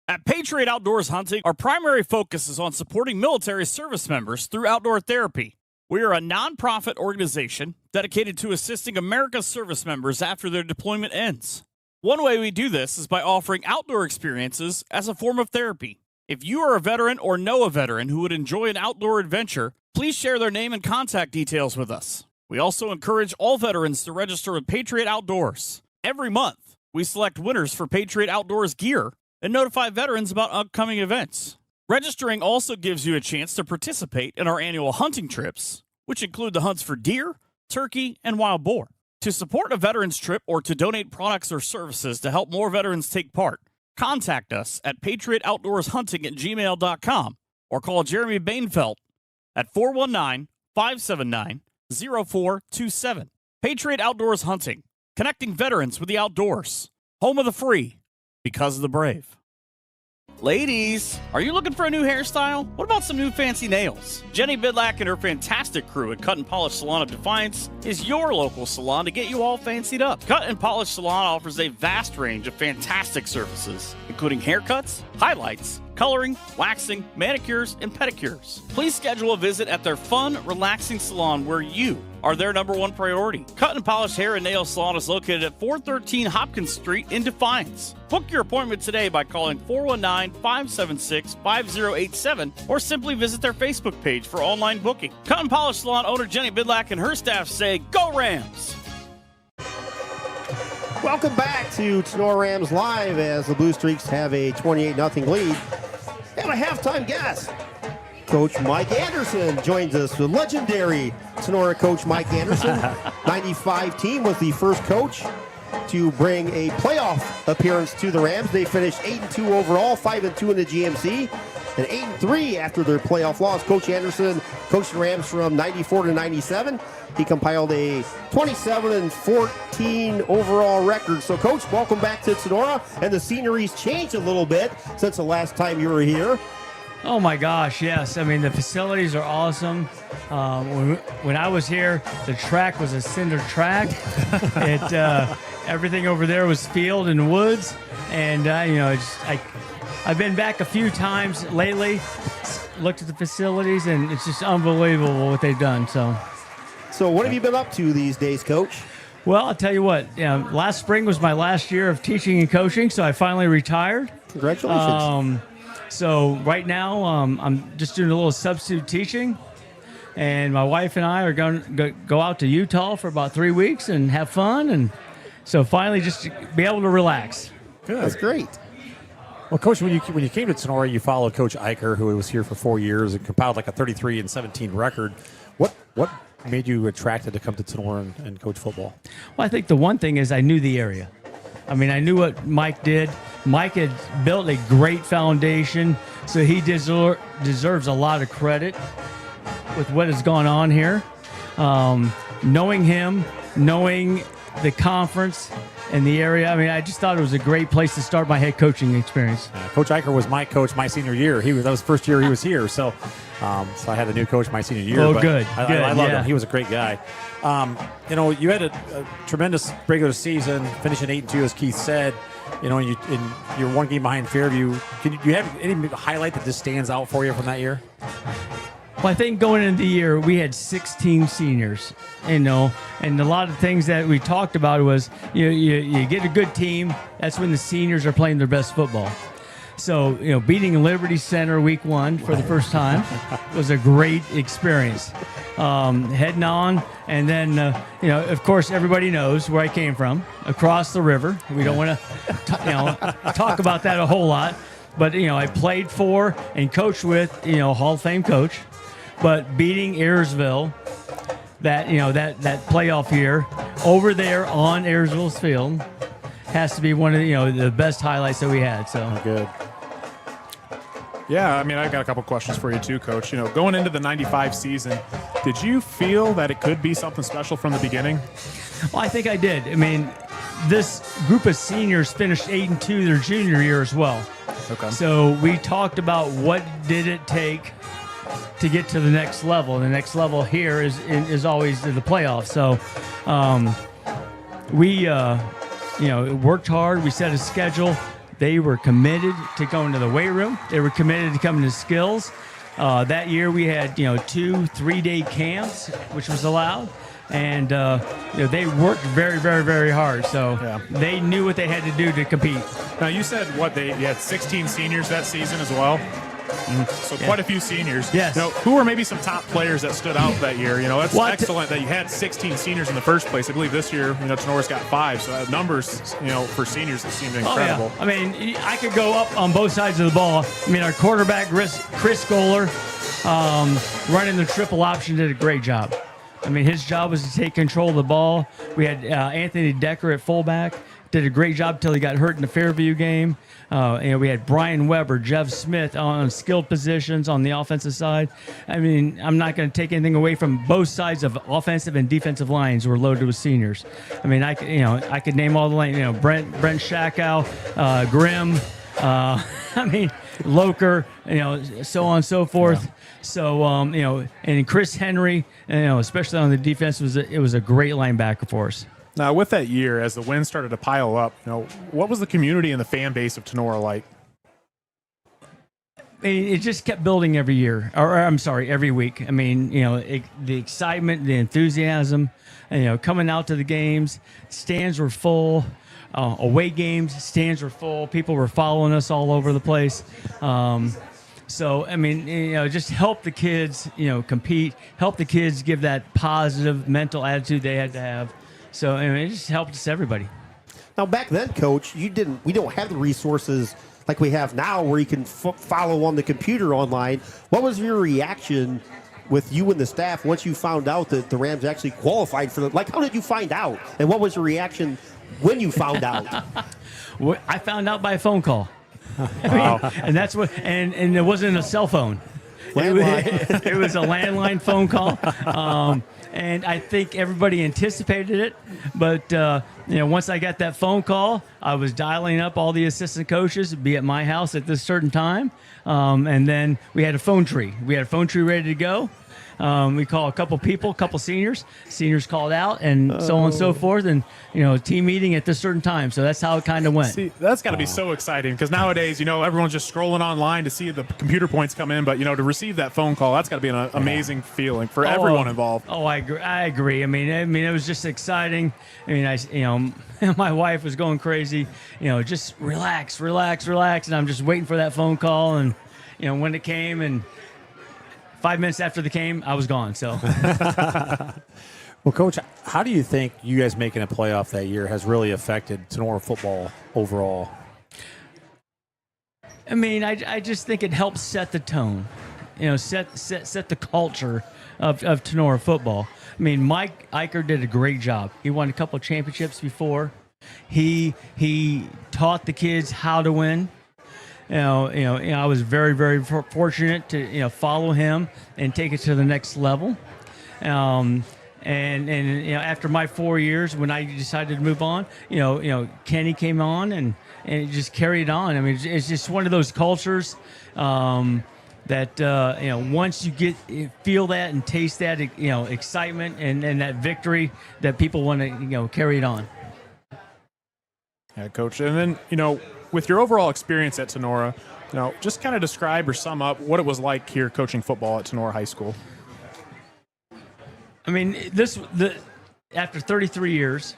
At Patriot Outdoors Hunting, our primary focus is on supporting military service members through outdoor therapy. We are a nonprofit organization dedicated to assisting America's service members after their deployment ends. One way we do this is by offering outdoor experiences as a form of therapy. If you are a veteran or know a veteran who would enjoy an outdoor adventure, please share their name and contact details with us. We also encourage all veterans to register with Patriot Outdoors. Every month, we select winners for Patriot Outdoors gear and notify veterans about upcoming events. Registering also gives you a chance to participate in our annual hunting trips, which include the hunts for deer, turkey, and wild boar. To support a veterans trip or to donate products or services to help more veterans take part, contact us at patriotoutdoorshunting@gmail.com or call Jeremy Bainfeld at 419-579-0427. Patriot Outdoors Hunting, connecting veterans with the outdoors. Home of the free, because of the brave. Ladies, are you looking for a new hairstyle? What about some new fancy nails? Jenny Bidlack and her fantastic crew at Cut and Polish Salon of Defiance is your local salon to get you all fancied up. Cut and Polish Salon offers a vast range of fantastic services, including haircuts, highlights, coloring, waxing, manicures, and pedicures. Please schedule a visit at their fun, relaxing salon where you are their number one priority. Cut and Polish Hair and Nail Salon is located at 413 Hopkins Street in Defiance. Book your appointment today by calling 419-576-5087 or simply visit their Facebook page for online booking. Cut and Polish Salon owner Jenny Bidlack and her staff say, "Go Rams!" Welcome back to Tinora Rams Live as the Blue Streaks have a 28-0 lead. And a halftime guest. Coach Mike Anderson joins us, the legendary Tinora coach Mike Anderson. 95 team was the first coach to bring a playoff appearance to the Rams. They finished 8-2 overall, 5-2 in the GMC, and 8-3 after their playoff loss. Coach Anderson coached the Rams from 94 to 97. He compiled a 27-14 overall record. So, Coach, welcome back to Tinora. And the scenery's changed a little bit since the last time you were here. Oh my gosh, yes. I mean, the facilities are awesome. When I was here, the track was a cinder track. Everything over there was field and woods, and I've been back a few times lately, looked at the facilities, and it's just unbelievable what they've done. So what have you been up to these days, Coach? Well, I'll tell you what. Last spring was my last year of teaching and coaching, so I finally retired. Congratulations. So right now, I'm just doing a little substitute teaching, and my wife and I are going to go out to Utah for about 3 weeks and have fun, and so finally just to be able to relax. Good. That's great. Well, Coach, when you came to Tinora, you followed Coach Eicher, who was here for 4 years and compiled like a 33-17 record. What made you attracted to come to Tinora and coach football? Well, I think the one thing is I knew the area. I mean, I knew what Mike did. Mike had built a great foundation, so he deserves a lot of credit with what has gone on here. Knowing him, knowing the conference and the area, I mean, I just thought it was a great place to start my head coaching experience. Coach Eicher was my coach my senior year. That was the first year he was here. So I had a new coach my senior year. Oh, but good. I loved him. He was a great guy. You had a tremendous regular season, finishing 8-2, as Keith said. You're one game behind Fairview. Do you have any highlight that just stands out for you from that year? Well, I think going into the year, we had 16 seniors, and a lot of things that we talked about was you get a good team. That's when the seniors are playing their best football. So, beating Liberty Center week 1 for the first time was a great experience. Heading on, and then, of course, everybody knows where I came from, across the river. We don't want to, talk about that a whole lot. But, I played for and coached with, Hall of Fame coach. But beating Ayersville, that playoff year, over there on Ayersville's field, has to be one of the best highlights that we had. So good. Yeah, I mean, I've got a couple questions for you too, Coach. Going into the 95 season, did you feel that it could be something special from the beginning? Well, I think I did. I mean, this group of seniors finished 8-2 their junior year as well. Okay. So we talked about what did it take to get to the next level. And the next level here is always the playoffs. So we worked hard. We set a schedule. They were committed to going to the weight room. They were committed to coming to skills. That year we had 2 3-day camps, which was allowed. And they worked very, very, very hard. So they knew what they had to do to compete. Now, you said you had 16 seniors that season as well? So quite a few seniors. Yes. Who were maybe some top players that stood out that year? That's excellent that you had 16 seniors in the first place. I believe this year, Tenora's got 5. So numbers, for seniors, it seemed incredible. Oh, yeah. I mean, I could go up on both sides of the ball. I mean, our quarterback, Chris Goller, running the triple option, did a great job. I mean, his job was to take control of the ball. We had Anthony Decker at fullback. Did a great job till he got hurt in the Fairview game. We had Brian Weber, Jeff Smith on skilled positions on the offensive side. I mean, I'm not going to take anything away from both sides of offensive and defensive lines were loaded with seniors. I mean, I could name all the lanes. Brent Shakow, Grimm. I mean, Loker. So on and so forth. Yeah. So and Chris Henry. Especially on the defense, it was a great linebacker for us. Now, with that year, as the wins started to pile up, what was the community and the fan base of Tinora like? It just kept building every year, every week. I mean, the excitement, the enthusiasm, coming out to the games, stands were full. Away games, stands were full. People were following us all over the place. So, I mean, just help the kids, compete, help the kids give that positive mental attitude they had to have. So, it just helped us, everybody. Now, back then, Coach, we don't have the resources like we have now where you can follow on the computer online. What was your reaction with you and the staff once you found out that the Rams actually qualified for how did you find out? And what was your reaction when you found out? I found out by a phone call. Wow. And that's what, and it wasn't a cell phone. It was a landline phone call. And I think everybody anticipated it. But, once I got that phone call, I was dialing up all the assistant coaches, be at my house at this certain time. And then we had a phone tree. We had a phone tree ready to go. We call a couple seniors. Seniors called out, and so on and so forth, and team meeting at this certain time. So that's how it kind of went. See, that's got to be so exciting because nowadays, everyone's just scrolling online to see the computer points come in, but to receive that phone call, that's got to be an amazing feeling for everyone involved. Oh, I agree. I mean, it was just exciting. I mean, my wife was going crazy. Just relax, and I'm just waiting for that phone call, and when it came and. 5 minutes after the game, I was gone. So, well, Coach, how do you think you guys making a playoff that year has really affected Tinora football overall? I mean, I just think it helps set the tone, set the culture of Tinora football. I mean, Mike Eicher did a great job. He won a couple of championships before. He taught the kids how to win. I was very, very fortunate to follow him and take it to the next level. And after my 4 years, when I decided to move on, Kenny came on and it just carried on. I mean, it's just one of those cultures that once you feel that and taste that excitement and that victory, that people want to carry it on. Yeah, Coach. And then with your overall experience at Tinora, just kind of describe or sum up what it was like here coaching football at Tinora High School. I mean, after 33 years,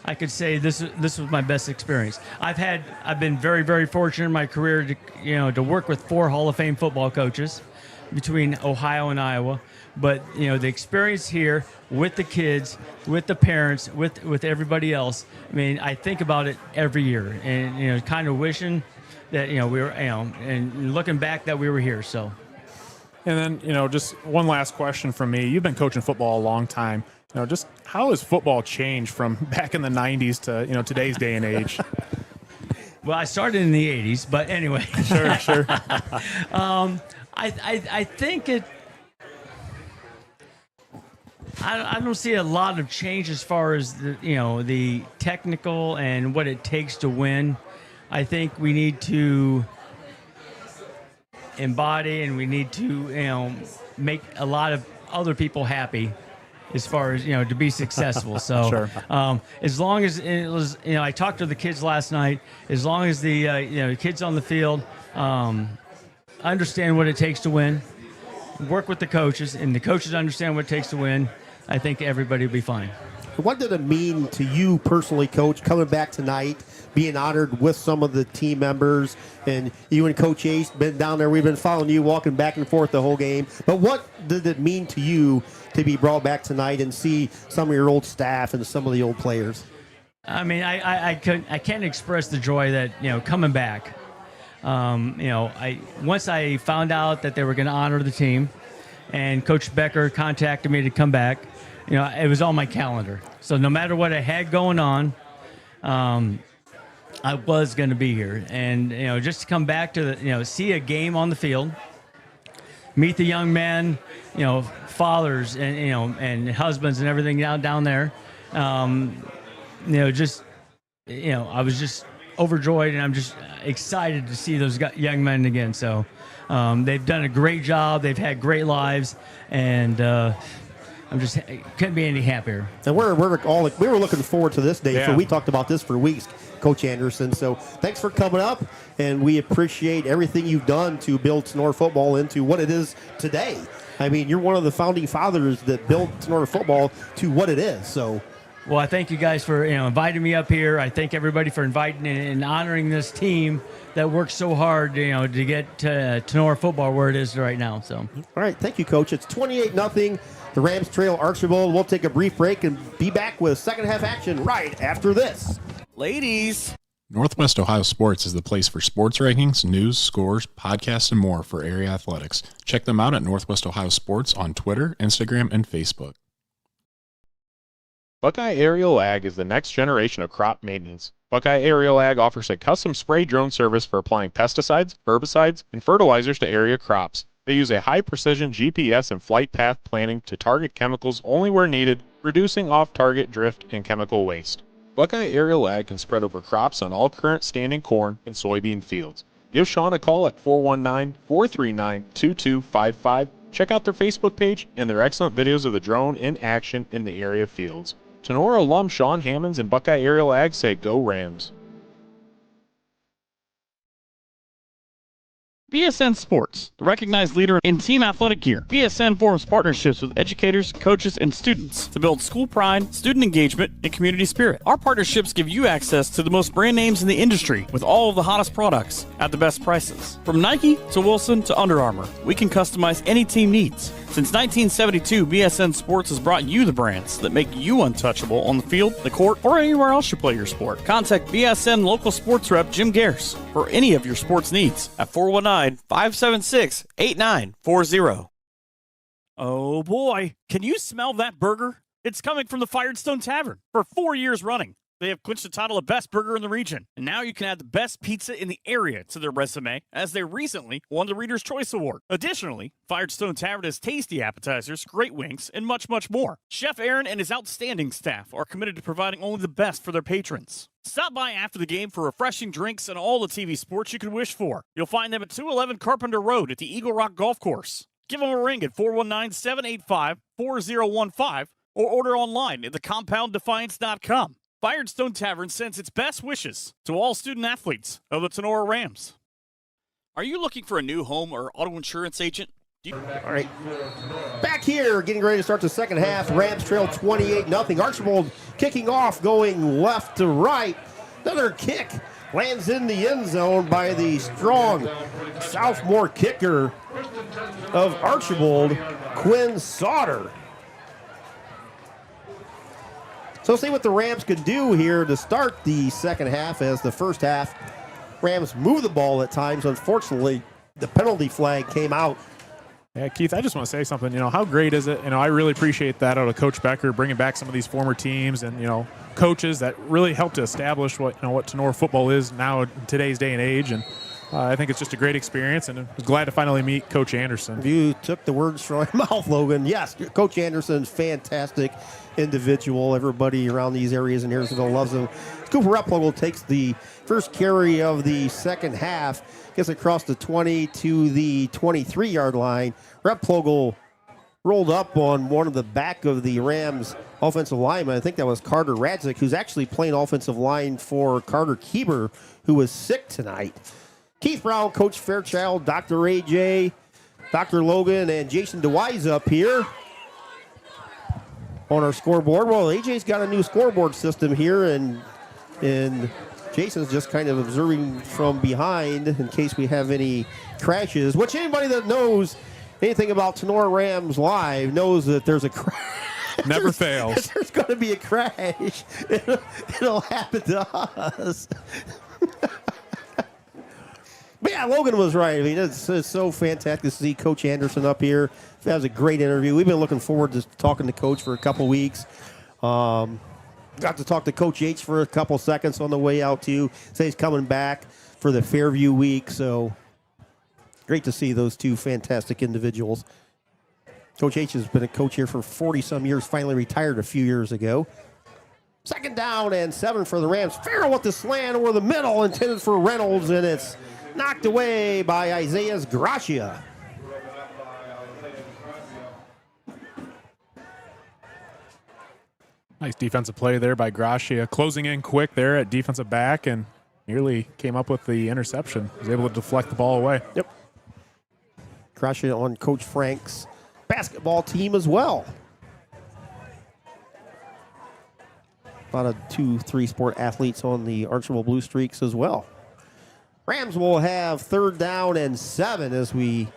I could say this was my best experience. I've been very, very fortunate in my career to work with 4 Hall of Fame football coaches between Ohio and Iowa. But the experience here with the kids, with the parents, with everybody else. I mean, I think about it every year, and kind of wishing that we were and looking back that we were here. So. And then, just one last question from me. You've been coaching football a long time. Just how has football changed from back in the 90s to, today's day and age? Well, I started in the 80s, but anyway. Sure. I think I don't see a lot of change as far as the technical and what it takes to win. I think we need to embody and we need to make a lot of other people happy as far as to be successful. So Sure. As long as it was I talked to the kids last night, as long as the kids on the field understand what it takes to win, work with the coaches, and the coaches understand what it takes to win, I think everybody will be fine. What did it mean to you personally, Coach, coming back tonight, being honored with some of the team members, and you and Coach Ace been down there. We've been following you, walking back and forth the whole game. But what did it mean to you to be brought back tonight and see some of your old staff and some of the old players? I mean, I can't express the joy that coming back. Once I found out that they were going to honor the team, and Coach Becker contacted me to come back, it was on my calendar. So no matter what I had going on, I was going to be here. And, just to come back to, see a game on the field, meet the young men, fathers and, and husbands and everything down there. I was just overjoyed, and I'm just excited to see those young men again. So they've done a great job. They've had great lives, and couldn't be any happier. And we were looking forward to this day. Yeah. So we talked about this for weeks, Coach Anderson. So thanks for coming up, and we appreciate everything you've done to build Tinora football into what it is today. I mean, you're one of the founding fathers that built Tinora football to what it is. So. Well, I thank you guys for inviting me up here. I thank everybody for inviting and honoring this team that worked so hard to get Tinora football where it is right now. So, all right, thank you, Coach. It's 28-0. The Rams trail Archbold. We'll take a brief break and be back with second half action right after this. Ladies. Northwest Ohio Sports is the place for sports rankings, news, scores, podcasts, and more for area athletics. Check them out at Northwest Ohio Sports on Twitter, Instagram, and Facebook. Buckeye Aerial Ag is the next generation of crop maintenance. Buckeye Aerial Ag offers a custom spray drone service for applying pesticides, herbicides, and fertilizers to area crops. They use a high-precision GPS and flight path planning to target chemicals only where needed, reducing off-target drift and chemical waste. Buckeye Aerial Ag can spread over crops on all current standing corn and soybean fields. Give Sean a call at 419-439-2255. Check out their Facebook page and their excellent videos of the drone in action in the area fields. Tinora alum Sean Hammonds and Buckeye Aerial Ag say go Rams. BSN Sports, the recognized leader in team athletic gear. BSN forms partnerships with educators, coaches, and students to build school pride, student engagement, and community spirit. Our partnerships give you access to the most brand names in the industry with all of the hottest products at the best prices. From Nike to Wilson to Under Armour, we can customize any team needs. Since 1972, BSN Sports has brought you the brands that make you untouchable on the field, the court, or anywhere else you play your sport. Contact BSN local sports rep Jim Garris for any of your sports needs at 419-576-8940. Oh boy, can you smell that burger? It's coming from the Firestone Tavern. For 4 years running, They have clinched the title of best burger in the region, and now you can add the best pizza in the area to their resume, as they recently won the Reader's Choice Award. Additionally, Firestone Tavern has tasty appetizers, great wings, and much, much more. Chef Aaron and his outstanding staff are committed to providing only the best for their patrons. Stop by after the game for refreshing drinks and all the TV sports you could wish for. You'll find them at 211 Carpenter Road at the Eagle Rock Golf Course. Give them a ring at 419-785-4015 or order online at thecompounddefiance.com. Firestone Tavern sends its best wishes to all student athletes of the Tinora Rams. Are you looking for a new home or auto insurance agent? All right. Back here, getting ready to start the second half. Rams trail 28-0. Archbold kicking off, going left to right. Another kick lands in the end zone by the strong sophomore kicker of Archbold, Quinn Sauter. So see what the Rams could do here to start the second half, as the first half, Rams move the ball at times. Unfortunately, the penalty flag came out. Yeah, Keith, I just want to say something. How great is it? I really appreciate that out of Coach Becker, bringing back some of these former teams and, coaches that really helped to establish what Tinora football is now in today's day and age. And I think it's just a great experience, and I was glad to finally meet Coach Anderson. You took the words from my mouth, Logan. Yes, Coach Anderson's fantastic individual. Everybody around these areas in Harrisonville loves him. Cooper Replogle takes the first carry of the second half, gets across the 20 to the 23-yard line. Replogle rolled up on one of the back of the Rams offensive linemen. I think that was Carter Radzik, who's actually playing offensive line for Carter Kieber, who was sick tonight. Keith Brown, Coach Fairchild, Dr. AJ, Dr. Logan, and Jason DeWise up here on our scoreboard. Well, AJ's got a new scoreboard system here, and Jason's just kind of observing from behind in case we have any crashes, which anybody that knows anything about Tinora Rams Live knows that there's a crash. Never fails. There's going to be a crash. It'll happen to us. But yeah, Logan was right. I mean, it's so fantastic to see Coach Anderson up here. That was a great interview. We've been looking forward to talking to Coach for a couple weeks. Got to talk to Coach H for a couple seconds on the way out, too. Say he's coming back for the Fairview week. So great to see those two fantastic individuals. Coach H has been a coach here for 40-some years, finally retired a few years ago. Second down and 7 for the Rams. Farrell with the slant over the middle, intended for Reynolds, and it's knocked away by Isaiah Gracia. Nice defensive play there by Gracia, closing in quick there at defensive back, and nearly came up with the interception. Was able to deflect the ball away. Yep. Gracia on Coach Frank's basketball team as well. A lot of 2-3 sport athletes on the Archbold Blue Streaks as well. Rams will have third down and 7 as we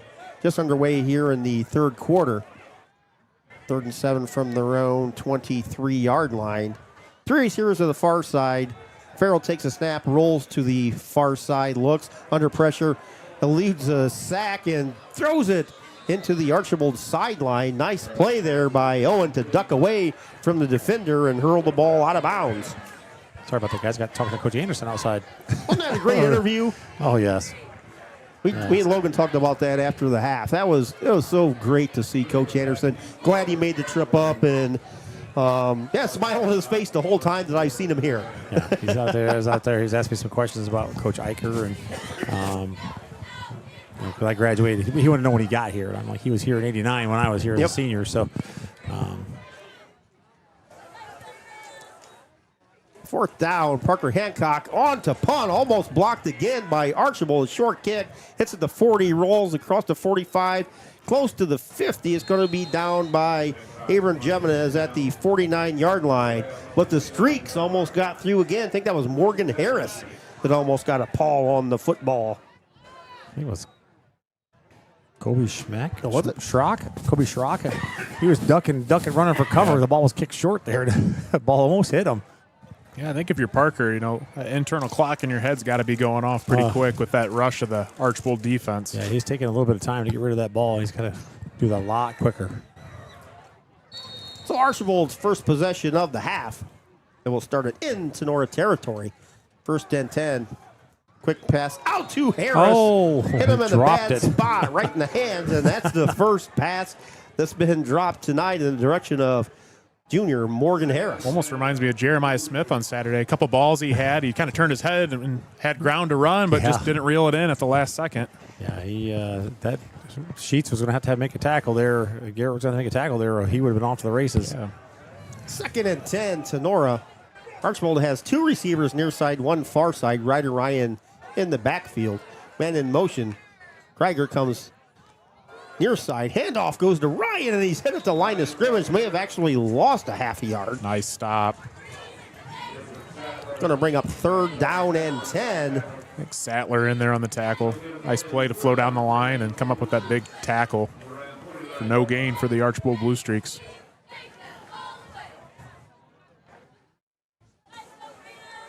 just underway here in the third quarter. 3rd and 7 from their own 23-yard line. 3 receivers to the far side. Farrell takes a snap, rolls to the far side, looks under pressure, eludes a sack, and throws it into the Archbold sideline. Nice play there by Owen to duck away from the defender and hurl the ball out of bounds. Sorry about that, guys. Got talking to Coach Anderson outside. Wasn't that a great interview? Oh, yes. We and Logan talked about that after the half. It was so great to see Coach Anderson. Glad he made the trip up, and smile on his face the whole time that I've seen him here. Yeah, he's out there. He's asked me some questions about Coach Eicher, and because I graduated, he wanted to know when he got here. I'm like, he was here in '89 when I was here as a senior. So, fourth down, Parker Hancock on to punt, almost blocked again by Archbold. A short kick, hits at the 40, rolls across the 45, close to the 50. It's going to be down by Abram Jimenez at the 49-yard line. But the Streaks almost got through again. I think that was Morgan Harris that almost got a paw on the football. I think it was Kobe Schmack. Oh, was it? Kobe Schrock. He was ducking, running for cover. The ball was kicked short there. The ball almost hit him. Yeah, I think if you're Parker, an internal clock in your head's got to be going off pretty quick with that rush of the Archbold defense. Yeah, he's taking a little bit of time to get rid of that ball. He's got to do that a lot quicker. So Archbold's first possession of the half. And we'll start it in Tinora territory. First and 10. Quick pass out to Harris. Oh, hit him in a dropped bad spot right in the hands, and that's the first pass that's been dropped tonight in the direction of junior Morgan Harris. Almost reminds me of Jeremiah Smith on Saturday. A couple balls he had. He kind of turned his head and had ground to run, but just didn't reel it in at the last second. Yeah, that Sheets was going to have to make a tackle there. Garrett was going to make a tackle there, or he would have been off to the races. Yeah. Second and 10, Tinora. Archbold has two receivers near side, one far side. Ryder Ryan in the backfield. Man in motion. Krieger comes near side. Handoff goes to Ryan, and he's hit at the line of scrimmage. May have actually lost a half a yard. Nice stop. Going to bring up third down and 10. I think Sattler in there on the tackle. Nice play to flow down the line and come up with that big tackle. For no gain for the Archbold Blue Streaks.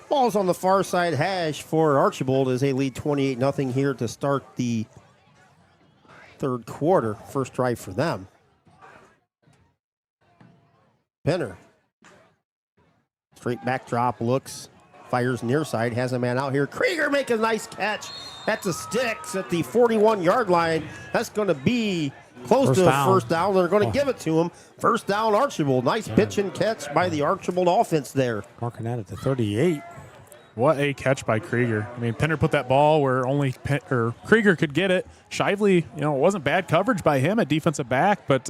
Ball's on the far side hash for Archbold as they lead 28-0 here to start the third quarter. First drive for them. Penner. Straight backdrop, looks, fires near side, has a man out here. Krieger make a nice catch. That's a sticks at the 41-yard line. That's going to be close to a first down. They're going to give it to him. First down, Archbold. Nice pitch and catch by the Archbold offense there. Marking that at the 38. What a catch by Krieger. I mean, Penner put that ball where only Krieger could get it. Shively, it wasn't bad coverage by him at defensive back, but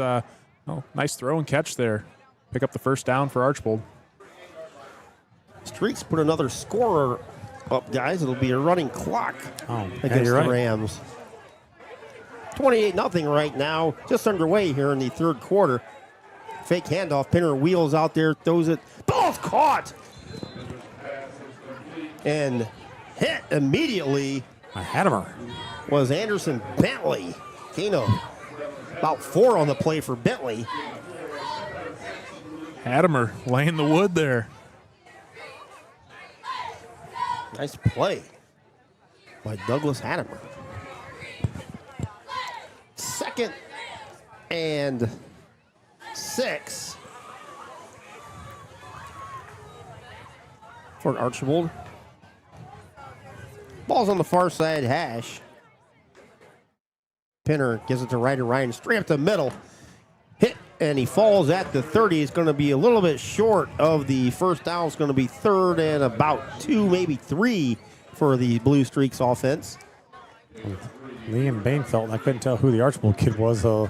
nice throw and catch there. Pick up the first down for Archbold. Streaks put another scorer up, guys. It'll be a running clock against the Rams. 28-0 right now, just underway here in the third quarter. Fake handoff, Penner wheels out there, throws it. Ball's caught! And hit immediately. I had him. Was Anderson Bentley. Kano, about 4 on the play for Bentley. Hadamer laying the wood there. Nice play by Douglas Hadamer. Second and 6 for Archbold. Ball's on the far side hash. Penner gives it to Ryder Ryan straight up the middle. Hit, and he falls at the 30. It's going to be a little bit short of the first down. It's going to be third and about 2, maybe 3 for the Blue Streaks offense. Liam Bainfeld, I couldn't tell who the Archbold kid was. A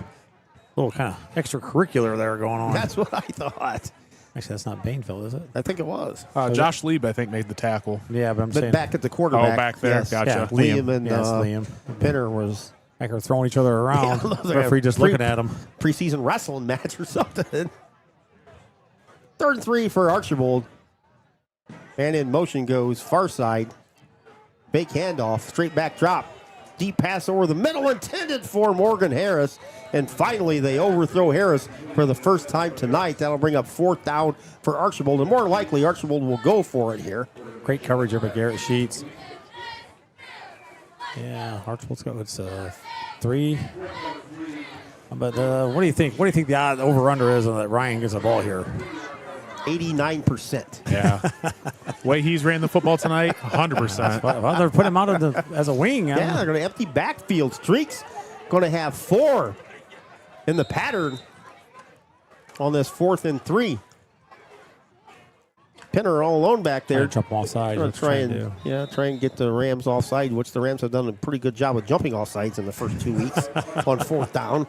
little kind of extracurricular there going on. That's what I thought. Actually, that's not Bainfeld, is it? I think it was. Josh Lieb, I think, made the tackle. Yeah, but I'm saying back at the quarterback. Oh, back there. Yes. Gotcha. Yeah, Liam and Liam. Penner was Like they're throwing each other around. Yeah, the referee just looking at them. Preseason wrestling match or something. 3rd and 3 for Archbold. And in motion goes far side. Fake handoff, straight back drop. Deep pass over the middle intended for Morgan Harris. And finally, they overthrow Harris for the first time tonight. That'll bring up 4th down for Archbold. And more likely, Archbold will go for it here. Great coverage over Garrett Sheets. Yeah, Archbold's got what's 3. But what do you think? What do you think the odd over/under is on that Ryan gets the ball here? 89%. Yeah. Way he's ran the football tonight, 100%. Well, they're putting him out as a wing. Yeah, they're going to empty backfield. Streaks going to have 4 in the pattern on this 4th and 3. Penner all alone back there. Jump offside. Try and get the Rams offside, which the Rams have done a pretty good job of jumping offsides in the first 2 weeks on 4th down.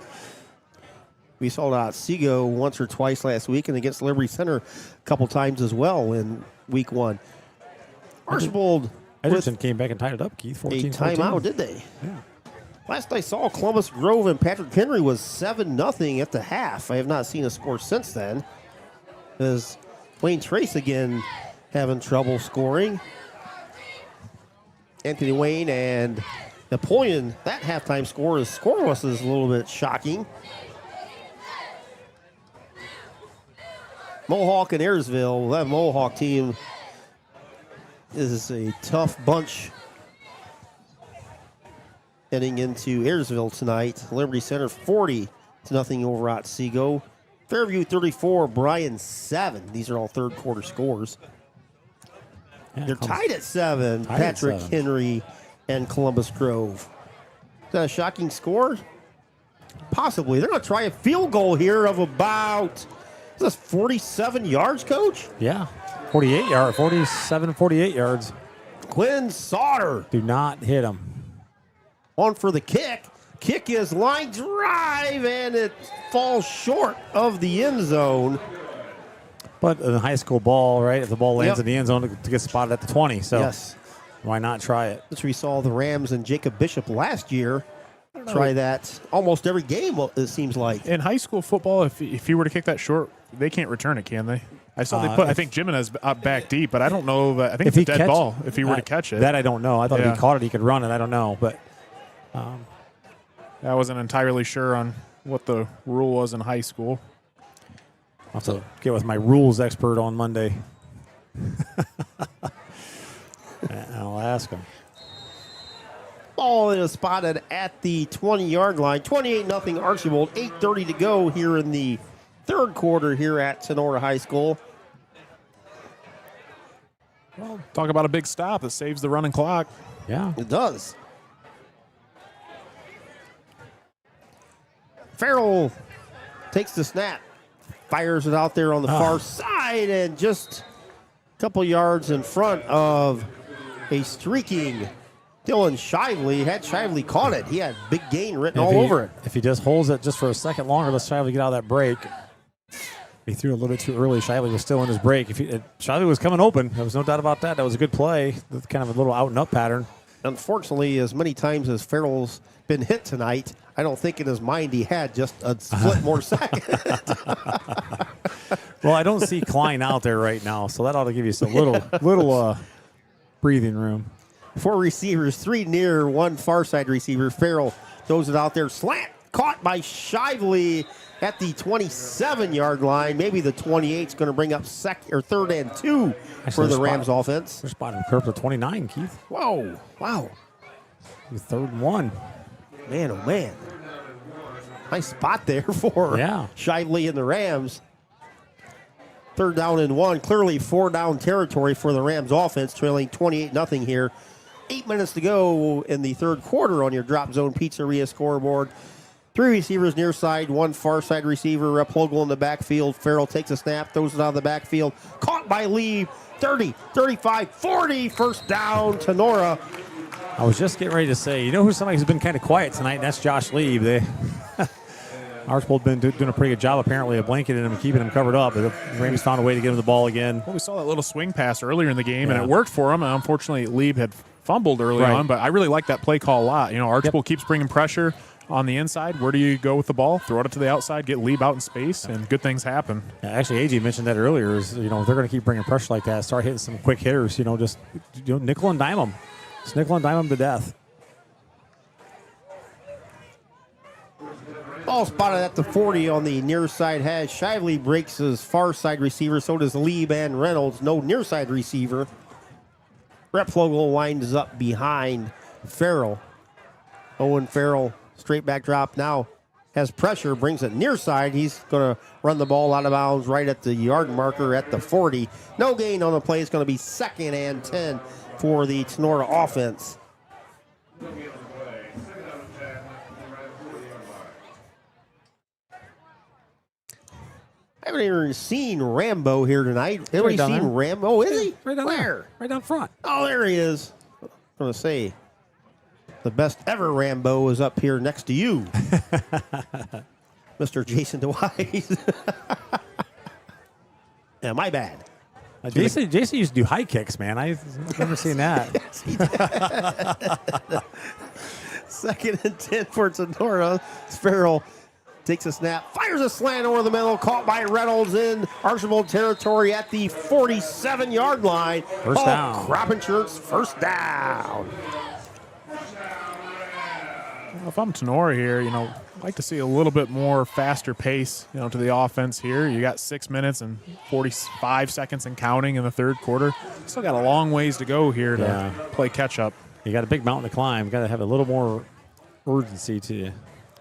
We saw Seago once or twice last week and against Liberty Center a couple times as well in week 1. Archbold Edgerton came back and tied it up, Keith. 14-14. a timeout, did they? Yeah. Last I saw, Columbus Grove and Patrick Henry was 7-0 at the half. I have not seen a score since then. As Wayne Trace again having trouble scoring. Anthony Wayne and Napoleon, that halftime score is scoreless, is a little bit shocking. Mohawk and Ayersville, that Mohawk team is a tough bunch heading into Ayersville tonight. Liberty Center 40-0 over Otsego. Fairview 34, Bryan 7. These are all third quarter scores. They're tied at 7. Patrick Henry and Columbus Grove. Is that a shocking score? Possibly. They're going to try a field goal here of about, is this 47 yards, Coach? Yeah, 47, 48 yards. Quinn Sauter. Do not hit him. On for the kick. Kick is line drive, and it falls short of the end zone. But a high school ball, right? If the ball lands in the end zone to get spotted at the 20. So yes. Why not try it? Which we saw the Rams and Jacob Bishop last year try that almost every game, it seems like. In high school football, if you were to kick that short, they can't return it, can they? I saw they put, I think Jimenez up back deep, but I don't know that. I think it's a dead ball if he were to catch it. That I don't know. I thought if he caught it, he could run it. I don't know. But I wasn't entirely sure on what the rule was in high school. I'll have to get with my rules expert on Monday. I'll ask him. Ball is spotted at the 20-yard line. 28-0 Archbold. 8:30 to go here in the third quarter here at Tinora High School. Well, talk about a big stop that saves the running clock. Yeah. It does. Farrell takes the snap, fires it out there on the far side, and just a couple yards in front of a streaking Dylan Shively. Had Shively caught it, he had big gain written all over it. If he just holds it just for a second longer, let's Shively get out of that break. He threw a little bit too early. Shively was still in his break. If Shively was coming open, there was no doubt about that. That was a good play. That's kind of a little out and up pattern. Unfortunately, as many times as Farrell's been hit tonight, I don't think in his mind he had just a split more second. Well, I don't see Klein out there right now, so that ought to give you some little breathing room. 4 receivers, 3 near, 1 far side receiver. Farrell throws it out there. Slant caught by Shively at the 27-yard line. Maybe the 28 is going to bring up third and 2 for the Rams offense. They're spotting Kirk at 29, Keith. Whoa. Wow. Third and 1. Man, oh, man. Nice spot there for Shively and the Rams. Third down and 1. Clearly 4-down territory for the Rams offense, trailing 28-0 here. 8 minutes to go in the third quarter on your Drop Zone Pizzeria scoreboard. 3 receivers near side, 1 far side receiver. Replogle in the backfield. Farrell takes a snap, throws it out of the backfield. Caught by Lee. 30, 35, 40. First down, Tinora. I was just getting ready to say, you know who somebody who's been kind of quiet tonight, and that's Josh Lieb. Archbold been doing a pretty good job, apparently, of blanketing him and keeping him covered up. But the Rams found a way to get him the ball again. Well, we saw that little swing pass earlier in the game, and it worked for him. And unfortunately, Lieb had fumbled early on, but I really like that play call a lot. You know, Archbold keeps bringing pressure on the inside. Where do you go with the ball? Throw it to the outside, get Lieb out in space, and good things happen. Yeah, actually, AJ mentioned that earlier. Is they're going to keep bringing pressure like that. Start hitting some quick hitters. Just nickel and dime them. Just nickel and dime them to death. Ball spotted at the 40 on the near side hash. Shively breaks his far side receiver. So does Lieb and Reynolds. No near side receiver. Replogle winds up behind Farrell. Owen Farrell, straight back drop now. Has pressure, brings it near side. He's going to run the ball out of bounds right at the yard marker at the 40. No gain on the play. It's going to be 2nd and 10 for the Tinora offense. I haven't even seen Rambo here tonight. Everybody seen Rambo? Oh, is he? Right down there. Right down front. Oh, there he is. I'm going to say the best ever Rambo is up here next to you, Mr. Jason DeWise. Yeah, my bad. Jason used to do high kicks, man. I've never seen that. Yes, he did. 2nd and 10 for Tinora. Farrell takes a snap, fires a slant over the middle, caught by Reynolds in Archbold territory at the 47-yard line. First down. Crop Insurance, first down. Well, if I'm Tinora here, I'd like to see a little bit more faster pace, to the offense here. You got 6 minutes and 45 seconds and counting in the third quarter. Still got a long ways to go here to play catch up. You got a big mountain to climb. Got to have a little more urgency to you.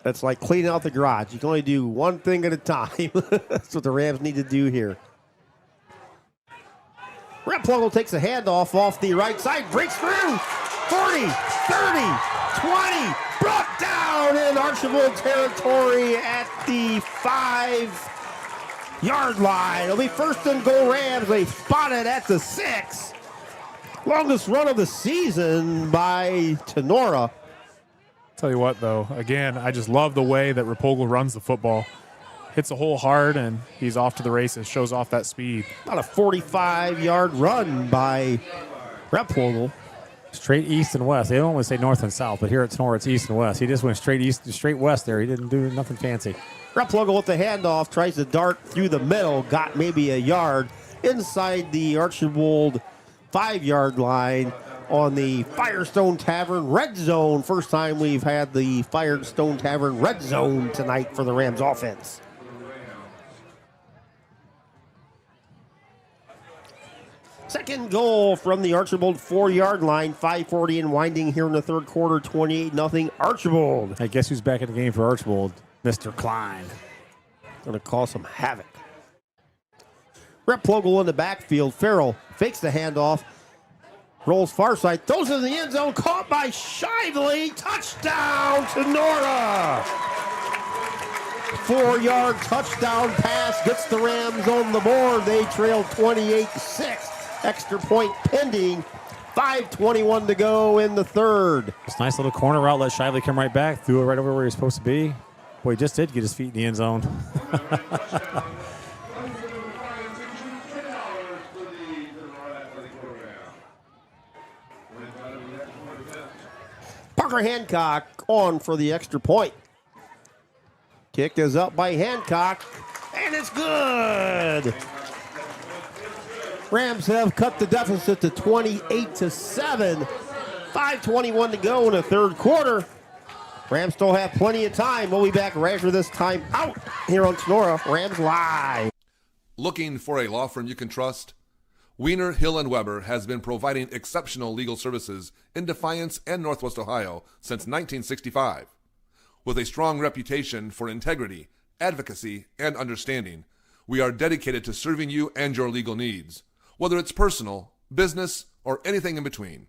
That's like cleaning out the garage. You can only do one thing at a time. That's what the Rams need to do here. Replogle takes a handoff off the right side, breaks through. 40, 30, 20, brought down in Archbold territory at the 5-yard line. It'll be first and goal Rams. They spot it at the 6. Longest run of the season by Tinora. Tell you what, though, again, I just love the way that Replogle runs the football. Hits the hole hard, and he's off to the races, shows off that speed. About a 45-yard run by Replogle. Straight east and west. They don't always say north and south, but here at Tinora, it's east and west. He just went straight east, straight west there. He didn't do nothing fancy. Replogle with the handoff, tries to dart through the middle, got maybe a yard inside the Archbold 5-yard line on the Firestone Tavern red zone. First time we've had the Firestone Tavern red zone tonight for the Rams offense. Second goal from the Archbold 4-yard line, 5:40 and winding here in the third quarter, 28-0 Archbold. I guess who's back in the game for Archbold? Mr. Klein. Going to cause some havoc. Replogle in the backfield. Farrell fakes the handoff. Rolls far side. Throws it in the end zone. Caught by Shively. Touchdown to Nora. 4-yard touchdown pass. Gets the Rams on the board. They trail 28-6. Extra point pending. 5:21 to go in the third. This nice little corner route. Let Shively come right back. Threw it right over where he was supposed to be. Boy, he just did get his feet in the end zone. Parker Hancock on for the extra point. Kick is up by Hancock, and it's good. Rams have cut the deficit to 28-7. 5:21 to go in the third quarter. Rams still have plenty of time. We'll be back right after this time out here on Tinora Rams Live. Looking for a law firm you can trust? Wiener, Hill & Weber has been providing exceptional legal services in Defiance and Northwest Ohio since 1965. With a strong reputation for integrity, advocacy, and understanding, we are dedicated to serving you and your legal needs, whether it's personal, business, or anything in between.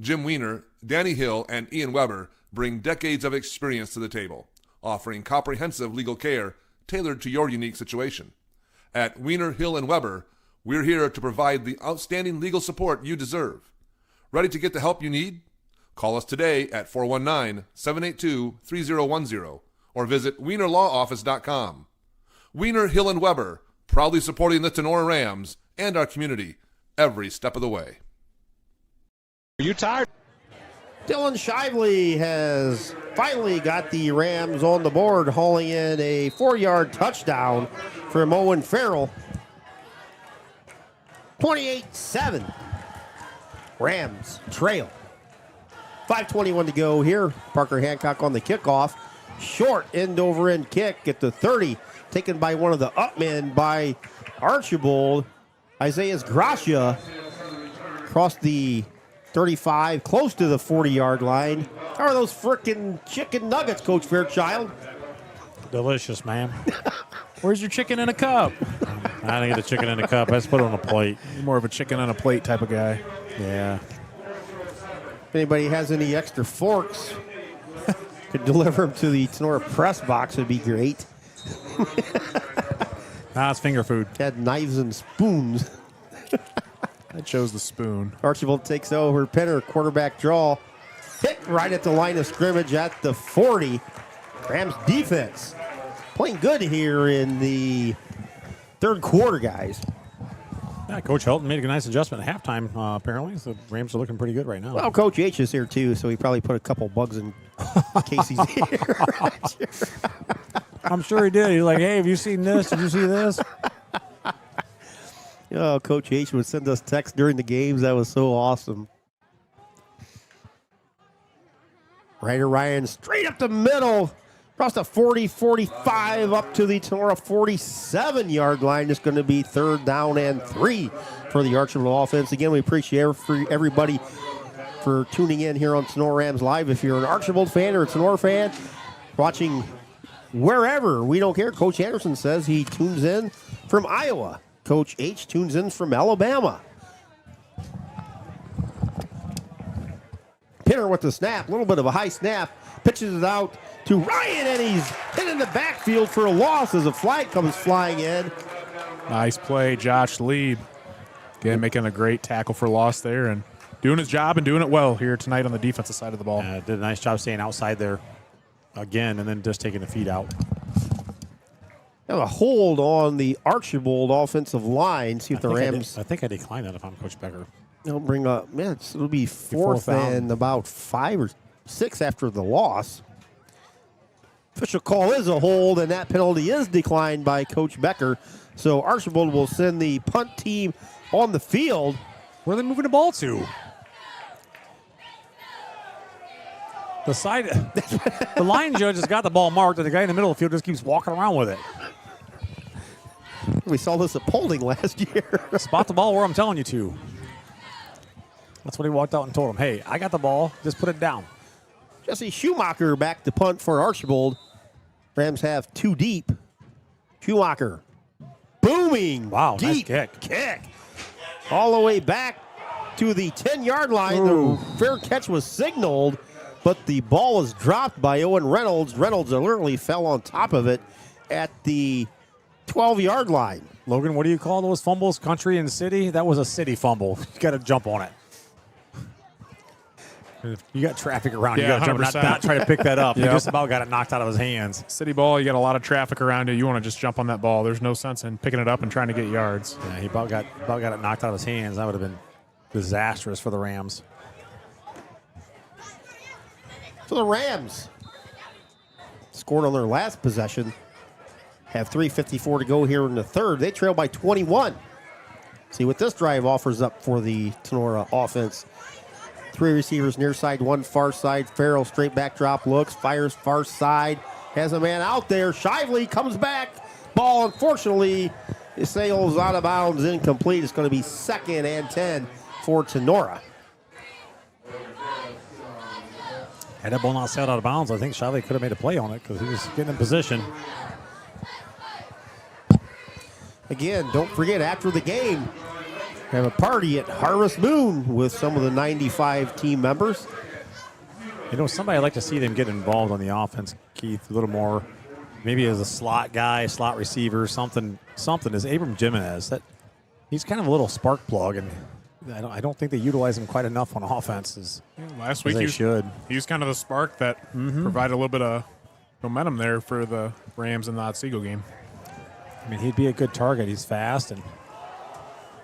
Jim Wiener, Danny Hill, and Ian Weber bring decades of experience to the table, offering comprehensive legal care tailored to your unique situation. At Wiener, Hill & Weber, we're here to provide the outstanding legal support you deserve. Ready to get the help you need? Call us today at 419-782-3010 or visit wienerlawoffice.com. Wiener, Hill & Weber, proudly supporting the Tinora Rams and our community every step of the way. Are you tired? Dylan Shively has finally got the Rams on the board, hauling in a 4-yard touchdown from Owen Farrell. 28-7. Rams trail. 5:21 to go here. Parker Hancock on the kickoff. Short end-over-end kick at the 30. Taken by one of the upmen by Archbold. Isaiah Gracia across the 35, close to the 40-yard line. How are those frickin' chicken nuggets, Coach Fairchild? Delicious, ma'am. Where's your chicken in a cup? I didn't get the chicken in a cup. I just put it on a plate. You're more of a chicken on a plate type of guy. Yeah. If anybody has any extra forks, could deliver them to the Tinora press box, would be great. It's finger food. Had knives and spoons. I chose the spoon. Archbold takes over. Penner, quarterback draw. Hit right at the line of scrimmage at the 40. Rams defense playing good here in the third quarter, guys. Yeah, Coach Helton made a nice adjustment at halftime, apparently. So the Rams are looking pretty good right now. Well, Coach H is here, too, so he probably put a couple bugs in case he's here. I'm sure he did. He's like, hey, have you seen this? Did you see this? Oh, Coach H would send us texts during the games. That was so awesome. Ryder Ryan straight up the middle. Across the 40-45 up to the Tinora 47-yard line. It's going to be 3rd down and 3 for the Archbold offense. Again, we appreciate everybody for tuning in here on Tinora Rams Live. If you're an Archbold fan or a Tinora fan, watching wherever, we don't care. Coach Anderson says he tunes in from Iowa. Coach H tunes in from Alabama. Winner with the snap. A little bit of a high snap. Pitches it out to Ryan, and he's hit in the backfield for a loss as a flag comes flying in. Nice play, Josh Lieb. Again, making a great tackle for loss there and doing his job and doing it well here tonight on the defensive side of the ball. Did a nice job staying outside there again and then just taking the feet out. Have a hold on the Archbold offensive line. See if the Rams. I think I declined that if I'm Coach Becker. They'll bring up, man, it'll be fourth and about 5 or 6 after the loss. Official call is a hold, and that penalty is declined by Coach Becker. So Archbold will send the punt team on the field. Where are they moving the ball to? The side, the line judge has got the ball marked, and the guy in the middle of the field just keeps walking around with it. We saw this at Paulding last year. Spot the ball where I'm telling you to. That's what he walked out and told him. Hey, I got the ball. Just put it down. Jesse Schumacher back to punt for Archbold. Rams have 2 deep. Schumacher booming. Wow, deep nice kick. All the way back to the 10-yard line. Ooh. The fair catch was signaled, but the ball was dropped by Owen Reynolds. Reynolds literally fell on top of it at the 12-yard line. Logan, what do you call those fumbles? Country and city? That was a city fumble. You got to jump on it. If you got traffic around, you got to jump, not try to pick that up. He just about got it knocked out of his hands. City ball, you got a lot of traffic around you. You want to just jump on that ball. There's no sense in picking it up and trying to get yards. Yeah, he about got it knocked out of his hands. That would have been disastrous for the Rams. So the Rams scored on their last possession. Have 3:54 to go here in the third. They trail by 21. See what this drive offers up for the Tinora offense. 3 receivers near side, 1 far side. Farrell straight back drop looks, fires far side. Has a man out there. Shively comes back. Ball, unfortunately, sails out of bounds, incomplete. It's going to be 2nd and 10 for Tinora. Had that ball not sailed out of bounds, I think Shively could have made a play on it because he was getting in position. Again, don't forget, after the game, we have a party at Harvest Moon with some of the 95 team members. You know, somebody I'd like to see them get involved on the offense, Keith, a little more. Maybe as a slot guy, slot receiver, something is Abram Jimenez. He's kind of a little spark plug, and I don't think they utilize him quite enough on offenses. Last week he was kind of the spark that provided a little bit of momentum there for the Rams in the Otsego game. I mean, he'd be a good target. He's fast. And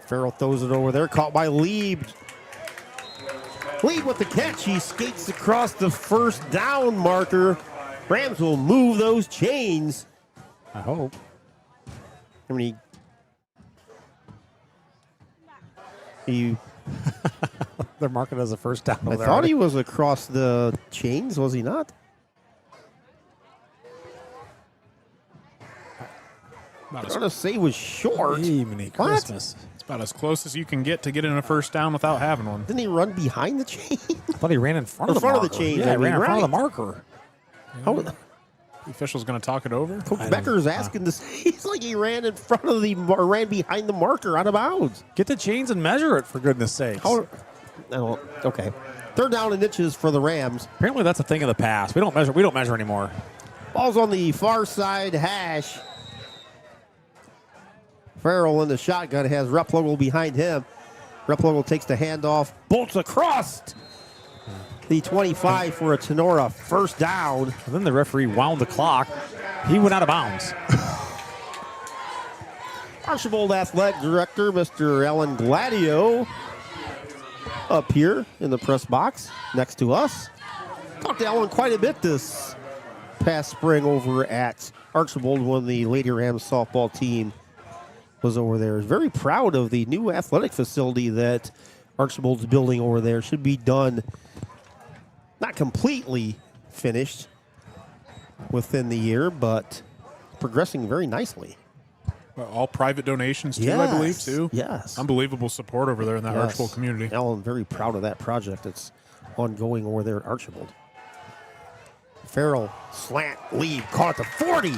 Farrell throws it over there, caught by Lieb. Lieb with the catch. He skates across the first down marker. Rams will move those chains. I hope. I mean, he they're marking it as a first down. I thought he was across the chains, was he not? I was going to say he was short. Evening Christmas. It's about as close as you can get to getting a first down without having one. Didn't he run behind the chain? I thought he ran in front of the marker. The chain. Yeah, he ran in front of the marker. The official's going to talk it over. Coach Becker's asking to say he's like he ran in front of ran behind the marker out of bounds. Get the chains and measure it, for goodness sakes. Okay. 3rd down and inches for the Rams. Apparently that's a thing of the past. We don't measure anymore. Ball's on the far side hash. Farrell in the shotgun has Replogle behind him. Replogle takes the handoff, bolts across the 25 for a Tinora first down. And then the referee wound the clock. He went out of bounds. Archbold Athletic Director, Mr. Ellen Gladio, up here in the press box next to us. Talked to Ellen quite a bit this past spring over at Archbold when the Lady Rams softball team was over there. Very proud of the new athletic facility that Archbold's building over there. Should be done, not completely finished within the year, but progressing very nicely. Well, all private donations, too, I believe, too. Yes. Unbelievable support over there in the Archbold community. Alan, very proud of that project that's ongoing over there at Archbold. Farrell, slant, lead, caught at the 40.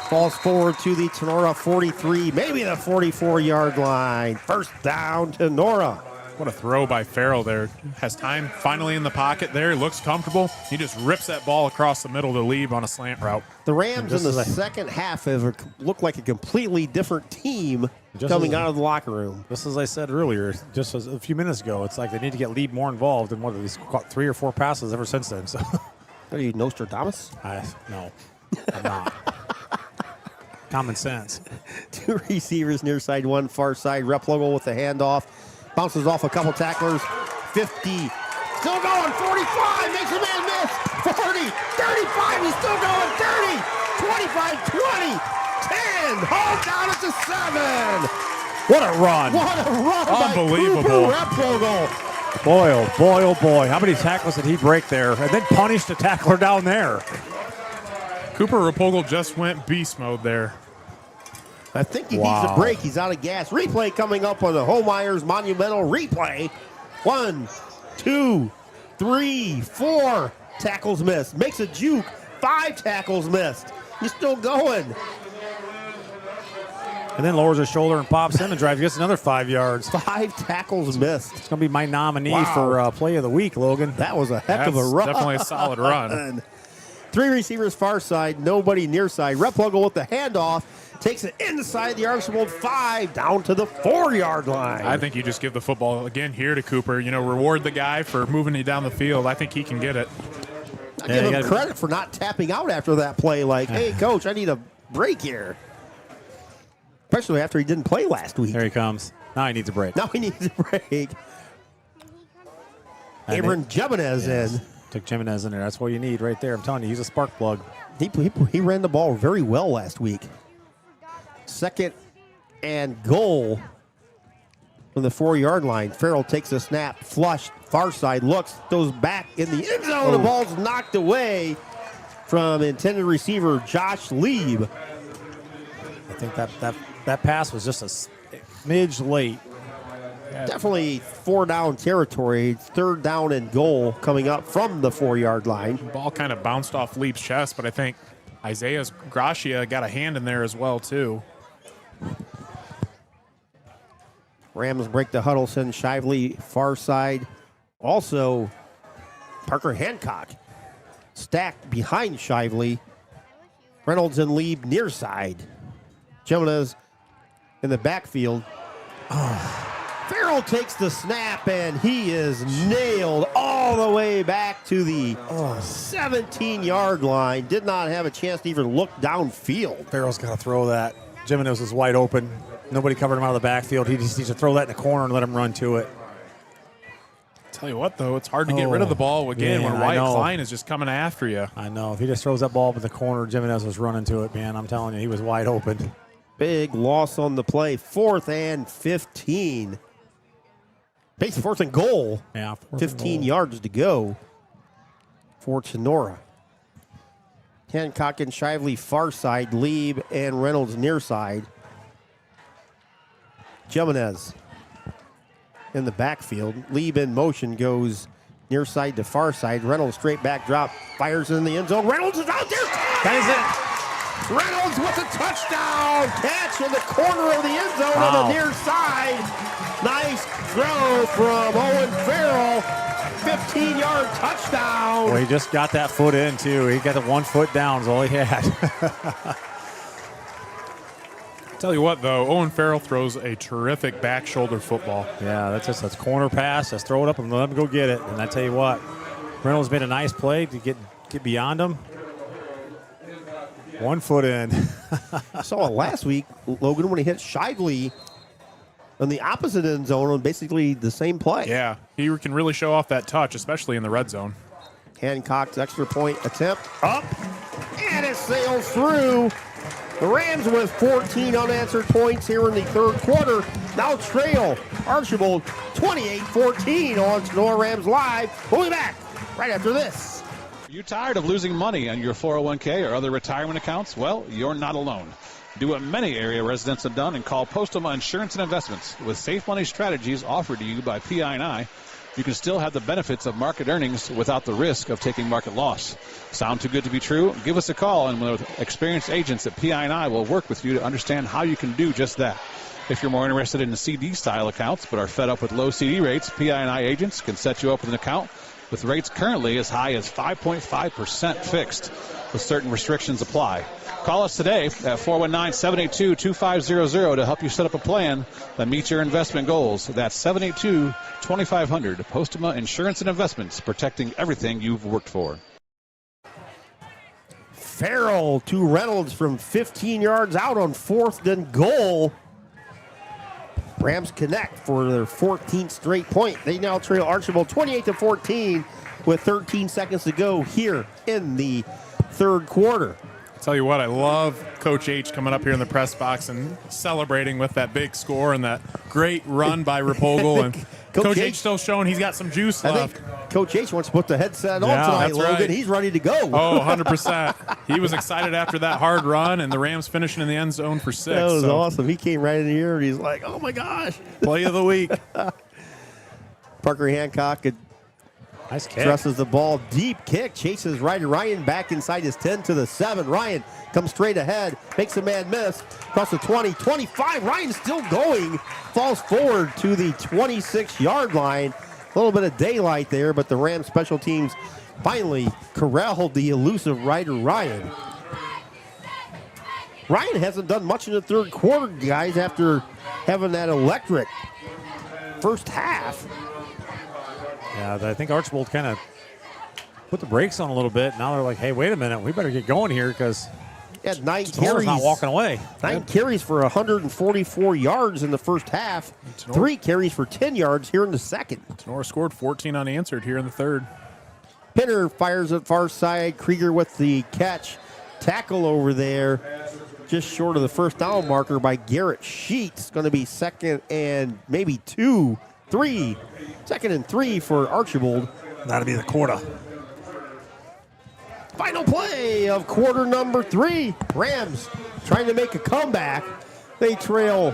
Falls forward to the Tinora 43, maybe the 44-yard line. First down, Tinora. What a throw by Farrell there. Has time finally in the pocket there. Looks comfortable. He just rips that ball across the middle to leave on a slant route. The Rams in the second half have looked like a completely different team coming out of the locker room. Just as I said earlier, just a few minutes ago, it's like they need to get Lieb more involved. And he's caught 3 or 4 passes ever since then. So, are you Nostradamus? No, I'm not. Common sense. 2 receivers near side, 1 far side. Replogle with the handoff. Bounces off a couple tacklers. 50. Still going. 45. Makes a man miss. 40. 35. He's still going. 30. 25. 20. 10. Hauled down at the 7. What a run. What a run. Unbelievable. By Cooper Replogle. Boy, oh boy, oh boy. How many tackles did he break there? And then punished the tackler down there. Cooper Replogle just went beast mode there. I think he needs a break. He's out of gas. Replay coming up on the Holmeyer's Monumental Replay. 1, 2, 3, 4 tackles missed. Makes a juke. 5 tackles missed. He's still going. And then lowers his shoulder and pops in and drives. Gets another 5 yards. 5 tackles missed. It's going to be my nominee for play of the week, Logan. That was a heck of a run. Definitely a solid run. 3 receivers far side, nobody near side. Replogle with the handoff. Takes it inside the Archbold 5 down to the 4-yard line. I think you just give the football again here to Cooper. Reward the guy for moving you down the field. I think he can get it. I give him credit for not tapping out after that play. Like, hey, coach, I need a break here. Especially after he didn't play last week. There he comes. Now he needs a break. Now he needs a break. Abram Jimenez in. Took Jimenez in there. That's what you need right there. I'm telling you, he's a spark plug. He ran the ball very well last week. 2nd and goal from the 4-yard line. Farrell takes a snap, flush, far side, looks, goes back in the end zone. The ball's knocked away from intended receiver Josh Lieb. I think that pass was just a smidge late. Definitely 4-down territory. 3rd down and goal coming up from the 4-yard line. The ball kind of bounced off Lieb's chest, but I think Isaiah Gracia got a hand in there as well, too. Rams break the huddle, send Shively far side. Also, Parker Hancock stacked behind Shively. Reynolds and Lieb near side. Jimenez in the backfield. Farrell takes the snap, and he is nailed all the way back to the 17-yard line. Did not have a chance to even look downfield. Farrell's got to throw that. Jimenez was wide open. Nobody covered him out of the backfield. He just needs to throw that in the corner and let him run to it. Tell you what, though, it's hard to get rid of the ball again when Wyatt Klein is just coming after you. I know. If he just throws that ball up in the corner, Jimenez was running to it, man. I'm telling you, he was wide open. Big loss on the play. 4th and 15. Basically 4th and goal. Yeah. 15 yards to go for Tinora. Hancock and Shively far side. Lieb and Reynolds near side. Jimenez in the backfield. Lieb in motion goes near side to far side. Reynolds straight back drop. Fires in the end zone. Reynolds is out there. That is it. Reynolds with a touchdown catch in the corner of the end zone on the near side. Nice throw from Owen Farrell. 15-yard touchdown. Well, he just got that foot in, too. He got the 1 foot down is all he had. Tell you what, though, Owen Farrell throws a terrific back shoulder football. Yeah, that's corner pass. Just throw it up and let him go get it. And I tell you what, Reynolds made a nice play to get beyond him. 1 foot in. I saw it last week, Logan, when he hit Shively on the opposite end zone on basically the same play. Yeah, he can really show off that touch, especially in the red zone. Hancock's extra point attempt up, and it sails through. The Rams with 14 unanswered points here in the 3rd quarter. Now trail Archbold 28-14 on Tinora Rams Live. We'll be back right after this. Are you tired of losing money on your 401k or other retirement accounts? Well, you're not alone. Do what many area residents have done and call Postoma Insurance and Investments. With safe money strategies offered to you by PI&I, you can still have the benefits of market earnings without the risk of taking market loss. Sound too good to be true? Give us a call, and with experienced agents at PI&I will work with you to understand how you can do just that. If you're more interested in the CD-style accounts but are fed up with low CD rates, PI&I agents can set you up with an account with rates currently as high as 5.5% fixed, with certain restrictions apply. Call us today at 419-782-2500 to help you set up a plan that meets your investment goals. That's 782-2500. Postma Insurance and Investments, protecting everything you've worked for. Farrell to Reynolds from 15 yards out on 4th and goal. Rams connect for their 14th straight point. They now trail Archbold 28-14 with 13 seconds to go here in the third quarter. Tell you what, I love Coach H coming up here in the press box and celebrating with that big score and that great run by Rapogel. And Coach H still showing he's got some juice left. I think Coach H wants to put the headset on tonight, Logan. Right. He's ready to go. Oh, 100%. He was excited after that hard run, and the Rams finishing in the end zone for 6. That was awesome. He came right in here, and he's like, oh, my gosh. Play of the week. Parker Hancock nice kick. Dresses the ball. Deep kick. Chases Ryder Ryan back inside his 10 to the 7. Ryan comes straight ahead. Makes a man miss. Across the 20. 25. Ryan still going. Falls forward to the 26-yard line. A little bit of daylight there, but the Rams special teams finally corralled the elusive Ryder Ryan. Ryan hasn't done much in the third quarter, guys, after having that electric first half. Yeah, I think Archbold kind of put the brakes on a little bit. Now they're like, hey, wait a minute. We better get going here because had 9 Tenora's carries. not walking away. 9 carries for 144 yards in the first half. 3 carries for 10 yards here in the second. Tinora scored 14 unanswered here in the third. Pinner fires at far side. Krieger with the catch. Tackle over there. Just short of the first down marker by Garrett Sheets. Going to be second and maybe 2, 3. Second and 3 for Archbold. That'll be the quarter. Final play of quarter number 3. Rams trying to make a comeback. They trail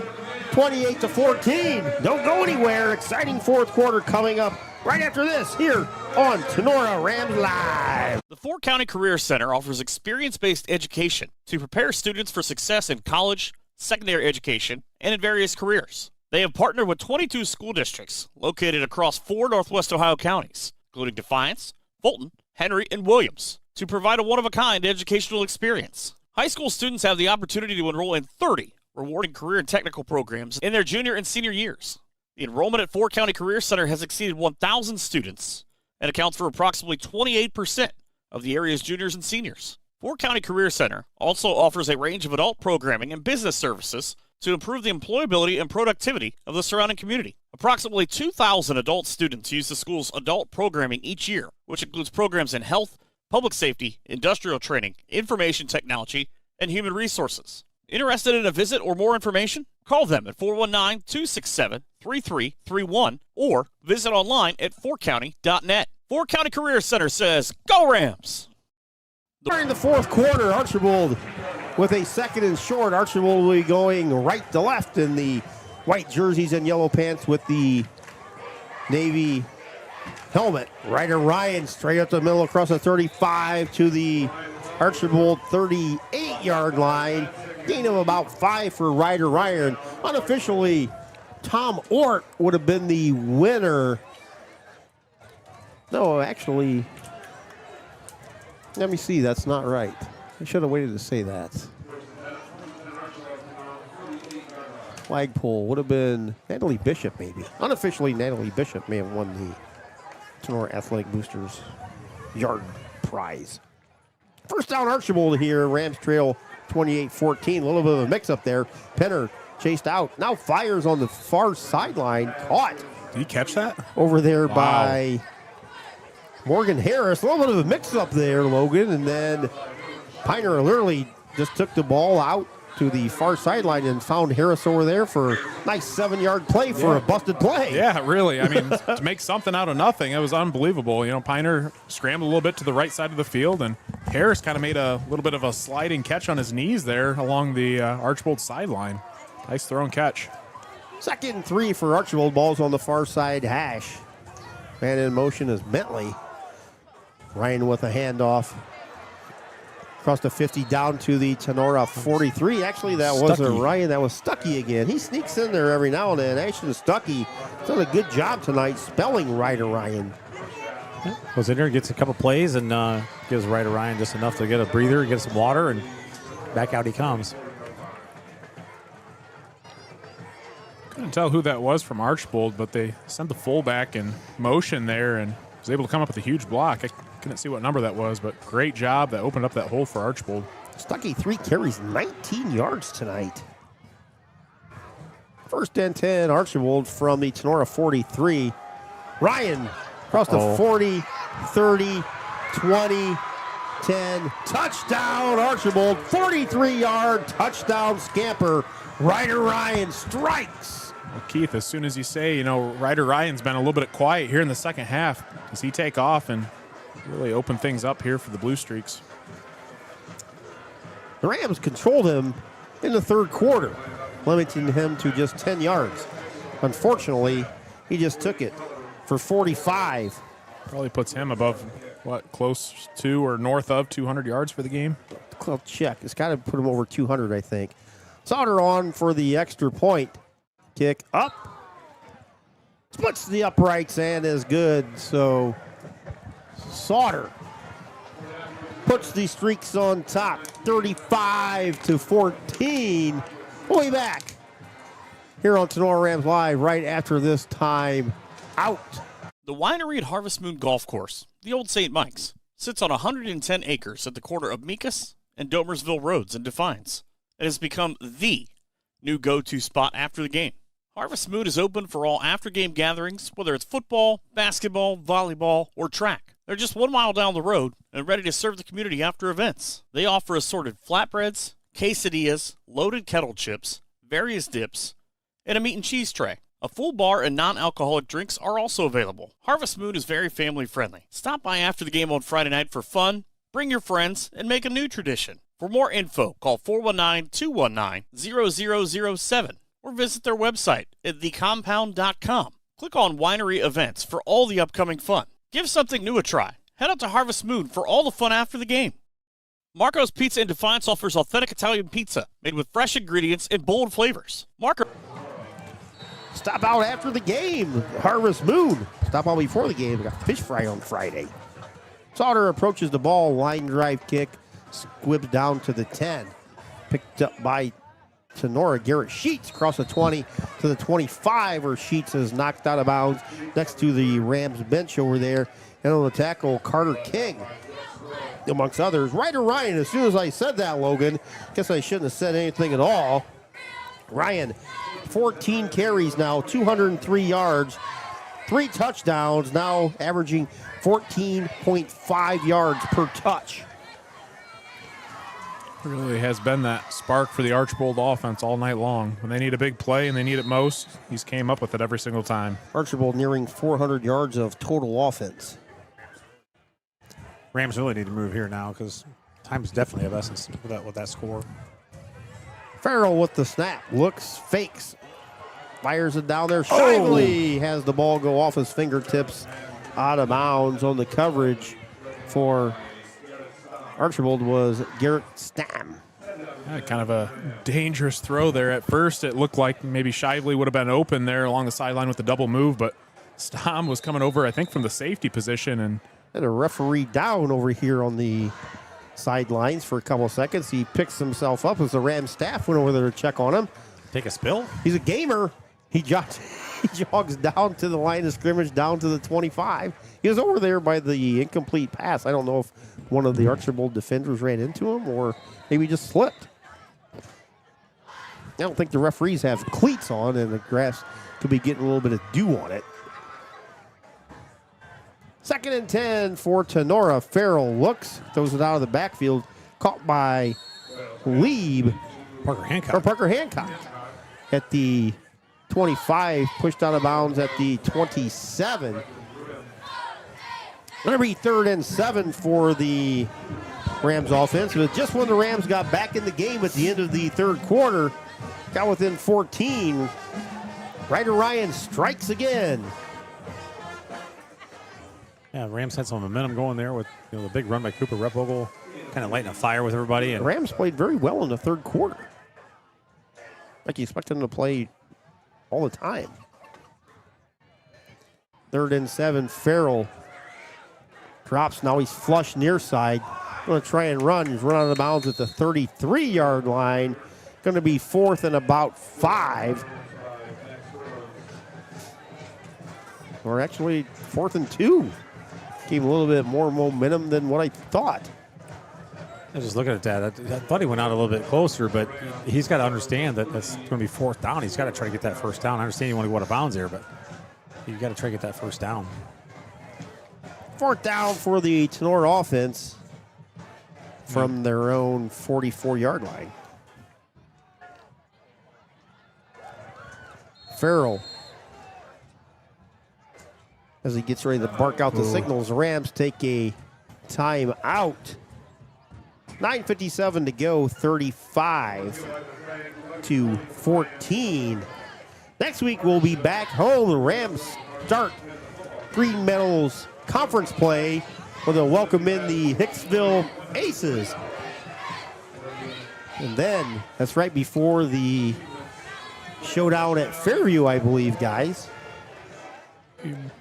28-14. Don't go anywhere. Exciting fourth quarter coming up right after this here on Tinora Rams Live. The 4 County Career Center offers experience-based education to prepare students for success in college, secondary education, and in various careers. They have partnered with 22 school districts located across 4 Northwest Ohio counties, including Defiance, Fulton, Henry, and Williams, to provide a one-of-a-kind educational experience. High school students have the opportunity to enroll in 30 rewarding career and technical programs in their junior and senior years. The enrollment at 4 County Career Center has exceeded 1,000 students and accounts for approximately 28% of the area's juniors and seniors. 4 County Career Center also offers a range of adult programming and business services to improve the employability and productivity of the surrounding community. Approximately 2,000 adult students use the school's adult programming each year, which includes programs in health, public safety, industrial training, information technology, and human resources. Interested in a visit or more information? Call them at 419-267-3331 or visit online at 4county.net. 4 County Career Center says, Go Rams! During the fourth quarter, Archbold with a second and short. Archbold will be going right to left in the white jerseys and yellow pants with the navy helmet. Ryder Ryan straight up the middle across the 35 to the Archbold 38-yard line. Gain of about 5 for Ryder Ryan. Unofficially, Tom Ort would have been the winner. No, actually, let me see. That's not right. I should have waited to say that. Flagpole would have been Natalie Bishop, maybe. Unofficially, Natalie Bishop may have won the Tinora Athletic Boosters yard prize. First down, Archbold here. Rams trail 28-14. A little bit of a mix-up there. Penner chased out. Now fires on the far sideline. Caught. Did he catch that? Over there by Morgan Harris. A little bit of a mix-up there, Logan. And then Piner literally just took the ball out to the far sideline and found Harris over there for a nice 7-yard play for a busted play. Yeah, really. I mean, to make something out of nothing, it was unbelievable. You know, Piner scrambled a little bit to the right side of the field, and Harris kind of made a little bit of a sliding catch on his knees there along the Archbold sideline. Nice throw and catch. Second and 3 for Archbold. Ball's on the far side hash. Man in motion is Bentley. Ryan with a handoff. Across the 50 down to the Tinora 43. Actually, that wasn't Ryan. That was Stuckey again. He sneaks in there every now and then. Ashton Stuckey done a good job tonight spelling Ryder Ryan. Goes in there, gets a couple plays, and gives Ryder Ryan just enough to get a breather, get some water, and back out he comes. Couldn't tell who that was from Archbold, but they sent the fullback in motion there and was able to come up with a huge block. I couldn't see what number that was, but great job. That opened up that hole for Archbold. Stuckey 3 carries, 19 yards tonight. First and 10, Archbold from the Tinora 43. Ryan across the 40, 30, 20, 10. Touchdown, Archbold. 43-yard touchdown scamper. Ryder Ryan strikes. Well, Keith, as soon as you say, Ryder Ryan's been a little bit quiet here in the second half, does he take off and really open things up here for the Blue Streaks? The Rams controlled him in the third quarter, limiting him to just 10 yards. Unfortunately, he just took it for 45. Probably puts him above, close to or north of 200 yards for the game? I'll check. It's got to put him over 200, I think. Sauter on for the extra point. Kick up. Splits the uprights and is good. So Sauter puts the Streaks on top. 35-14. We'll be back here on Tinora Rams Live right after this time out. The winery at Harvest Moon Golf Course, the old St. Mike's, sits on 110 acres at the corner of Meekus and Domersville Roads in Defiance. It has become the new go-to spot after the game. Harvest Moon is open for all after-game gatherings, whether it's football, basketball, volleyball, or track. They're just 1 mile down the road and ready to serve the community after events. They offer assorted flatbreads, quesadillas, loaded kettle chips, various dips, and a meat and cheese tray. A full bar and non-alcoholic drinks are also available. Harvest Moon is very family-friendly. Stop by after the game on Friday night for fun, bring your friends, and make a new tradition. For more info, call 419-219-0007 or visit their website at thecompound.com. Click on Winery Events for all the upcoming fun. Give something new a try. Head out to Harvest Moon for all the fun after the game. Marco's Pizza in Defiance offers authentic Italian pizza made with fresh ingredients and bold flavors. Stop out after the game. Harvest Moon. Stop out before the game. We got fish fry on Friday. Sauter approaches the ball. Line drive kick. Squibs down to the 10. Picked up by Tinora. Garrett Sheets across the 20 to the 25, where Sheets is knocked out of bounds next to the Rams bench over there. And on the tackle, Carter King, amongst others. Ryder Ryan, as soon as I said that, Logan, guess I shouldn't have said anything at all. Ryan, 14 carries now, 203 yards, 3 touchdowns, now averaging 14.5 yards per touch. Really has been that spark for the Archbold offense all night long. When they need a big play and they need it most, he's came up with it every single time. Archbold nearing 400 yards of total offense. Rams really need to move here now because time's definitely of essence with that score. Farrell with the snap, looks, fakes, fires it down there. Shively has the ball go off his fingertips, out of bounds. On the coverage for Archbold was Garrett Stam. Yeah, kind of a dangerous throw there. At first, it looked like maybe Shively would have been open there along the sideline with the double move, but Stam was coming over, I think, from the safety position. And a referee down over here on the sidelines for a couple of seconds. He picks himself up as the Rams staff went over there to check on him. Take a spill? He's a gamer. He jogs down to the line of scrimmage, down to the 25. He was over there by the incomplete pass. I don't know if one of the Archbold defenders ran into him or maybe just slipped. I don't think the referees have cleats on, and the grass could be getting a little bit of dew on it. 2nd and 10 for Tinora. Farrell looks, throws it out of the backfield, caught by Parker Hancock at the 25, pushed out of bounds at the 27. Going to be 3rd and 7 for the Rams offense. But just when the Rams got back in the game at the end of the third quarter, got within 14, Ryder Ryan strikes again. Yeah, Rams had some momentum going there with the big run by Cooper Repvogel. kind of lighting a fire with everybody. The And Rams played very well in the third quarter. Like you expect them to play all the time. 3rd and 7, Farrell drops. Now he's flush near side. Going to try and run. He's run out of bounds at the 33-yard line. Going to be 4th and about 5. Or actually 4th and 2. Gave a little bit more momentum than what I thought. I was just looking at that. I thought he went out a little bit closer, but he's got to understand that that's going to be 4th down. He's got to try to get that first down. I understand you want to go out of bounds there, but you got to try to get that first down. 4th down for the Tinora offense from their own 44-yard line. Farrell, as he gets ready to bark out the signals, Rams take a timeout. 9:57 to go, 35-14. Next week we'll be back home. The Rams start Green Meadows conference play where they'll welcome in the Hicksville Aces. And then that's right before the showdown at Fairview, I believe, guys.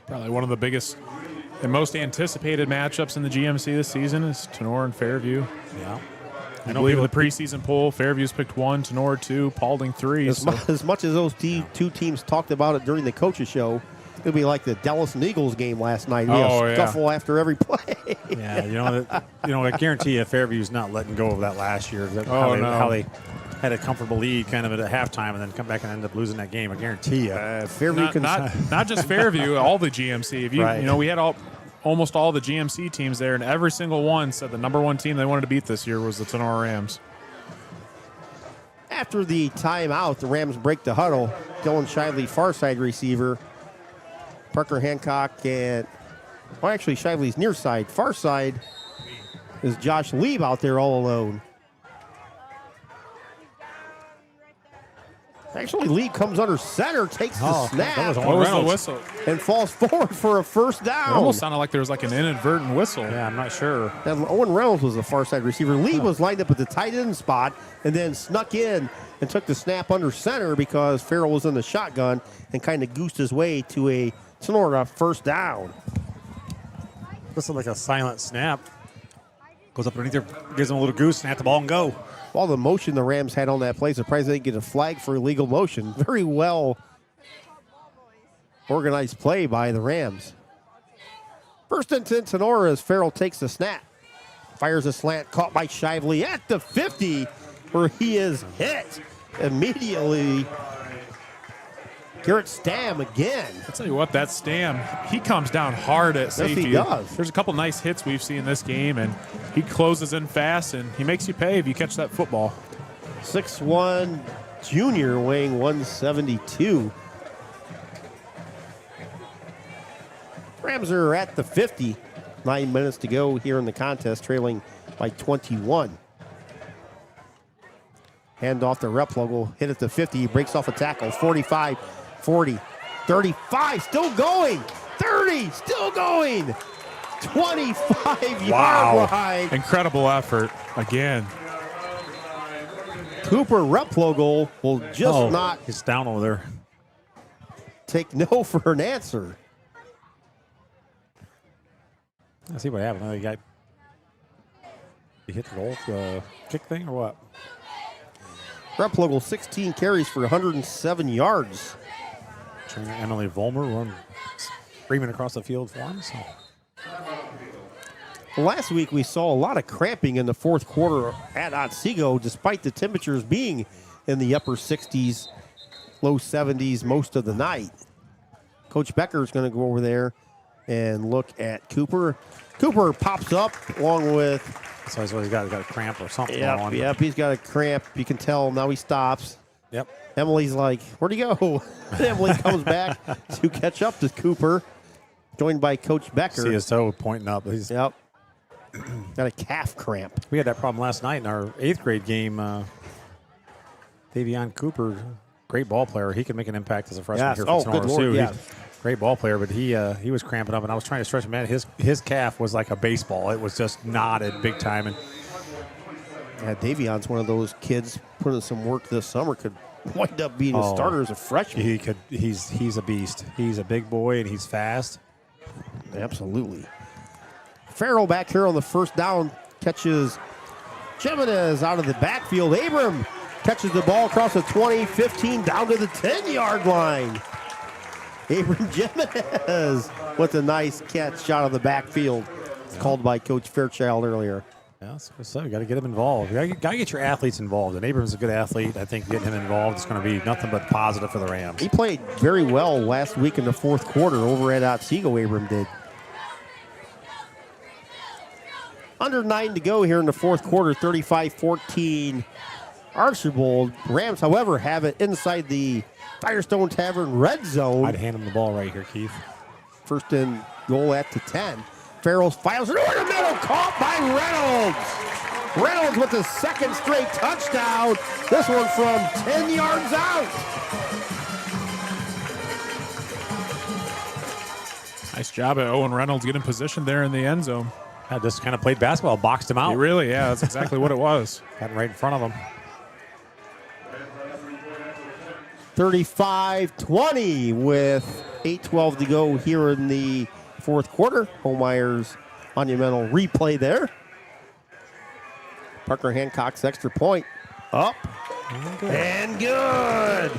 Probably one of the biggest and most anticipated matchups in the GMC this season is Tinora and Fairview. Yeah. I believe the preseason poll, Fairview's picked 1, Tinora 2, Paulding 3. As much as those two teams talked about it during the coaches show, it'll be like the Dallas and Eagles game last night. We had a scuffle after every play. Yeah, I guarantee you Fairview's not letting go of that last year. How they had a comfortable lead kind of at halftime and then come back and end up losing that game. I guarantee you. Fairview not just Fairview, all the GMC. If you Right. we had almost all the GMC teams there, and every single one said the number 1 team they wanted to beat this year was the Tinora Rams. After the timeout, the Rams break the huddle. Dylan Shively, far side receiver. Parker Hancock actually Shively's near side. Far side is Josh Lieb out there all alone. Actually, Lieb comes under center, takes the snap. What was the whistle? And falls forward for a first down. It almost sounded like there was like an inadvertent whistle. Yeah, I'm not sure. And Owen Reynolds was the far side receiver. Lieb was lined up at the tight end spot and then snuck in and took the snap under center because Farrell was in the shotgun and kind of goosed his way to a Tinora first down. This is like a silent snap. Goes up underneath there, gives him a little goose, snap the ball and go. All the motion the Rams had on that play, surprised they didn't get a flag for illegal motion. Very well organized play by the Rams. First and 10 Tinora as Farrell takes the snap. Fires a slant, caught by Shively at the 50, where he is hit immediately. Garrett Stam again. I'll tell you what, that Stam, he comes down hard at safety. Yes, he does. There's a couple nice hits we've seen in this game, and he closes in fast, and he makes you pay if you catch that football. 6'1", junior, weighing 172. Rams are at the 50. 9 minutes to go here in the contest, trailing by 21. Hand off to Replogle, hit at the 50, breaks off a tackle, 45, 40, 35, still going, 30, still going, 25-yard line. Incredible effort again. Cooper Replogle will just not He's down over there. take no for an answer. Let's see what happened. He hit the goal, kick thing or what? Replogle 16 carries for 107 yards. Trainer Emily Vollmer run screaming across the field for him. So. Last week we saw a lot of cramping in the fourth quarter at Otsego, despite the temperatures being in the upper 60s, low 70s most of the night. Coach Becker is going to go over there and look at Cooper. Cooper pops up along with... So he's got a cramp or something going on. Yep, he's got a cramp. You can tell now he stops. Yep. Emily's like, where'd he go? Emily comes back to catch up to Cooper, joined by Coach Becker. See his toe pointing up. Yep. Got a calf cramp. We had that problem last night in our 8th grade game. Davion Cooper, great ball player. He could make an impact as a freshman here for Tinora, good Lord, too. yeah. Great ball player, but he was cramping up, and I was trying to stretch him out. His calf was like a baseball. It was just knotted big time, and Yeah, Davion's one of those kids putting in some work this summer. Could wind up being a starter as a freshman. He could. He's a beast. He's a big boy and he's fast. Absolutely. Farrell back here on the first down catches Jimenez out of the backfield. Abram catches the ball across the 20, 15, down to the 10-yard line. Abram Jimenez with a nice catch out of the backfield. It's called by Coach Fairchild earlier. Yeah, so you got to get him involved. You got to get your athletes involved. And Abram's a good athlete. I think getting him involved is going to be nothing but positive for the Rams. He played very well last week in the fourth quarter over at Otsego. Abram did. Under 9 to go here in the fourth quarter, 35-14 Archbold. Rams, however, have it inside the Firestone Tavern red zone. I'd hand him the ball right here, Keith. First and goal at the 10. Farrell files it over the middle, caught by Reynolds. Reynolds with the second straight touchdown. This one from 10 yards out. Nice job at Owen Reynolds getting positioned there in the end zone. I just kind of played basketball, boxed him out. Yeah, that's exactly what it was. Got him right in front of him. 35-20 with 8:12 to go here in the fourth quarter. Homeyer's monumental replay there. Parker Hancock's extra point up and good.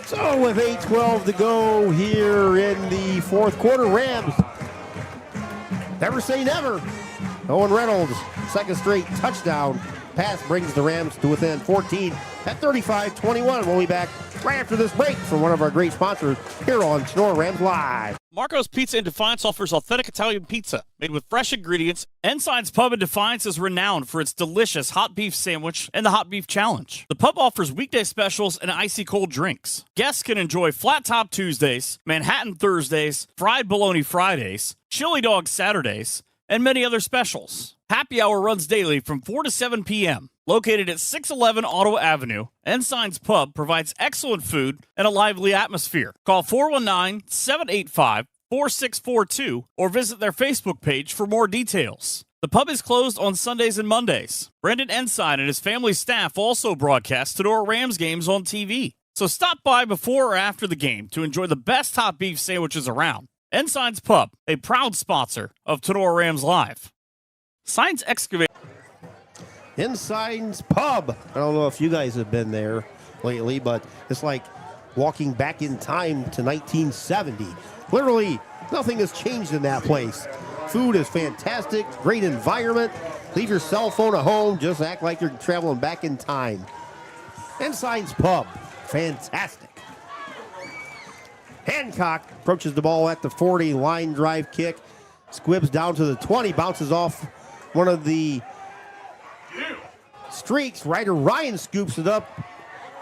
So with 8:12 to go here in the fourth quarter, Rams never say never. Owen Reynolds, second straight touchdown pass brings the Rams to within 14 at 35-21. We'll be back right after this break from one of our great sponsors here on Tinora Rams Live. Marco's Pizza in Defiance offers authentic Italian pizza made with fresh ingredients. Ensign's Pub in Defiance is renowned for its delicious hot beef sandwich and the hot beef challenge. The pub offers weekday specials and icy cold drinks. Guests can enjoy Flat Top Tuesdays, Manhattan Thursdays, Fried Bologna Fridays, Chili Dog Saturdays, and many other specials. Happy hour runs daily from 4 to 7 p.m. Located at 611 Ottawa Avenue, Ensign's Pub provides excellent food and a lively atmosphere. Call 419-785-4642 or visit their Facebook page for more details. The pub is closed on Sundays and Mondays. Brendan Ensign and his family staff also broadcast Tinora Rams games on TV. So stop by before or after the game to enjoy the best hot beef sandwiches around. Ensign's Pub, a proud sponsor of Tinora Rams Live. Signs Excavator. Ensign's Pub. I don't know if you guys have been there lately, but it's like walking back in time to 1970. Literally, nothing has changed in that place. Food is fantastic, great environment. Leave your cell phone at home, just act like you're traveling back in time. Ensign's Pub, fantastic. Hancock approaches the ball at the 40, line drive kick. Squibs down to the 20, bounces off one of the streaks. Ryder Ryan scoops it up.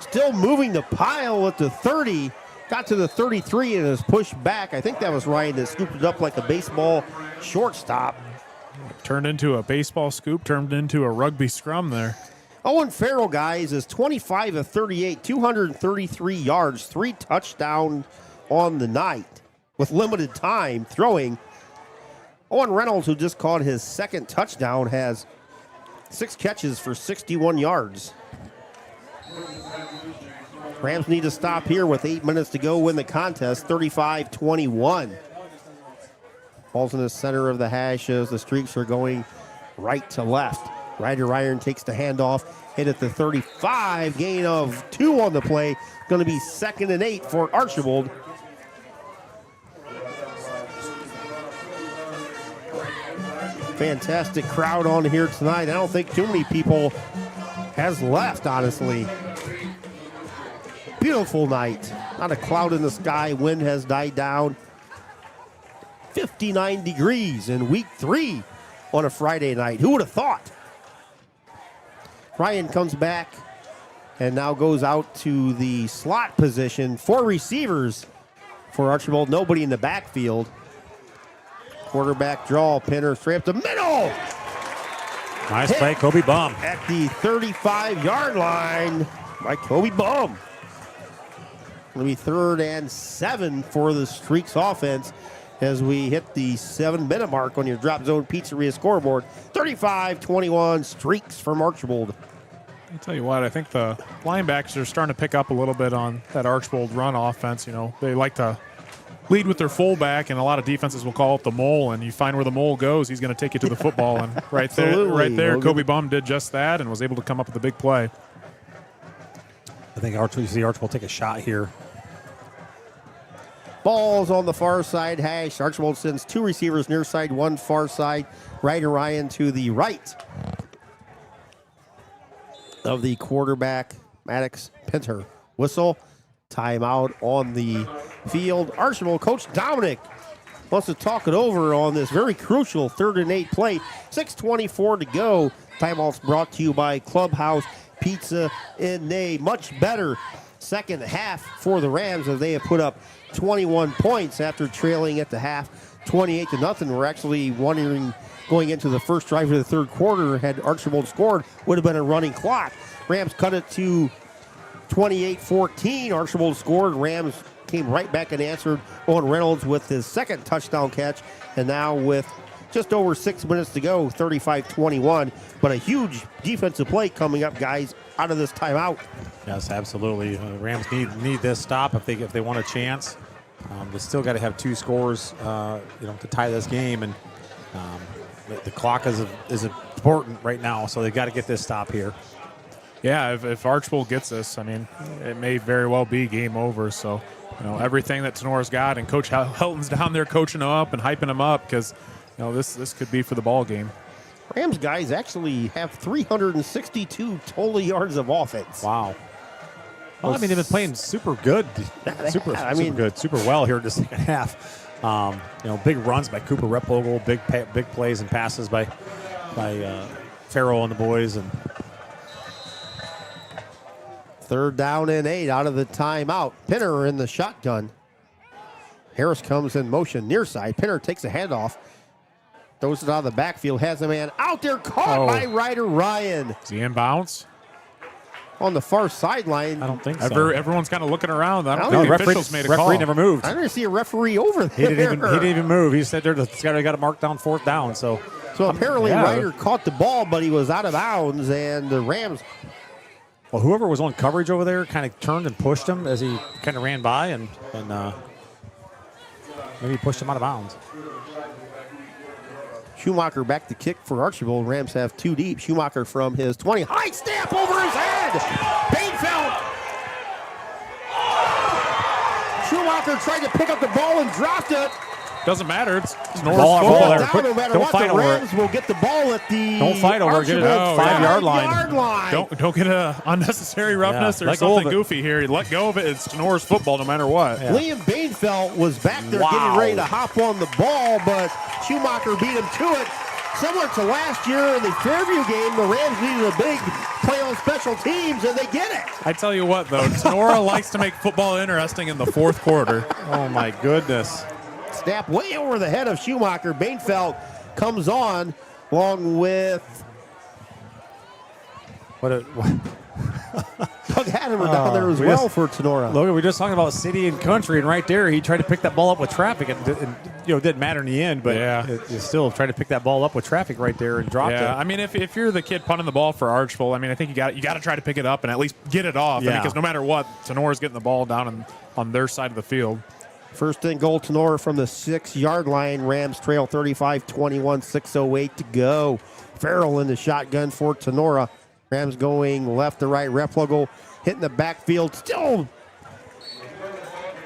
Still moving the pile at the 30. Got to the 33 and is pushed back. I think that was Ryan that scooped it up like a baseball shortstop. Turned into a baseball scoop, turned into a rugby scrum there. Owen Farrell, guys, is 25 of 38, 233 yards, 3 touchdowns on the night with limited time throwing. Owen Reynolds, who just caught his second touchdown, has 6 catches for 61 yards. Rams need to stop here with 8 minutes to go, win the contest, 35-21. Ball's in the center of the hash as the streaks are going right to left. Ryder Ryan takes the handoff, hit at the 35, gain of 2 on the play. Going to be 2nd and 8 for Archbold. Fantastic crowd on here tonight. I don't think too many people has left, honestly. Beautiful night. Not a cloud in the sky. Wind has died down. 59 degrees in week 3 on a Friday night. Who would have thought? Ryan comes back and now goes out to the slot position. 4 receivers for Archbold. Nobody in the backfield. Quarterback draw, Pinner straight up the middle. Nice play, Kobe Bum. At the 35-yard line by Kobe Bum. It'll be 3rd and 7 for the Streaks offense. as we hit the 7-minute mark on your Drop Zone Pizzeria scoreboard. 35-21 streaks from Archbold. I'll tell you what, I think the linebackers are starting to pick up a little bit on that Archbold run offense. You know, they like to lead with their fullback, and a lot of defenses will call it the mole, and you find where the mole goes, he's going to take you to the football. And right there, Kobe Bum did just that and was able to come up with a big play. I think Archbold will take a shot here. Ball's on the far side hash. Archbold sends 2 receivers near side, 1 far side. Ryder Ryan to the right of the quarterback, Maddox Pinter. Whistle, timeout on the field. Archbold coach Dominic wants to talk it over on this very crucial 3rd and 8 play. 6:24 to go. Timeout's brought to you by Clubhouse Pizza in a much better second half for the Rams as they have put up 21 points after trailing at the half 28-0. We're actually wondering going into the first drive of the 3rd quarter, had Archbold scored, would have been a running clock. Rams cut it to 28-14. Archbold scored. Rams came right back and answered. Owen Reynolds with his 2nd touchdown catch. And now with just over 6 minutes to go, 35-21. But a huge defensive play coming up, guys, out of this timeout. Yes, absolutely. Rams need this stop if they want a chance. They still got to have 2 scores, to tie this game, and the clock is important right now. So they got to get this stop here. Yeah, if Archbold gets this, I mean, it may very well be game over. So, everything that Tenora's got, and Coach Helton's down there coaching them up and hyping them up because, this could be for the ball game. Rams guys actually have 362 total yards of offense. Wow. Well, I mean, they've been playing super good, super well here in the second half. Big runs by Cooper Replogle, big plays and passes by Farrell and the boys. And 3rd down and 8 out of the timeout. Pinner in the shotgun. Harris comes in motion near side. Pinner takes a handoff. Throws it out of the backfield. Has a man out there caught by Ryder Ryan. Is he in bounds? On the far sideline. I don't think so. Everyone's kind of looking around. I don't No, think the referee, officials made a call. referee never moved. I didn't see a referee over there. He didn't even move. He said he's got to mark down 4th down. So apparently Ryder caught the ball, but he was out of bounds, and the Rams. Well, whoever was on coverage over there kind of turned and pushed him as he kind of ran by, and maybe pushed him out of bounds. Schumacher back to kick for Archbold. Rams have 2 deep. Schumacher from his 20. High snap over his head. Bainfeld. Schumacher tried to pick up the ball and dropped it. Doesn't matter. It's Tenora's Football. football. No matter Don't what, fight the over Rams will get the ball at the Don't fight over it. Get it at 5-yard line. Don't get an unnecessary roughness or something goofy here. Let go of it. It's Tenora's football no matter what. Yeah. Liam Bainfeld was back there getting ready to hop on the ball, but Schumacher beat him to it. Similar to last year in the Fairview game, the Rams needed a big play on special teams, and they get it. I tell you what, though, Tinora likes to make football interesting in the 4th quarter. Oh, my goodness. Snap way over the head of Schumacher. Bainfeld comes on along with Doug Hattemer down there as well for Tinora. Logan, we were just talking about city and country, and right there he tried to pick that ball up with traffic. And it didn't matter in the end, but it still tried to pick that ball up with traffic right there and dropped it. I mean, if you're the kid punting the ball for Archbold, I mean, I think you got to try to pick it up and at least get it off. Yeah. Because no matter what, Tenora's getting the ball down on their side of the field. 1st and goal, Tinora from the 6-yard line. Rams trail 35-21, 6:08 to go. Farrell in the shotgun for Tinora. Rams going left to right. Replogle hitting the backfield. Still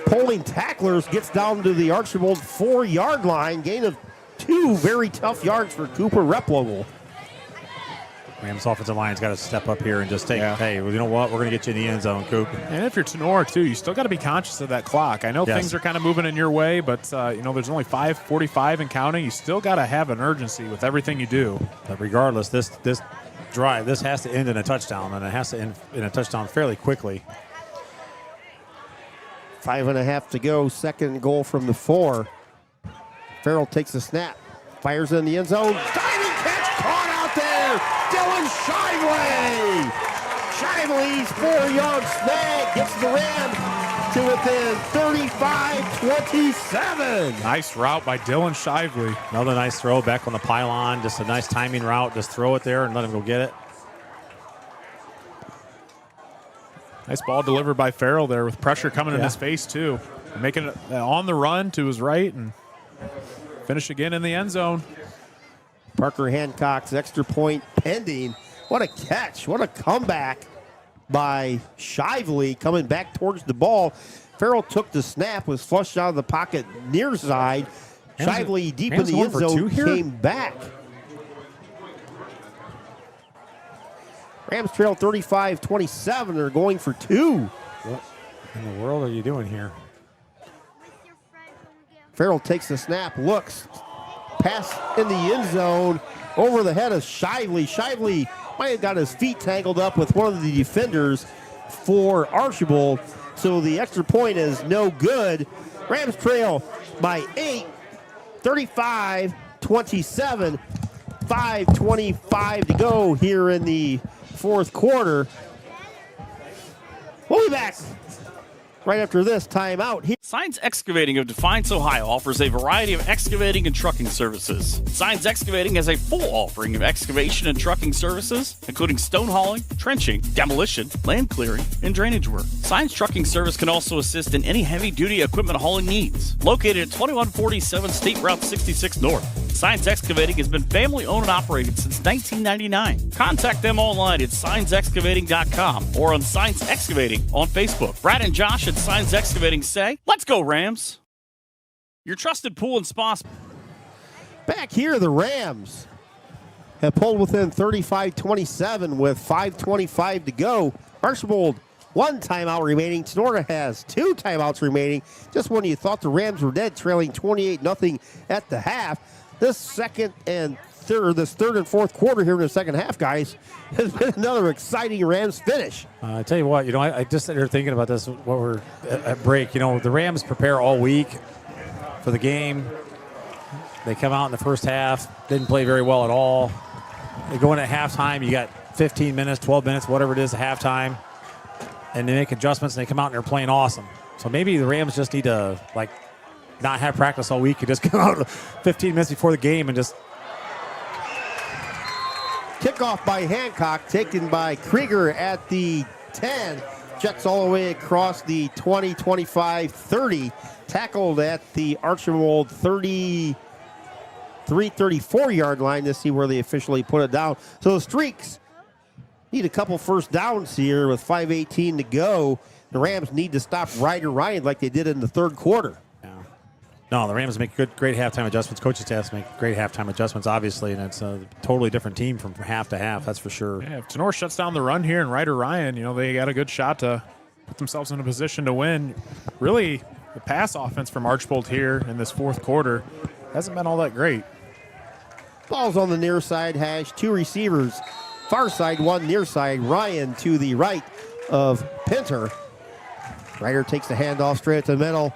pulling tacklers. Gets down to the Archbold 4-yard line. Gain of 2 very tough yards for Cooper Replogle. Rams offensive line's got to step up here and just take, hey, well, you know what? We're going to get you in the end zone, Coop. And if you're Tinora, too, you still got to be conscious of that clock. I know things are kind of moving in your way, but, there's only 5:45 and counting. You still got to have an urgency with everything you do. But regardless, this drive, this has to end in a touchdown, and it has to end in a touchdown fairly quickly. 5.5 to go. 2nd goal from the 4. Farrell takes the snap. Fires in the end zone. Diving catch caught out there. Dylan Shively. Shively's 4-yard snag gets the Rams to within 35-27. Nice route by Dylan Shively. Another nice throw back on the pylon. Just a nice timing route. Just throw it there and let him go get it. Nice ball delivered by Farrell there with pressure coming in his face, too. Making it on the run to his right and finish again in the end zone. Parker Hancock's extra point pending. What a catch. What a comeback by Shively coming back towards the ball. Farrell took the snap, was flushed out of the pocket near side. Shively deep in the end zone came back. Rams trail 35-27. They're going for 2. What in the world are you doing here? Farrell takes the snap, looks, pass in the end zone over the head of Shively. Shively might have got his feet tangled up with one of the defenders for Archbold, so the extra point is no good. Rams trail by 8, 35-27, 5:25 to go here in the fourth quarter. We'll be back right after this timeout. Signs Excavating of Defiance, Ohio offers a variety of excavating and trucking services. Signs Excavating has a full offering of excavation and trucking services, including stone hauling, trenching, demolition, land clearing, and drainage work. Signs Trucking Service can also assist in any heavy-duty equipment hauling needs. Located at 2147 State Route 66 North, Signs Excavating has been family-owned and operated since 1999. Contact them online at signsexcavating.com or on Signs Excavating on Facebook. Brad and Josh at Signs Excavating say, "Let's go, Rams." Your trusted pool and spa. Back here, the Rams have pulled within 35-27 with 5:25 to go. Archbold, 1 timeout remaining. Tinora has 2 timeouts remaining. Just when you thought the Rams were dead, trailing 28-0 at the half. This third and fourth quarter here in the second half, guys, has been another exciting Rams finish. I tell you what, I just sat here thinking about this while we're at break. The Rams prepare all week for the game. They come out in the first half, didn't play very well at all. They go in at halftime, you got 15 minutes, 12 minutes, whatever it is at halftime, and they make adjustments, and they come out and they're playing awesome. So maybe the Rams just need to, not have practice all week and just come out 15 minutes before the game and just... Kickoff by Hancock, taken by Krieger at the 10. Jets all the way across the 20, 25, 30. Tackled at the Archbold 34-yard line to see where they officially put it down. So the Streaks need a couple first downs here with 5:18 to go. The Rams need to stop Ryder Ryan like they did in the third quarter. No, the Rams make great halftime adjustments. Coaching staffs make great halftime adjustments, obviously, and it's a totally different team from half to half, that's for sure. Yeah, if Tinora shuts down the run here and Ryder Ryan, they got a good shot to put themselves in a position to win. Really, the pass offense from Archbold here in this fourth quarter hasn't been all that great. Ball's on the near side hash. 2 receivers. Far side, 1 near side. Ryan to the right of Pinter. Ryder takes the handoff straight at the middle.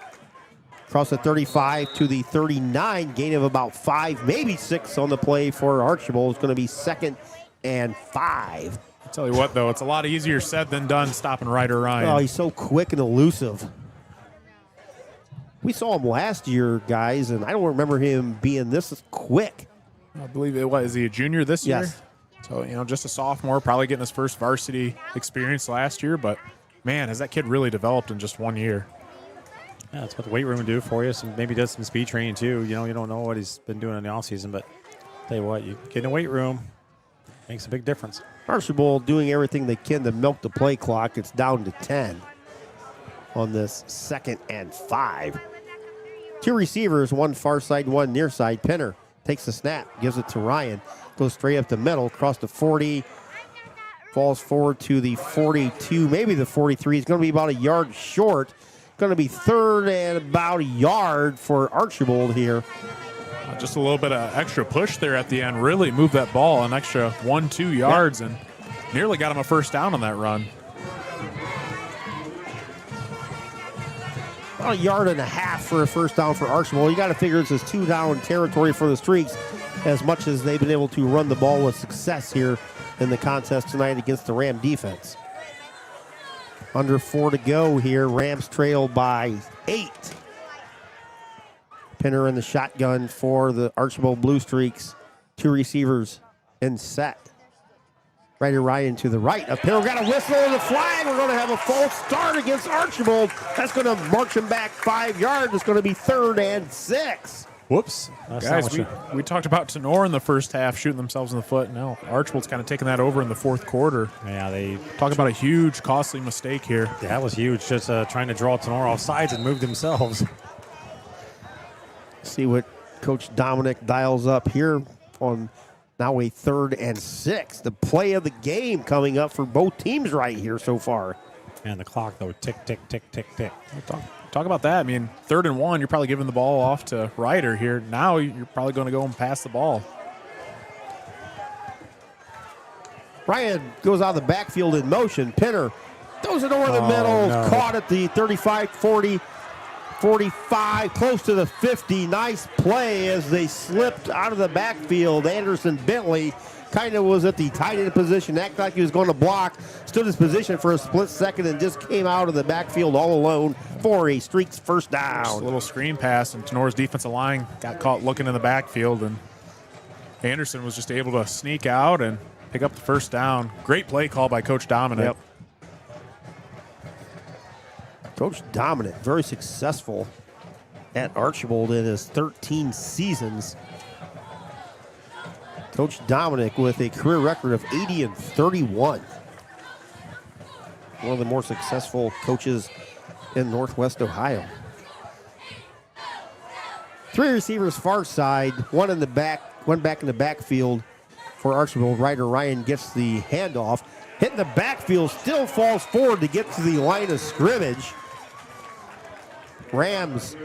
Across the 35 to the 39. Gain of about 5, maybe 6 on the play for Archbold. It's going to be 2nd and 5. I'll tell you what, though, it's a lot easier said than done stopping Ryder Ryan. Oh, he's so quick and elusive. We saw him last year, guys, and I don't remember him being this quick. I believe is he a junior this year? Yes. So, just a sophomore, probably getting his first varsity experience last year, but man, has that kid really developed in just 1 year. Yeah, that's what the weight room would do for you. Maybe does some speed training too. You don't know what he's been doing in the offseason, but tell you what, you get in the weight room, makes a big difference. Archbold doing everything they can to milk the play clock. It's down to 10 on this 2nd and 5. 2 receivers, 1 far side, 1 near side. Pinner takes the snap, gives it to Ryan, goes straight up the middle, across the 40, falls forward to the 42, maybe the 43. He's going to be about a yard short. Going to be 3rd and about a yard for Archbold here. Just a little bit of extra push there at the end. Really moved that ball an extra 1-2 yards and nearly got him a first down on that run. About a yard and a half for a first down for Archbold. You got to figure this is 2-down territory for the Streaks, as much as they've been able to run the ball with success here in the contest tonight against the Ram defense. Under 4 to go here. Rams trail by 8. Pinner in the shotgun for the Archbold Blue Streaks. 2 receivers in set. Ryder Ryan to the right. Pinner got a whistle and a flag. We're going to have a false start against Archbold. That's going to march him back 5 yards. It's going to be 3rd and 6. Whoops. Guys, we talked about Tinora in the first half shooting themselves in the foot. Now Archbold's kind of taking that over in the 4th quarter. Yeah, they talk about a huge, costly mistake here. Yeah, that was huge. Just trying to draw Tinora off sides and move themselves. See what Coach Dominic dials up here on now a 3rd and 6. The play of the game coming up for both teams right here so far. And the clock, though, tick, tick, tick, tick, tick. Talk about that. I mean, 3rd and 1, you're probably giving the ball off to Ryder here. Now you're probably going to go and pass the ball. Ryan goes out of the backfield in motion. Pinner throws it over the middle. No. Caught at the 35, 40, 45, close to the 50. Nice play as they slipped out of the backfield. Anderson Bentley kind of was at the tight end position, acted like he was going to block, stood his position for a split second, and just came out of the backfield all alone for a Streaks first down. Just a little screen pass, and Tenora's defensive line got caught looking in the backfield, and Anderson was just able to sneak out and pick up the first down. Great play call by Coach Dominic. Yep. Coach Dominic, very successful at Archbold in his 13 seasons. Coach Dominic with a career record of 80-31. One of the more successful coaches in Northwest Ohio. 3 receivers far side, one back in the backfield for Archbold. Ryder Ryan gets the handoff. Hitting the backfield, still falls forward to get to the line of scrimmage. Rams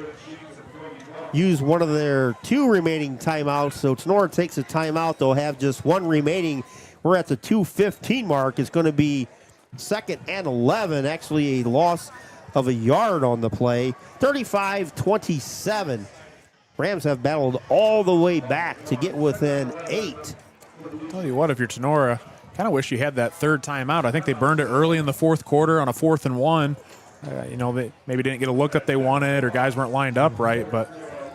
use one of their 2 remaining timeouts, so Tinora takes a timeout. They'll have just 1 remaining. We're at the 2:15 mark. It's going to be 2nd and 11, actually a loss of a yard on the play. 35-27. Rams have battled all the way back to get within 8. Tell you what, if you're Tinora, kind of wish you had that 3rd timeout. I think they burned it early in the 4th quarter on a 4th and 1. They maybe didn't get a look that they wanted, or guys weren't lined up right, but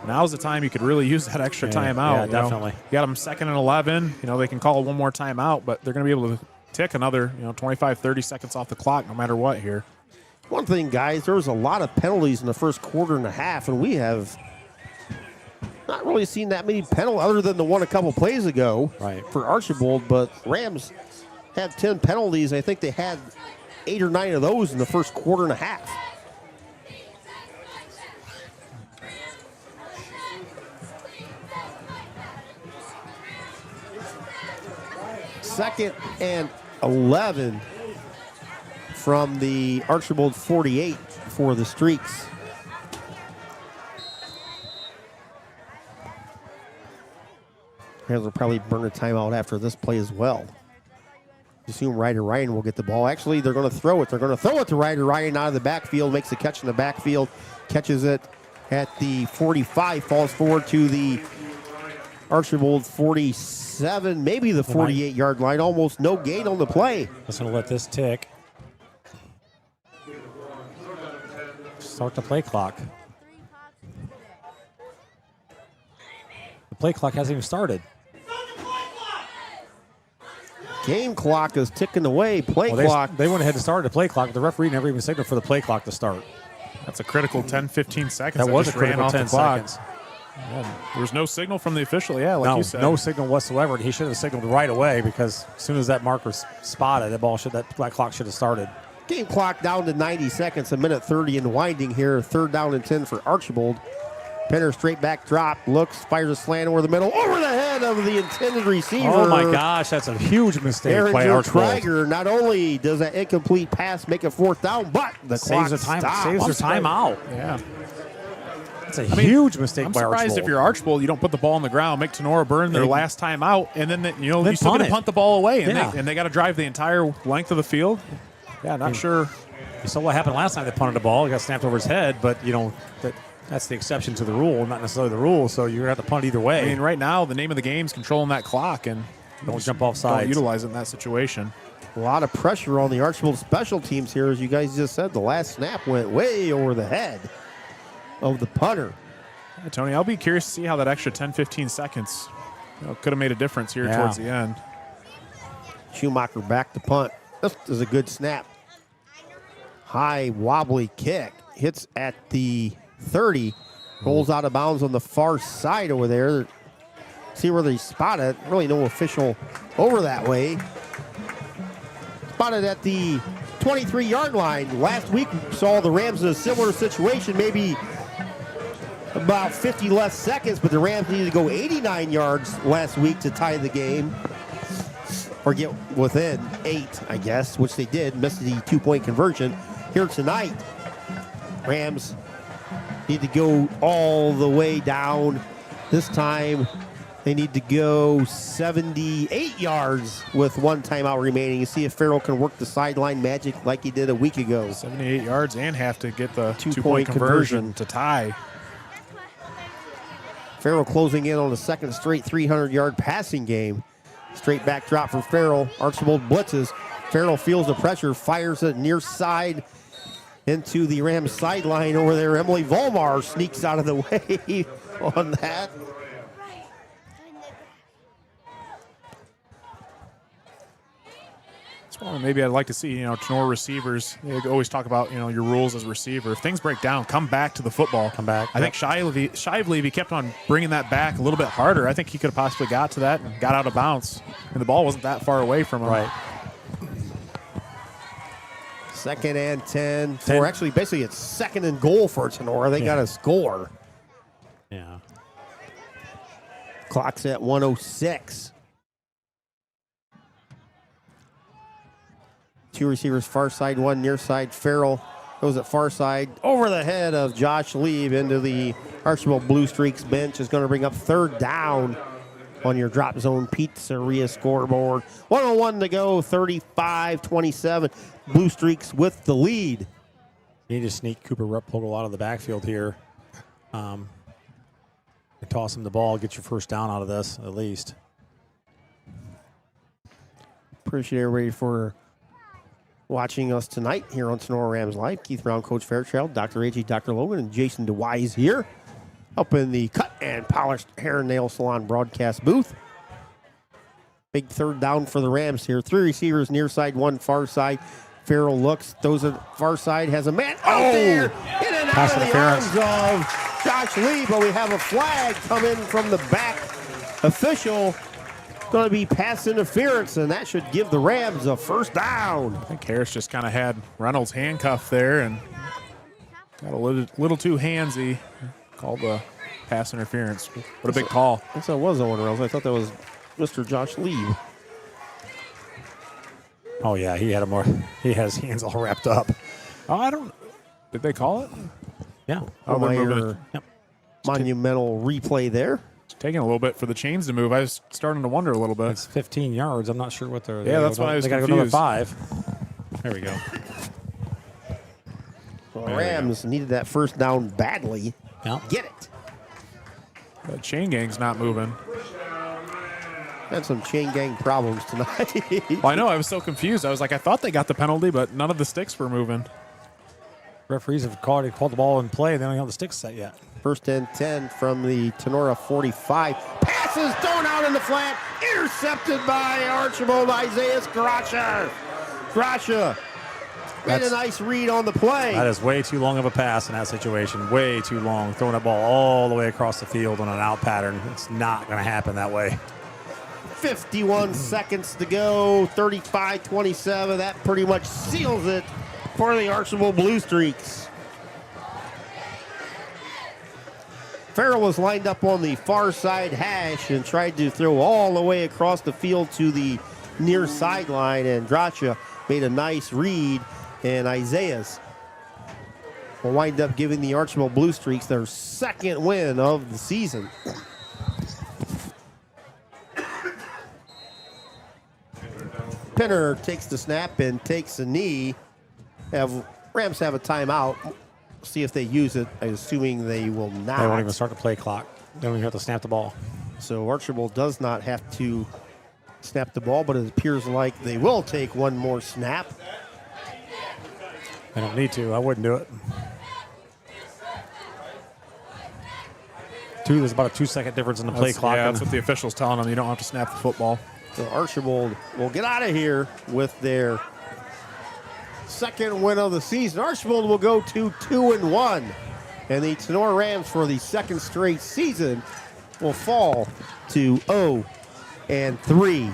now's the time you could really use that extra timeout. Yeah, definitely. You got them 2nd and 11. They can call 1 more timeout, but they're going to be able to tick another 25, 30 seconds off the clock no matter what here. One thing, guys, there was a lot of penalties in the first quarter and a half, and we have not really seen that many penalties other than the one a couple plays ago for Archbold, but Rams had 10 penalties. I think they had 8 or 9 of those in the first quarter and a half. Second and 11 from the Archbold 48 for the Streaks. Rams will probably burn a timeout after this play as well. Assume Ryder Ryan will get the ball. Actually, they're going to throw it. They're going to throw it to Ryder Ryan out of the backfield, makes the catch in the backfield, catches it at the 45, falls forward to the Archbold 47, maybe the 48-yard line. Almost no gain on the play. Just going to let this tick. Start the play clock. The play clock hasn't even started. Game clock is ticking away. Play clock. They went ahead and started the play clock. The referee never even signaled for the play clock to start. That's a critical 10, 15 seconds. That was a just ran critical off 10 the clock. seconds. Yeah, there was no signal from the official, like you said. No signal whatsoever. He should have signaled right away, because as soon as that marker spotted, that clock should have started. Game clock down to 90 seconds, a minute 30 and winding here. 3rd down and 10 for Archbold. Penner straight back drop, looks, fires a slant over the middle, over the head of the intended receiver. Oh my gosh, that's a huge mistake by Archbold. Krieger. Not only does that incomplete pass make a 4th down, but the clock stops. Saves their timeout. Yeah. That's a huge mistake by Archbold. I'm surprised if you're Archbold, you don't put the ball on the ground, make Tinora burn their last time out, and then you still going to punt the ball away, and they got to drive the entire length of the field. Yeah, not sure. You saw what happened last time they punted the ball. It got snapped over his head, but that's the exception to the rule, not necessarily the rule, so you're going to have to punt either way. I mean, right now, the name of the game is controlling that clock, and don't jump off sides. Don't utilize it in that situation. A lot of pressure on the Archbold special teams here. As you guys just said, the last snap went way over the head of the punter. Yeah, Tony, I'll be curious to see how that extra 10, 15 seconds could have made a difference here towards the end. Schumacher back to punt. This is a good snap. High wobbly kick. Hits at the 30. Rolls out of bounds on the far side over there. See where they spot it. Really no official over that way. Spotted at the 23-yard line. Last week we saw the Rams in a similar situation, maybe about 50 less seconds, but the Rams needed to go 89 yards last week to tie the game. Or get within 8, I guess, which they did. Missed the 2-point conversion. Here tonight, Rams need to go all the way down. This time, they need to go 78 yards with 1 timeout remaining. You see if Farrell can work the sideline magic like he did a week ago. 78 yards and have to get the 2-point conversion to tie. Farrell closing in on the second straight 300-yard passing game. Straight back drop for Farrell. Archbold blitzes. Farrell feels the pressure, fires it near side into the Rams sideline over there. Emily Volmar sneaks out of the way on that. Maybe I'd like to see, Tinora receivers. They always talk about, your rules as a receiver. If things break down, come back to the football. Come back. I think Shively, if he kept on bringing that back a little bit harder, I think he could have possibly got to that and got out of bounds. And the ball wasn't that far away from him. Right. 2nd and 10. Or actually, basically, it's 2nd and goal for Tinora. They got to score. Yeah. Clock's at 1:06. 2 receivers far side, 1 near side. Farrell goes at far side over the head of Josh Lieb into the Archbold Blue Streaks bench. Is going to bring up 3rd down on your drop zone pizzeria scoreboard. 1:01 to go, 35-27. Blue Streaks with the lead. You need to sneak Cooper Ruppogel out of the backfield here. Toss him the ball, get your first down out of this at least. Appreciate everybody for watching us tonight here on Tinora Rams Live. Keith Brown, Coach Fairchild, Dr. A.G., Dr. Logan, and Jason DeWise here up in the cut and polished hair and nail salon broadcast booth. Big 3rd down for the Rams here. 3 receivers near side, 1 far side. Farrell looks, throws it far side, has a man out there, in and out of the arms of Josh Lee, but we have a flag come in from the back official. Going to be pass interference, and that should give the Rams a 1st down. I think Harris just kind of had Reynolds handcuffed there and got a little too handsy. Called the pass interference. What a big call. I thought it was Owen Reynolds. I thought that was Mr. Josh Lee. Oh yeah, he has hands all wrapped up. Oh, did they call it? Yeah. Monumental replay there. It's taking a little bit for the chains to move. I was starting to wonder a little bit. It's 15 yards. I'm not sure what they're. Yeah, that's why I was They got to go another 5. There we go. Well, Rams needed that 1st down badly. Yeah. Get it. The chain gang's not moving. Had some chain gang problems tonight. Well, I know. I was so confused. I was like, I thought they got the penalty, but none of the sticks were moving. Referees have called the ball in play. They don't have the sticks set yet. 1st and 10 from the Tinora 45. Passes thrown out in the flat. Intercepted by Archbold Isaiah Gracia. Gracia made a nice read on the play. That is way too long of a pass in that situation. Way too long. Throwing that ball all the way across the field on an out pattern. It's not going to happen that way. 51 seconds to go. 35-27. That pretty much seals it for the Archbold Blue Streaks. Farrell was lined up on the far side hash and tried to throw all the way across the field to the near sideline, and Gracia made a nice read, and Isaiah's will wind up giving the Archbold Blue Streaks their 2nd win of the season. Penner takes the snap and takes a knee. Rams have a timeout. See if they use it, assuming they will not. They won't even start the play clock. They don't even have to snap the ball. So Archbold does not have to snap the ball, but it appears like they will take one more snap. I don't need to. I wouldn't do it. There's about a 2-second difference in the play clock. Yeah, that's what the official's telling them. You don't have to snap the football. So Archbold will get out of here with their second win of the season. Archbold will go to 2-1. And the Tinora Rams, for the second straight season, will fall to 0-3.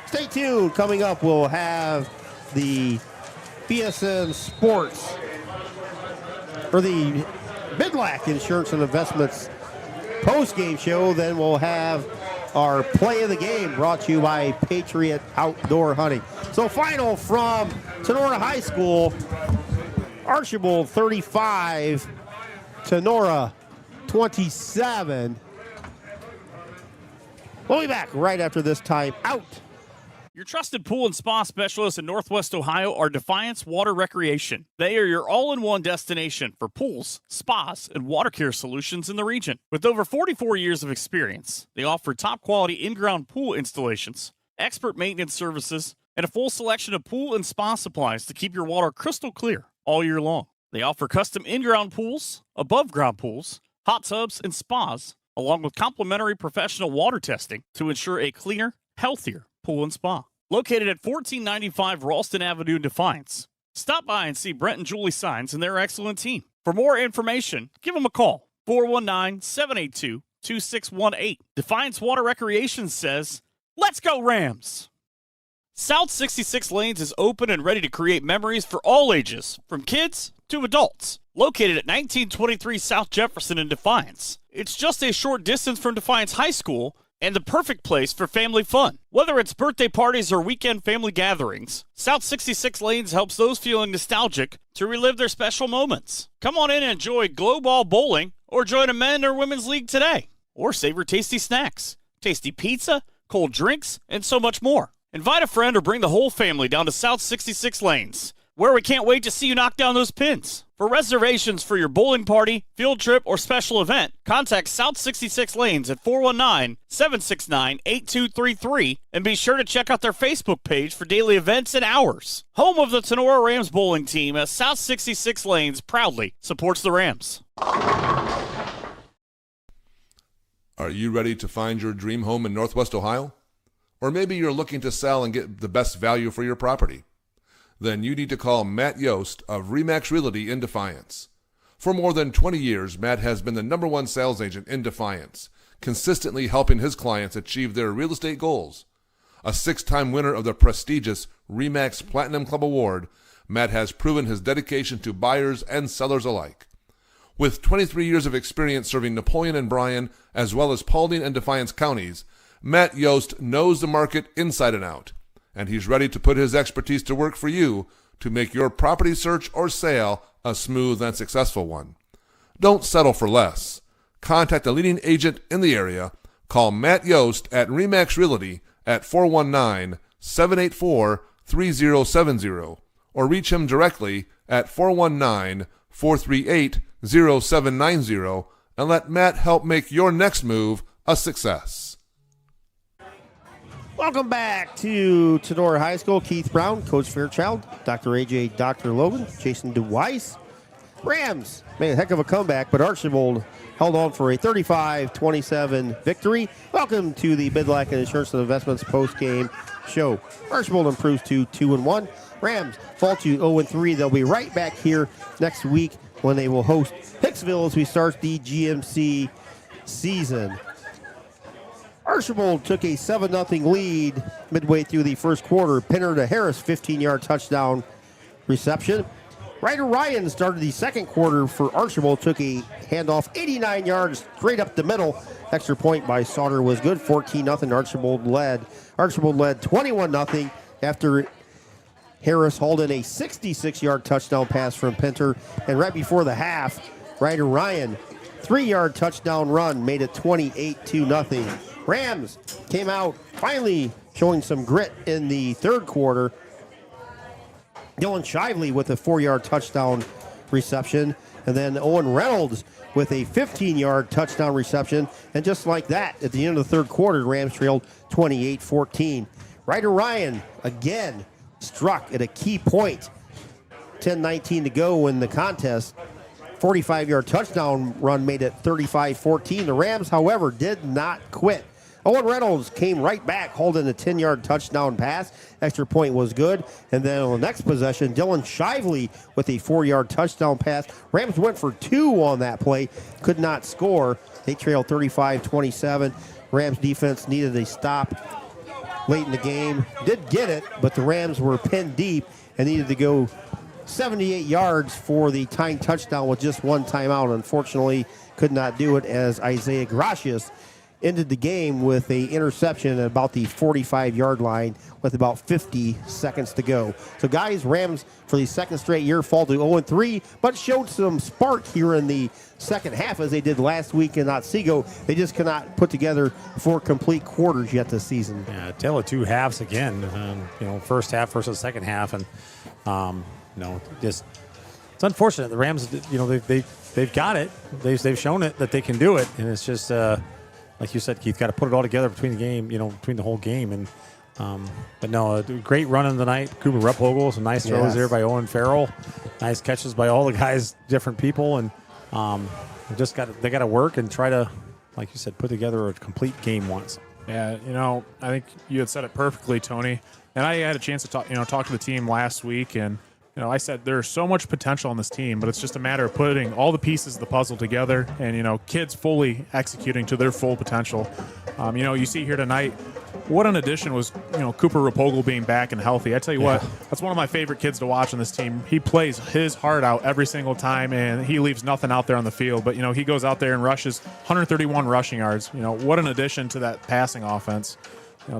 Stay tuned. Coming up, we'll have the BSN Sports, or the Bidlack Insurance and Investments post-game show. Then we'll have our play of the game, brought to you by Patriot Outdoor Hunting. So final from Tinora High School, Archbold 35, Tinora 27. We'll be back right after this time out. Your trusted pool and spa specialists in Northwest Ohio are Defiance Water Recreation. They are your all-in-one destination for pools, spas, and water care solutions in the region. With over 44 years of experience, they offer top-quality in-ground pool installations, expert maintenance services, and a full selection of pool and spa supplies to keep your water crystal clear all year long. They offer custom in-ground pools, above-ground pools, hot tubs, and spas, along with complimentary professional water testing to ensure a cleaner, healthier pool and spa. Located at 1495 Ralston Avenue in Defiance. Stop by and see Brent and Julie Signs and their excellent team. For more information, give them a call, 419-782-2618. Defiance Water Recreation says, let's go Rams! South 66 Lanes is open and ready to create memories for all ages, from kids to adults. Located at 1923 South Jefferson in Defiance. It's just a short distance from Defiance High School and the perfect place for family fun. Whether it's birthday parties or weekend family gatherings, South 66 Lanes helps those feeling nostalgic to relive their special moments. Come on in and enjoy Glow Ball Bowling or join a men or women's league today. Or savor tasty snacks, tasty pizza, cold drinks, and so much more. Invite a friend or bring the whole family down to South 66 Lanes, where we can't wait to see you knock down those pins. For reservations for your bowling party, field trip, or special event, contact South 66 Lanes at 419-769-8233 and be sure to check out their Facebook page for daily events and hours. Home of the Tinora Rams bowling team, as South 66 Lanes proudly supports the Rams. Are you ready to find your dream home in Northwest Ohio? Or maybe you're looking to sell and get the best value for your property? Then you need to call Matt Yost of Remax Realty in Defiance. For more than 20 years, Matt has been the #1 sales agent in Defiance, consistently helping his clients achieve their real estate goals. A 6-time winner of the prestigious Remax Platinum Club Award, Matt has proven his dedication to buyers and sellers alike. With 23 years of experience serving Napoleon and Bryan, as well as Paulding and Defiance counties, Matt Yost knows the market inside and out, and he's ready to put his expertise to work for you to make your property search or sale a smooth and successful one. Don't settle for less. Contact a leading agent in the area. Call Matt Yost at Remax Realty at 419-784-3070 or reach him directly at 419-438-0790 and let Matt help make your next move a success. Welcome back to Tinora High School. Keith Brown, Coach Fairchild, Dr. AJ, Dr. Logan, Jason DeWeiss. Rams made a heck of a comeback, but Archbold held on for a 35-27 victory. Welcome to the Bidlack and Insurance and Investments post-game show. Archbold improves to 2-1. Rams fall to 0-3. They'll be right back here next week when they will host Hicksville as we start the GMC season. Archbold took a 7-0 lead midway through the first quarter. Pinner to Harris, 15-yard touchdown reception. Ryder Ryan started the second quarter for Archbold, took a handoff 89 yards straight up the middle. Extra point by Sauter was good, 14-0. Archbold led 21-0 after Harris hauled in a 66-yard touchdown pass from Pinter. And right before the half, Ryder Ryan, 3-yard touchdown run, made it 28-0. Rams came out finally showing some grit in the third quarter. Dylan Shively with a 4-yard touchdown reception. And then Owen Reynolds with a 15-yard touchdown reception. And just like that, at the end of the third quarter, the Rams trailed 28-14. Ryder Ryan, again, struck at a key point. 10:19 to go in the contest. 45-yard touchdown run made it 35-14. The Rams, however, did not quit. Owen Reynolds came right back, holding a 10-yard touchdown pass. Extra point was good. And then on the next possession, Dylan Shively with a 4-yard touchdown pass. Rams went for 2 on that play, could not score. They trailed 35-27. Rams defense needed a stop late in the game. Did get it, but the Rams were pinned deep and needed to go 78 yards for the tying touchdown with just one timeout. Unfortunately, could not do it as Isaiah Gracias ended the game with a interception at about the 45-yard line with about 50 seconds to go. So, guys, Rams for the second straight year fall to 0-3, but showed some spark here in the second half as they did last week in Otsego. They just cannot put together 4 complete quarters yet this season. Yeah, tale of 2 halves again. First half versus second half, and just it's unfortunate. The Rams, they've got it. They've shown it that they can do it, and it's just like you said, Keith, got to put it all together between the game, between the whole game. And but no, a great run in the night. Cooper Ruppogel, some nice throws there by Owen Farrell, nice catches by all the guys, different people, and they got to work and try to, like you said, put together a complete game once. Yeah, I think you had said it perfectly, Tony. And I had a chance to talk to the team last week, and I said there's so much potential on this team, but it's just a matter of putting all the pieces of the puzzle together and, kids fully executing to their full potential. You see here tonight, what an addition was, Cooper Ruppogel being back and healthy. I tell you what, that's one of my favorite kids to watch on this team. He plays his heart out every single time, and he leaves nothing out there on the field. But, he goes out there and rushes 131 rushing yards. What an addition to that passing offense.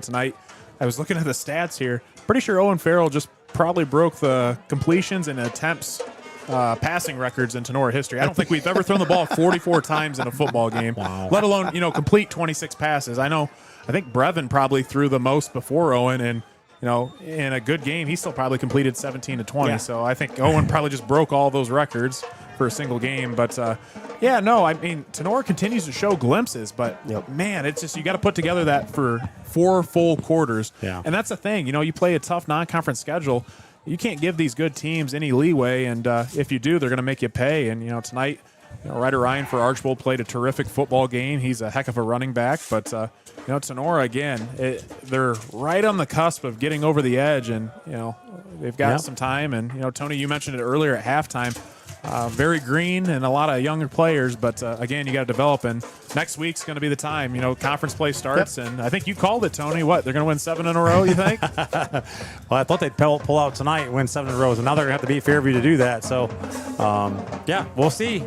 Tonight, I was looking at the stats here. Pretty sure Owen Farrell just probably broke the completions and attempts passing records in Tinora history. I don't think we've ever thrown the ball 44 times in a football game, let alone, complete 26 passes. I think Brevin probably threw the most before Owen, and, in a good game, he still probably completed 17 to 20. Yeah. So I think Owen probably just broke all those records for a single game. But, Tinora continues to show glimpses, but, man, it's just you got to put together that for 4 full quarters. Yeah. And that's the thing. You play a tough non-conference schedule. You can't give these good teams any leeway, and if you do, they're going to make you pay. And, tonight, Ryder Ryan for Archbold played a terrific football game. He's a heck of a running back. But, Tinora, again, they're right on the cusp of getting over the edge, and, they've got some time. And, Tony, you mentioned it earlier at halftime. Very green and a lot of younger players, but again, you got to develop. And next week's going to be the time. Conference play starts, and I think you called it, Tony. What, they're going to win 7 in a row? You think? Well, I thought they'd pull out tonight and win 7 in a row, and now they're going to have to beat Fairview to do that. So, we'll see.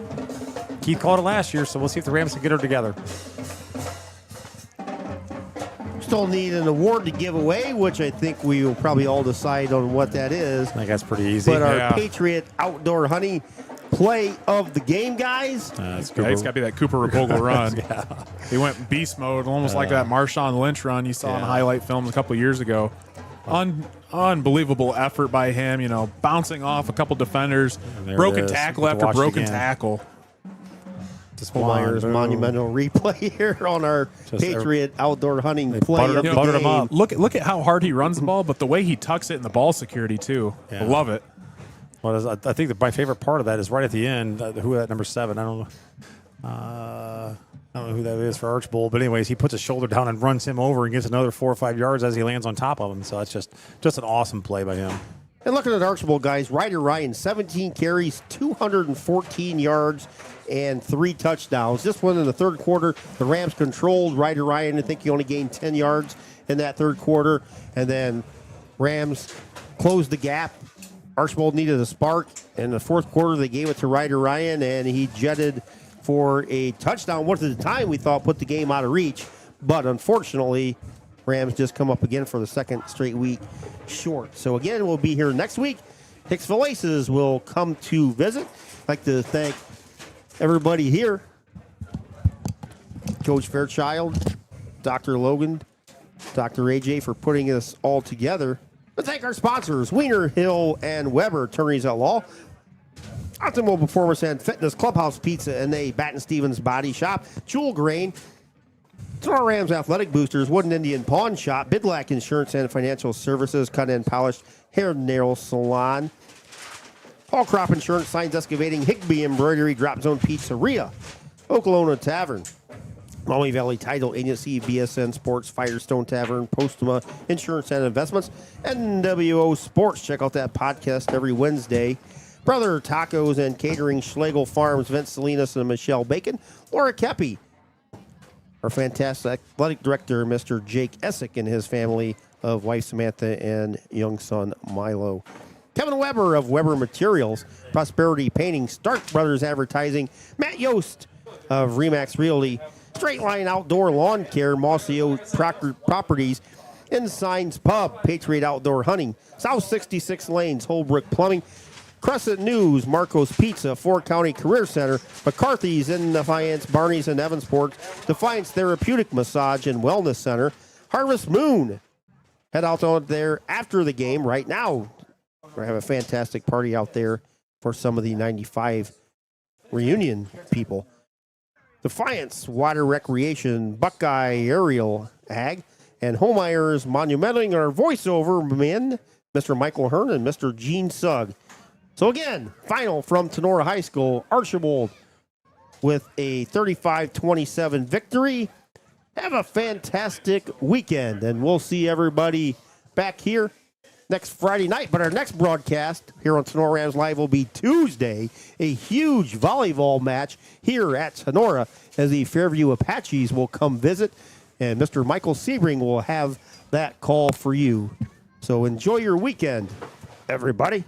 Keith called it last year, so we'll see if the Rams can get her together. Still need an award to give away, which I think we will probably all decide on what that is. I think that's pretty easy. But our Patriot Outdoor Hunting play of the game, guys. It's got to be that Cooper Ruppogel run. He went beast mode, almost like that Marshawn Lynch run you saw in highlight films a couple years ago. Unbelievable effort by him, bouncing off a couple defenders, broken tackle after broken tackle. Myers monumental replay here on our Patriot Outdoor Hunting play of the game. Him up. Look at how hard he runs the ball, but the way he tucks it in the ball security too. I love it. Well, I think my favorite part of that is right at the end. Who that number 7? I don't know who that is for Archbold, but anyways, he puts his shoulder down and runs him over and gets another 4 or 5 yards as he lands on top of him. So it's just an awesome play by him. And looking at Archbold, guys, Ryder Ryan, 17 carries, 214 yards, and 3 touchdowns. This one in the third quarter, the Rams controlled Ryder Ryan. I think he only gained 10 yards in that third quarter. And then Rams closed the gap. Archbold needed a spark. In the fourth quarter, they gave it to Ryder Ryan, and he jetted for a touchdown. Once at the time, we thought put the game out of reach. But unfortunately, Rams just come up again for the second straight week short. So again, we'll be here next week. Hicksville Aces will come to visit. I'd like to thank everybody here. Coach Fairchild, Dr. Logan, Dr. AJ for putting this all together. And thank our sponsors, Wiener, Hill, and Weber, attorneys at law. Optimal Performance and Fitness, Clubhouse Pizza, and a Baton Stevens Body Shop, Jewel Grain, Tinora Rams Athletic Boosters, Wooden Indian Pawn Shop, Bidlack Insurance and Financial Services, Cut and Polished Hair and Nail Salon, Paul Crop Insurance, Signs Excavating, Higbee Embroidery, Drop Zone Pizzeria, Oklahoma Tavern, Maumee Valley Title Agency, BSN Sports, Firestone Tavern, Postuma Insurance and Investments, NWO Sports. Check out that podcast every Wednesday. Brother Tacos and Catering, Schlegel Farms, Vince Salinas and Michelle Bacon, Laura Kepi, our fantastic athletic director, Mr. Jake Essick, and his family of wife Samantha and young son Milo. Kevin Weber of Weber Materials, Prosperity Painting, Stark Brothers Advertising, Matt Yost of Remax Realty, Straight Line Outdoor Lawn Care, Mossio Properties, Ensign's Pub, Patriot Outdoor Hunting, South 66 Lanes, Holbrook Plumbing, Crescent News, Marco's Pizza, Four County Career Center, McCarthy's in Defiance, Barney's in Evansport, Defiance Therapeutic Massage and Wellness Center, Harvest Moon. Head out there after the game right now. We're going to have a fantastic party out there for some of the 95 reunion people. Defiance, Water Recreation, Buckeye Aerial Ag, and Homeyer's Monumenting our voiceover men, Mr. Michael Hearn and Mr. Gene Sugg. So again, final from Tinora High School, Archbold with a 35-27 victory. Have a fantastic weekend, and we'll see everybody back here next Friday night. But our next broadcast here on Tinora Rams Live will be Tuesday, a huge volleyball match here at Tinora as the Fairview Apaches will come visit, and Mr. Michael Sebring will have that call for you. So enjoy your weekend, everybody.